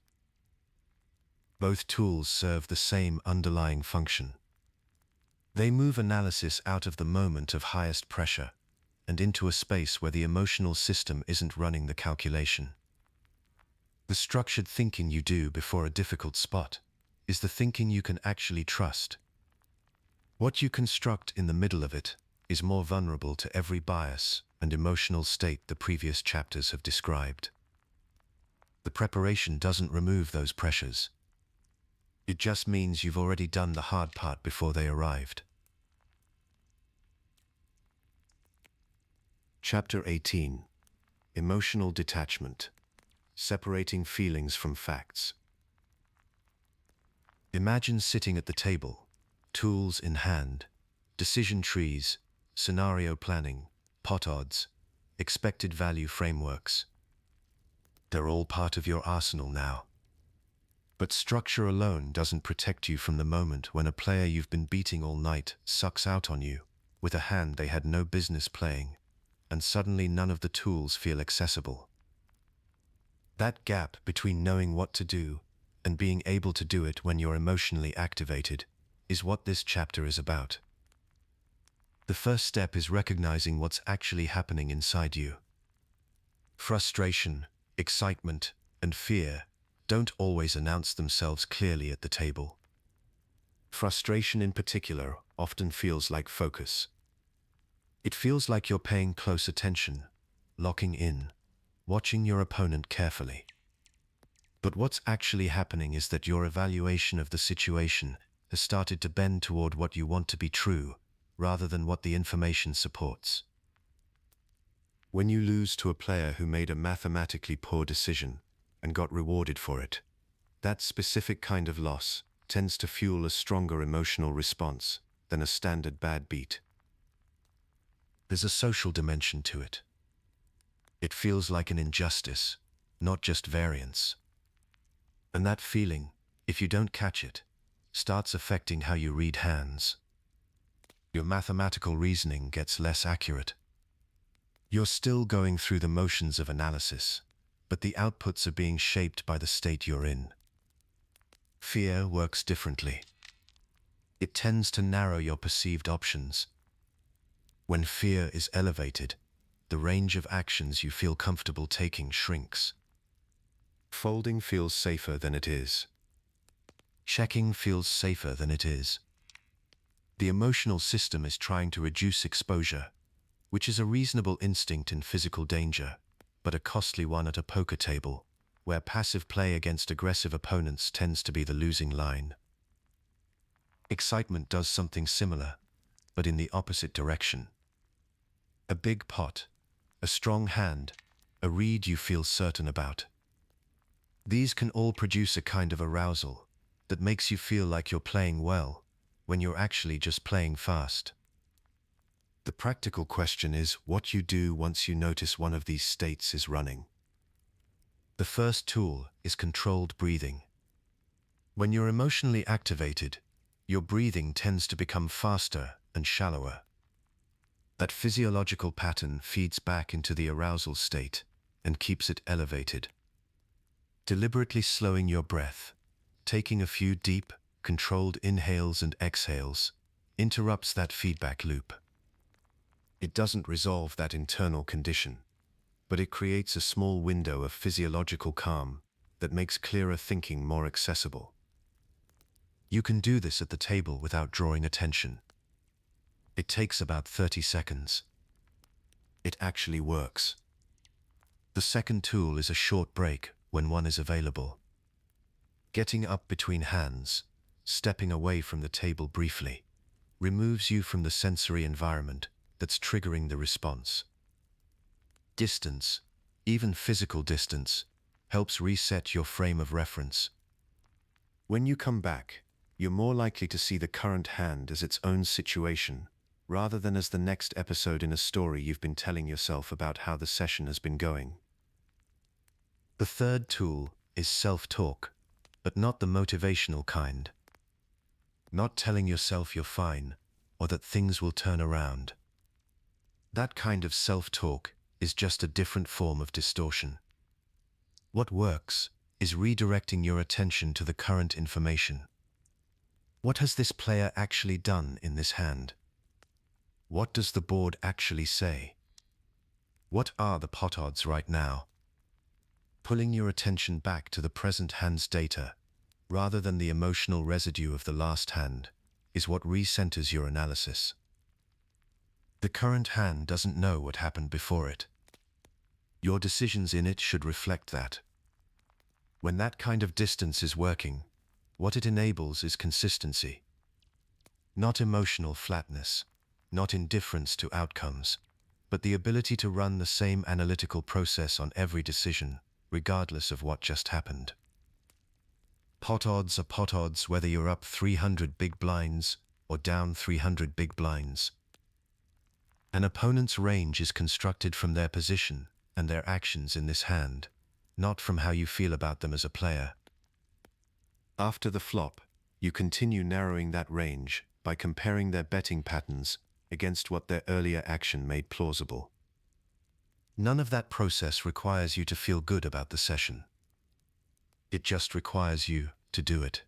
Both tools serve the same underlying function. They move analysis out of the moment of highest pressure and into a space where the emotional system isn't running the calculation. The structured thinking you do before a difficult spot is the thinking you can actually trust. What you construct in the middle of it is more vulnerable to every bias and emotional state the previous chapters have described. The preparation doesn't remove those pressures. It just means you've already done the hard part before they arrived. Chapter 18. Emotional Detachment. Separating Feelings from Facts. Imagine sitting at the table, tools in hand, decision trees, scenario planning, pot odds, expected value frameworks. They're all part of your arsenal now. But structure alone doesn't protect you from the moment when a player you've been beating all night sucks out on you with a hand they had no business playing, and suddenly none of the tools feel accessible. That gap between knowing what to do and being able to do it when you're emotionally activated is what this chapter is about. The first step is recognizing what's actually happening inside you. Frustration, excitement, and fear don't always announce themselves clearly at the table. Frustration in particular often feels like focus. It feels like you're paying close attention, locking in, watching your opponent carefully. But what's actually happening is that your evaluation of the situation has started to bend toward what you want to be true, rather than what the information supports. When you lose to a player who made a mathematically poor decision and got rewarded for it, that specific kind of loss tends to fuel a stronger emotional response than a standard bad beat. There's a social dimension to it. It feels like an injustice, not just variance. And that feeling, if you don't catch it, starts affecting how you read hands. Your mathematical reasoning gets less accurate. You're still going through the motions of analysis, but the outputs are being shaped by the state you're in. Fear works differently. It tends to narrow your perceived options. When fear is elevated, the range of actions you feel comfortable taking shrinks. Folding feels safer than it is. Checking feels safer than it is. The emotional system is trying to reduce exposure, which is a reasonable instinct in physical danger, but a costly one at a poker table, where passive play against aggressive opponents tends to be the losing line. Excitement does something similar, but in the opposite direction. A big pot, a strong hand, a read you feel certain about. These can all produce a kind of arousal that makes you feel like you're playing well, when you're actually just playing fast. The practical question is what you do once you notice one of these states is running. The first tool is controlled breathing. When you're emotionally activated, your breathing tends to become faster and shallower. That physiological pattern feeds back into the arousal state and keeps it elevated. Deliberately slowing your breath, taking a few deep, controlled inhales and exhales, interrupts that feedback loop. It doesn't resolve that internal condition, but it creates a small window of physiological calm that makes clearer thinking more accessible. You can do this at the table without drawing attention. It takes about 30 seconds. It actually works. The second tool is a short break when one is available. Getting up between hands, stepping away from the table briefly, removes you from the sensory environment that's triggering the response. Distance, Even physical distance helps reset your frame of reference. When you come back, you're more likely to see the current hand as its own situation, rather than as the next episode in a story you've been telling yourself about how the session has been going. The third tool is self-talk, but not the motivational kind. Not telling yourself you're fine, or that things will turn around. That kind of self-talk is just a different form of distortion. What works is redirecting your attention to the current information. What has this player actually done in this hand? What does the board actually say? What are the pot odds right now? Pulling your attention back to the present hand's data, rather than the emotional residue of the last hand, is what recenters your analysis. The current hand doesn't know what happened before it. Your decisions in it should reflect that. When that kind of distance is working, what it enables is consistency. Not emotional flatness, not indifference to outcomes, but the ability to run the same analytical process on every decision, regardless of what just happened. Pot odds are pot odds whether you're up 300 big blinds or down 300 big blinds. An opponent's range is constructed from their position and their actions in this hand, not from how you feel about them as a player. After the flop, you continue narrowing that range by comparing their betting patterns against what their earlier action made plausible. None of that process requires you to feel good about the session. It just requires you to do it.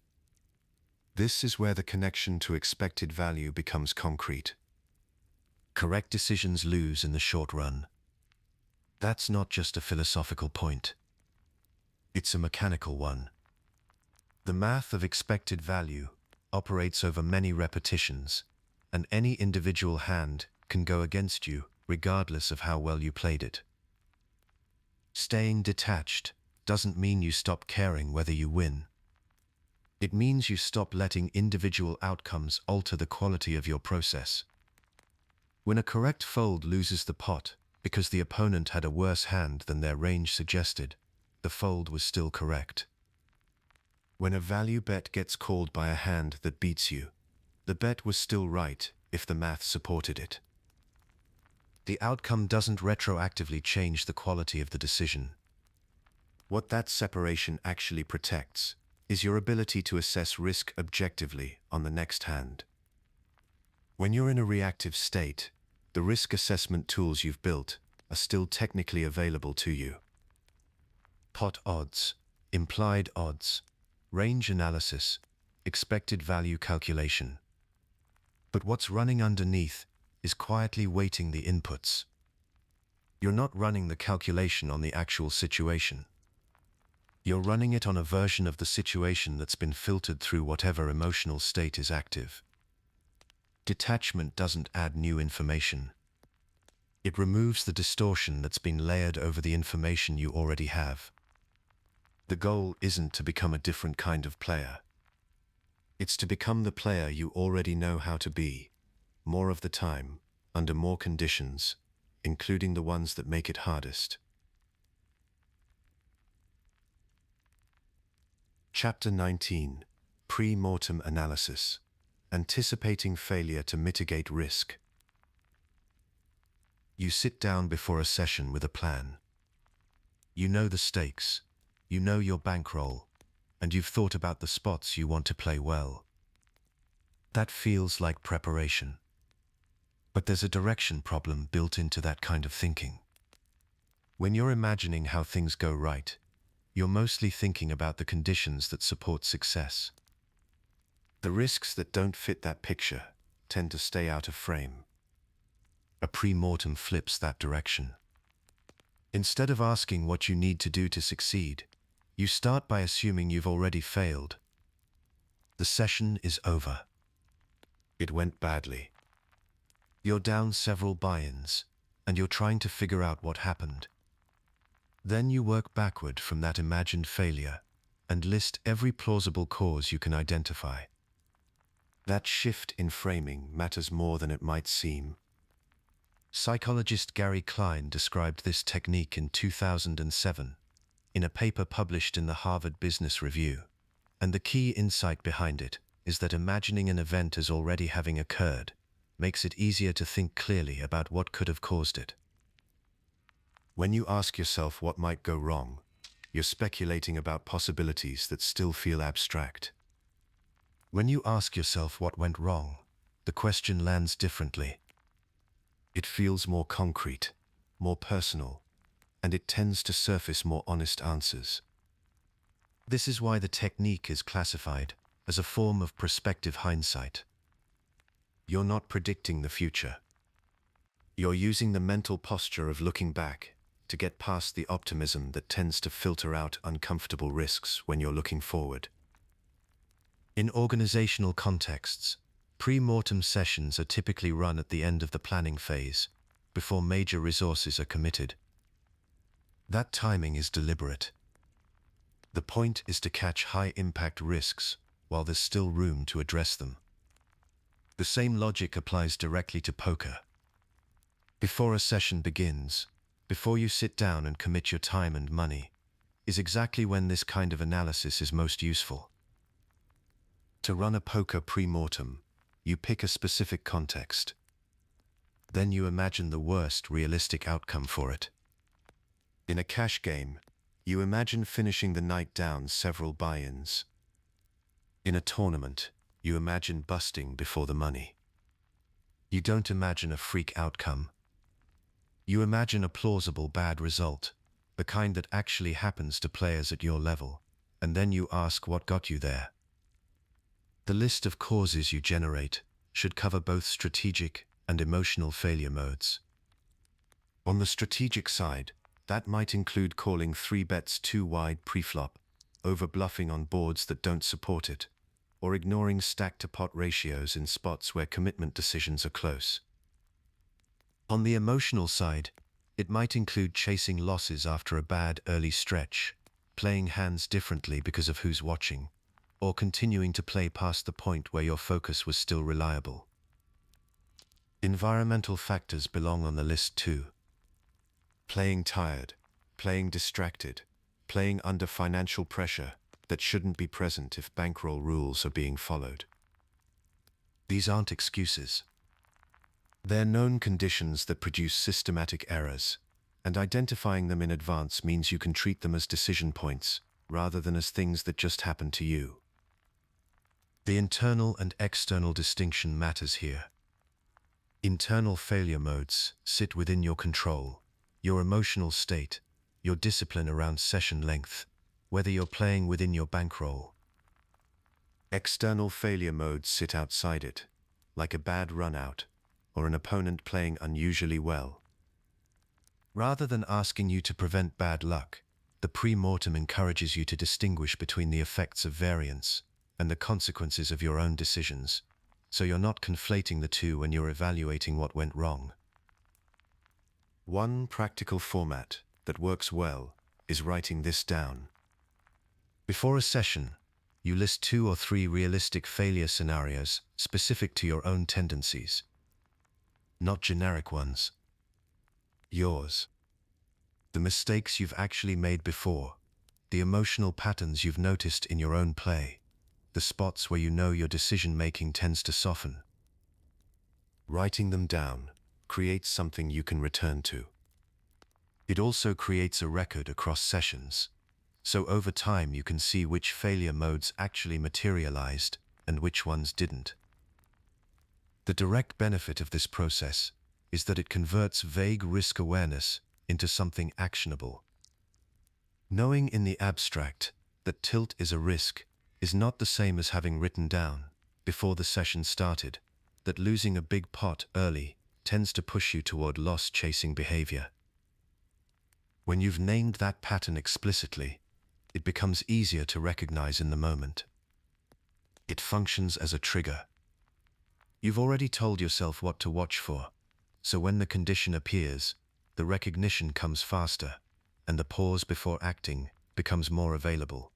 This is where the connection to expected value becomes concrete. Correct decisions lose in the short run. That's not just a philosophical point. It's a mechanical one. The math of expected value operates over many repetitions, and any individual hand can go against you regardless of how well you played it. Staying detached doesn't mean you stop caring whether you win. It means you stop letting individual outcomes alter the quality of your process. When a correct fold loses the pot because the opponent had a worse hand than their range suggested, the fold was still correct. When a value bet gets called by a hand that beats you, the bet was still right if the math supported it. The outcome doesn't retroactively change the quality of the decision. What that separation actually protects is your ability to assess risk objectively on the next hand. When you're in a reactive state, the risk assessment tools you've built are still technically available to you. Pot odds, implied odds, range analysis, expected value calculation. But what's running underneath is quietly weighting the inputs. You're not running the calculation on the actual situation. You're running it on a version of the situation that's been filtered through whatever emotional state is active. Detachment doesn't add new information. It removes the distortion that's been layered over the information you already have. The goal isn't to become a different kind of player. It's to become the player you already know how to be, more of the time, under more conditions, including the ones that make it hardest. Chapter 19. Pre-Mortem Analysis. Anticipating failure to mitigate risk. You sit down before a session with a plan. You know the stakes, you know your bankroll, and you've thought about the spots you want to play well. That feels like preparation. But there's a direction problem built into that kind of thinking. When you're imagining how things go right, you're mostly thinking about the conditions that support success. The risks that don't fit that picture tend to stay out of frame. A pre-mortem flips that direction. Instead of asking what you need to do to succeed, you start by assuming you've already failed. The session is over. It went badly. You're down several buy-ins, and you're trying to figure out what happened. Then you work backward from that imagined failure and list every plausible cause you can identify. That shift in framing matters more than it might seem. Psychologist Gary Klein described this technique in 2007 in a paper published in the Harvard Business Review, and the key insight behind it is that imagining an event as already having occurred makes it easier to think clearly about what could have caused it. When you ask yourself what might go wrong, you're speculating about possibilities that still feel abstract. When you ask yourself what went wrong, the question lands differently. It feels more concrete, more personal, and it tends to surface more honest answers. This is why the technique is classified as a form of prospective hindsight. You're not predicting the future. You're using the mental posture of looking back to get past the optimism that tends to filter out uncomfortable risks when you're looking forward. In organizational contexts, pre-mortem sessions are typically run at the end of the planning phase, before major resources are committed. That timing is deliberate. The point is to catch high-impact risks while there's still room to address them. The same logic applies directly to poker. Before a session begins, before you sit down and commit your time and money, is exactly when this kind of analysis is most useful. To run a poker pre-mortem, you pick a specific context. Then you imagine the worst realistic outcome for it. In a cash game, you imagine finishing the night down several buy-ins. In a tournament, you imagine busting before the money. You don't imagine a freak outcome. You imagine a plausible bad result, the kind that actually happens to players at your level, and then you ask what got you there. The list of causes you generate should cover both strategic and emotional failure modes. On the strategic side, that might include calling 3 bets too wide pre-flop, over-bluffing on boards that don't support it, or ignoring stack-to-pot ratios in spots where commitment decisions are close. On the emotional side, it might include chasing losses after a bad early stretch, playing hands differently because of who's watching, or continuing to play past the point where your focus was still reliable. Environmental factors belong on the list too. Playing tired, playing distracted, playing under financial pressure that shouldn't be present if bankroll rules are being followed. These aren't excuses. They're known conditions that produce systematic errors, and identifying them in advance means you can treat them as decision points rather than as things that just happen to you. The internal and external distinction matters here. Internal failure modes sit within your control, your emotional state, your discipline around session length, whether you're playing within your bankroll. External failure modes sit outside it, like a bad run-out or an opponent playing unusually well. Rather than asking you to prevent bad luck, the pre-mortem encourages you to distinguish between the effects of variance and the consequences of your own decisions, so you're not conflating the two when you're evaluating what went wrong. One practical format that works well is writing this down. Before a session, you list 2 or 3 realistic failure scenarios specific to your own tendencies. Not generic ones. Yours. The mistakes you've actually made before, the emotional patterns you've noticed in your own play, the spots where you know your decision-making tends to soften. Writing them down creates something you can return to. It also creates a record across sessions, so over time you can see which failure modes actually materialized and which ones didn't. The direct benefit of this process is that it converts vague risk awareness into something actionable. Knowing in the abstract that tilt is a risk is not the same as having written down, before the session started, that losing a big pot early tends to push you toward loss-chasing behavior. When you've named that pattern explicitly, it becomes easier to recognize in the moment. It functions as a trigger. You've already told yourself what to watch for, so when the condition appears, the recognition comes faster, and the pause before acting becomes more available.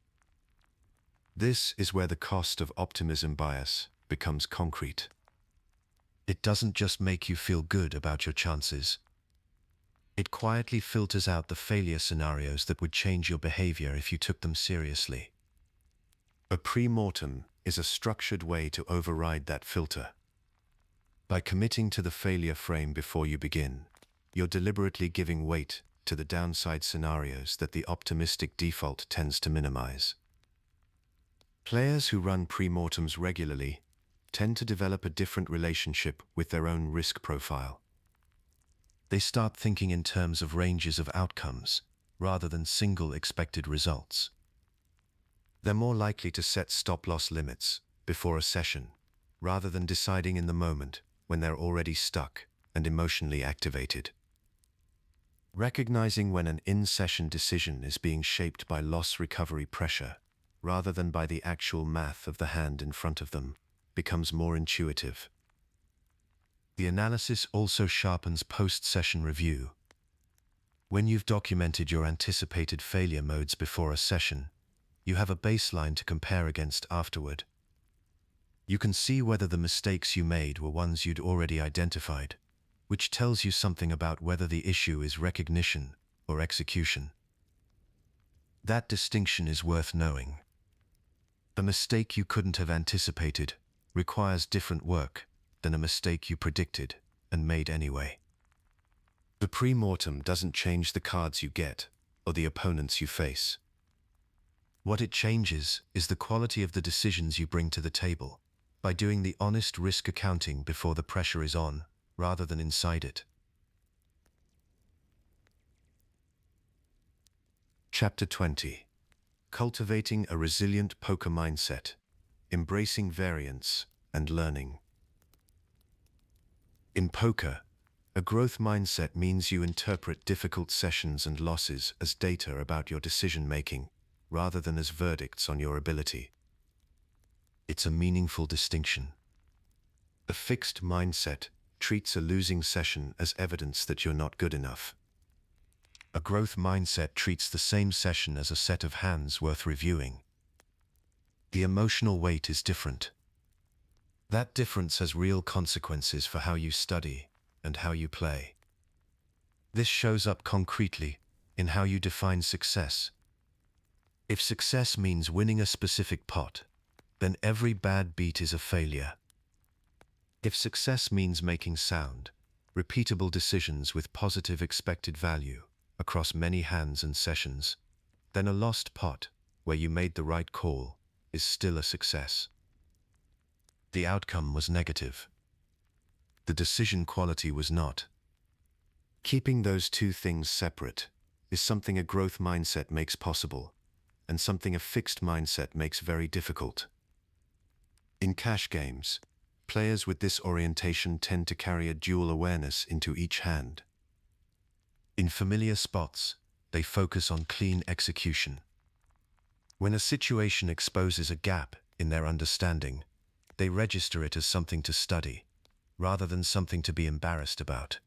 This is where the cost of optimism bias becomes concrete. It doesn't just make you feel good about your chances. It quietly filters out the failure scenarios that would change your behavior if you took them seriously. A pre-mortem is a structured way to override that filter. By committing to the failure frame before you begin, you're deliberately giving weight to the downside scenarios that the optimistic default tends to minimize. Players who run pre-mortems regularly tend to develop a different relationship with their own risk profile. They start thinking in terms of ranges of outcomes rather than single expected results. They're more likely to set stop-loss limits before a session rather than deciding in the moment when they're already stuck and emotionally activated. Recognizing when an in-session decision is being shaped by loss recovery pressure rather than by the actual math of the hand in front of them becomes more intuitive. The analysis also sharpens post-session review. When you've documented your anticipated failure modes before a session, you have a baseline to compare against afterward. You can see whether the mistakes you made were ones you'd already identified, which tells you something about whether the issue is recognition or execution. That distinction is worth knowing. A mistake you couldn't have anticipated requires different work than a mistake you predicted and made anyway. The pre-mortem doesn't change the cards you get or the opponents you face. What it changes is the quality of the decisions you bring to the table by doing the honest risk accounting before the pressure is on, rather than inside it. Chapter 20. Cultivating a Resilient Poker Mindset, Embracing Variance and Learning. In poker, a growth mindset means you interpret difficult sessions and losses as data about your decision-making, rather than as verdicts on your ability. It's a meaningful distinction. A fixed mindset treats a losing session as evidence that you're not good enough. A growth mindset treats the same session as a set of hands worth reviewing. The emotional weight is different. That difference has real consequences for how you study and how you play. This shows up concretely in how you define success. If success means winning a specific pot, then every bad beat is a failure. If success means making sound, repeatable decisions with positive expected value across many hands and sessions, then a lost pot, where you made the right call, is still a success. The outcome was negative. The decision quality was not. Keeping those two things separate is something a growth mindset makes possible, and something a fixed mindset makes very difficult. In cash games, players with this orientation tend to carry a dual awareness into each hand. In familiar spots, they focus on clean execution. When a situation exposes a gap in their understanding, they register it as something to study, rather than something to be embarrassed about.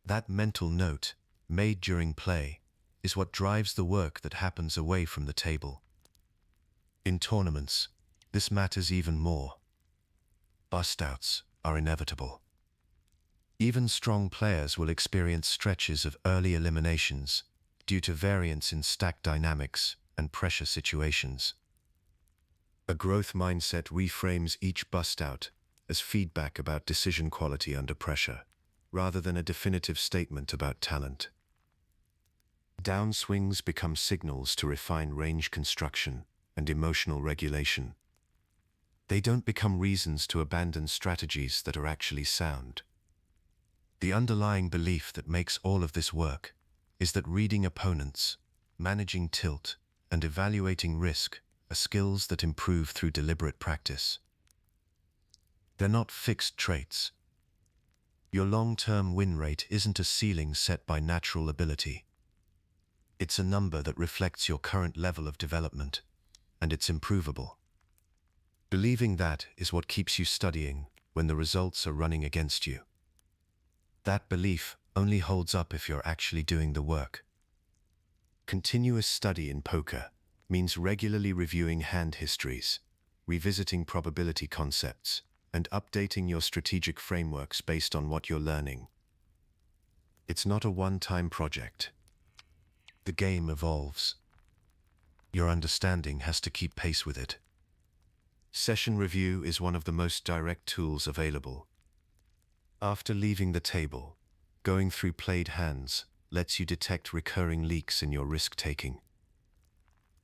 That mental note, made during play, is what drives the work that happens away from the table. In tournaments, this matters even more. Bust-outs are inevitable. Even strong players will experience stretches of early eliminations due to variance in stack dynamics and pressure situations. A growth mindset reframes each bust-out as feedback about decision quality under pressure, rather than a definitive statement about talent. Downswings become signals to refine range construction and emotional regulation. They don't become reasons to abandon strategies that are actually sound. The underlying belief that makes all of this work is that reading opponents, managing tilt, and evaluating risk are skills that improve through deliberate practice. They're not fixed traits. Your long-term win rate isn't a ceiling set by natural ability. It's a number that reflects your current level of development, and it's improvable. Believing that is what keeps you studying when the results are running against you. That belief only holds up if you're actually doing the work. Continuous study in poker means regularly reviewing hand histories, revisiting probability concepts, and updating your strategic frameworks based on what you're learning. It's not a one-time project. The game evolves. Your understanding has to keep pace with it. Session review is one of the most direct tools available. After leaving the table, going through played hands lets you detect recurring leaks in your risk-taking.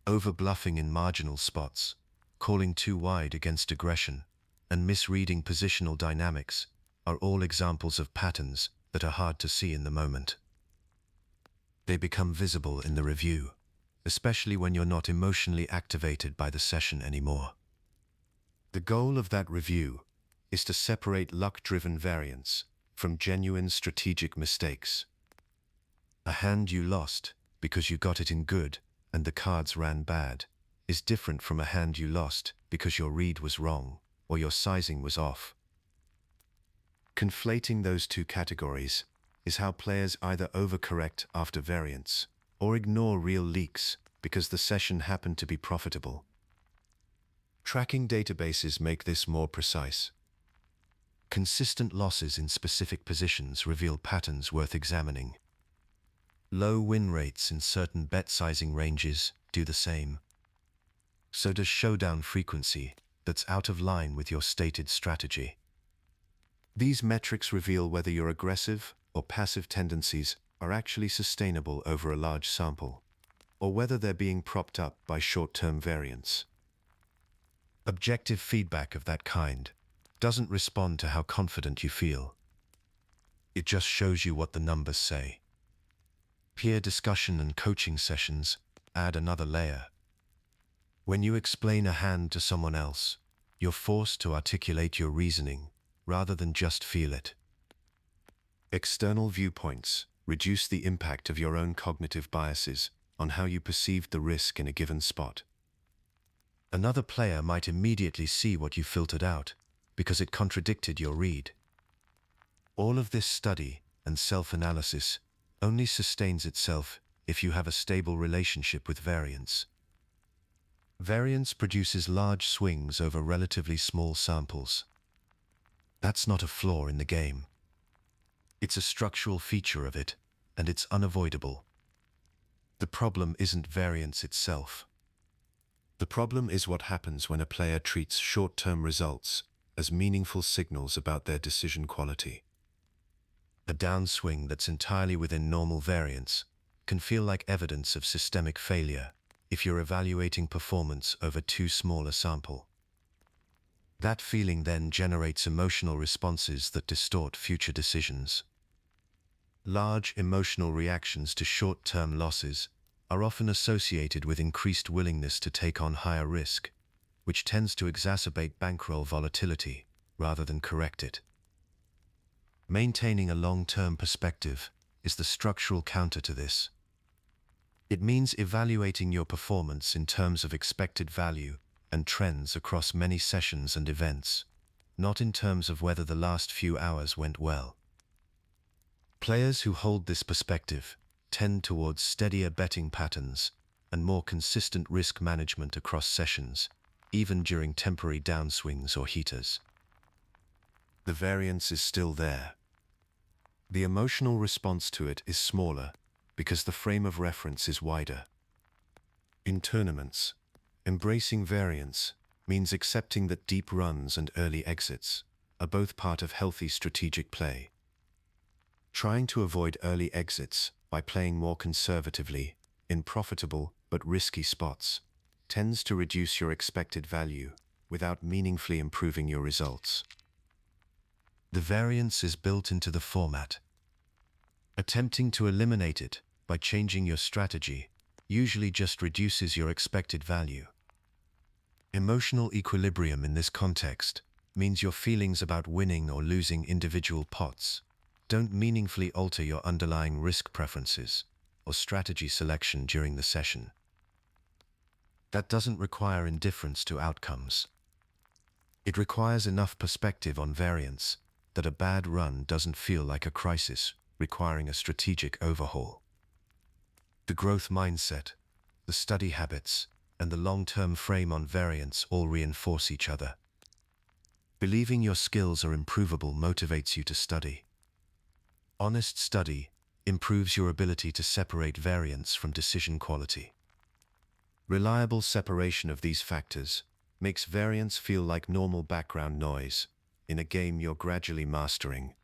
Over-bluffing in marginal spots, calling too wide against aggression, and misreading positional dynamics are all examples of patterns that are hard to see in the moment. They become visible in the review, especially when you're not emotionally activated by the session anymore. The goal of that review is to separate luck-driven variance from genuine strategic mistakes. A hand you lost because you got it in good and the cards ran bad is different from a hand you lost because your read was wrong or your sizing was off. Conflating those two categories is how players either overcorrect after variance or ignore real leaks because the session happened to be profitable. Tracking databases make this more precise. Consistent losses in specific positions reveal patterns worth examining. Low win rates in certain bet sizing ranges do the same. So does showdown frequency that's out of line with your stated strategy. These metrics reveal whether your aggressive or passive tendencies are actually sustainable over a large sample, or whether they're being propped up by short-term variance. Objective feedback of that kind doesn't respond to how confident you feel. It just shows you what the numbers say. Peer discussion and coaching sessions add another layer. When you explain a hand to someone else, you're forced to articulate your reasoning rather than just feel it. External viewpoints reduce the impact of your own cognitive biases on how you perceived the risk in a given spot. Another player might immediately see what you filtered out because it contradicted your read. All of this study and self-analysis only sustains itself if you have a stable relationship with variance. Variance produces large swings over relatively small samples. That's not a flaw in the game. It's a structural feature of it, and it's unavoidable. The problem isn't variance itself. The problem is what happens when a player treats short-term results as meaningful signals about their decision quality. A downswing that's entirely within normal variance can feel like evidence of systemic failure if you're evaluating performance over too small a sample. That feeling then generates emotional responses that distort future decisions. Large emotional reactions to short-term losses are often associated with increased willingness to take on higher risk, which tends to exacerbate bankroll volatility rather than correct it. Maintaining a long-term perspective is the structural counter to this. It means evaluating your performance in terms of expected value and trends across many sessions and events, not in terms of whether the last few hours went well. Players who hold this perspective tend towards steadier betting patterns and more consistent risk management across sessions, even during temporary downswings or heaters. The variance is still there. The emotional response to it is smaller because the frame of reference is wider. In tournaments, embracing variance means accepting that deep runs and early exits are both part of healthy strategic play. Trying to avoid early exits by playing more conservatively in profitable but risky spots tends to reduce your expected value without meaningfully improving your results. The variance is built into the format. Attempting to eliminate it by changing your strategy usually just reduces your expected value. Emotional equilibrium in this context means your feelings about winning or losing individual pots don't meaningfully alter your underlying risk preferences or strategy selection during the session. That doesn't require indifference to outcomes. It requires enough perspective on variance that a bad run doesn't feel like a crisis requiring a strategic overhaul. The growth mindset, the study habits, and the long-term frame on variance all reinforce each other. Believing your skills are improvable motivates you to study. Honest study improves your ability to separate variance from decision quality. Reliable separation of these factors makes variance feel like normal background noise in a game you're gradually mastering.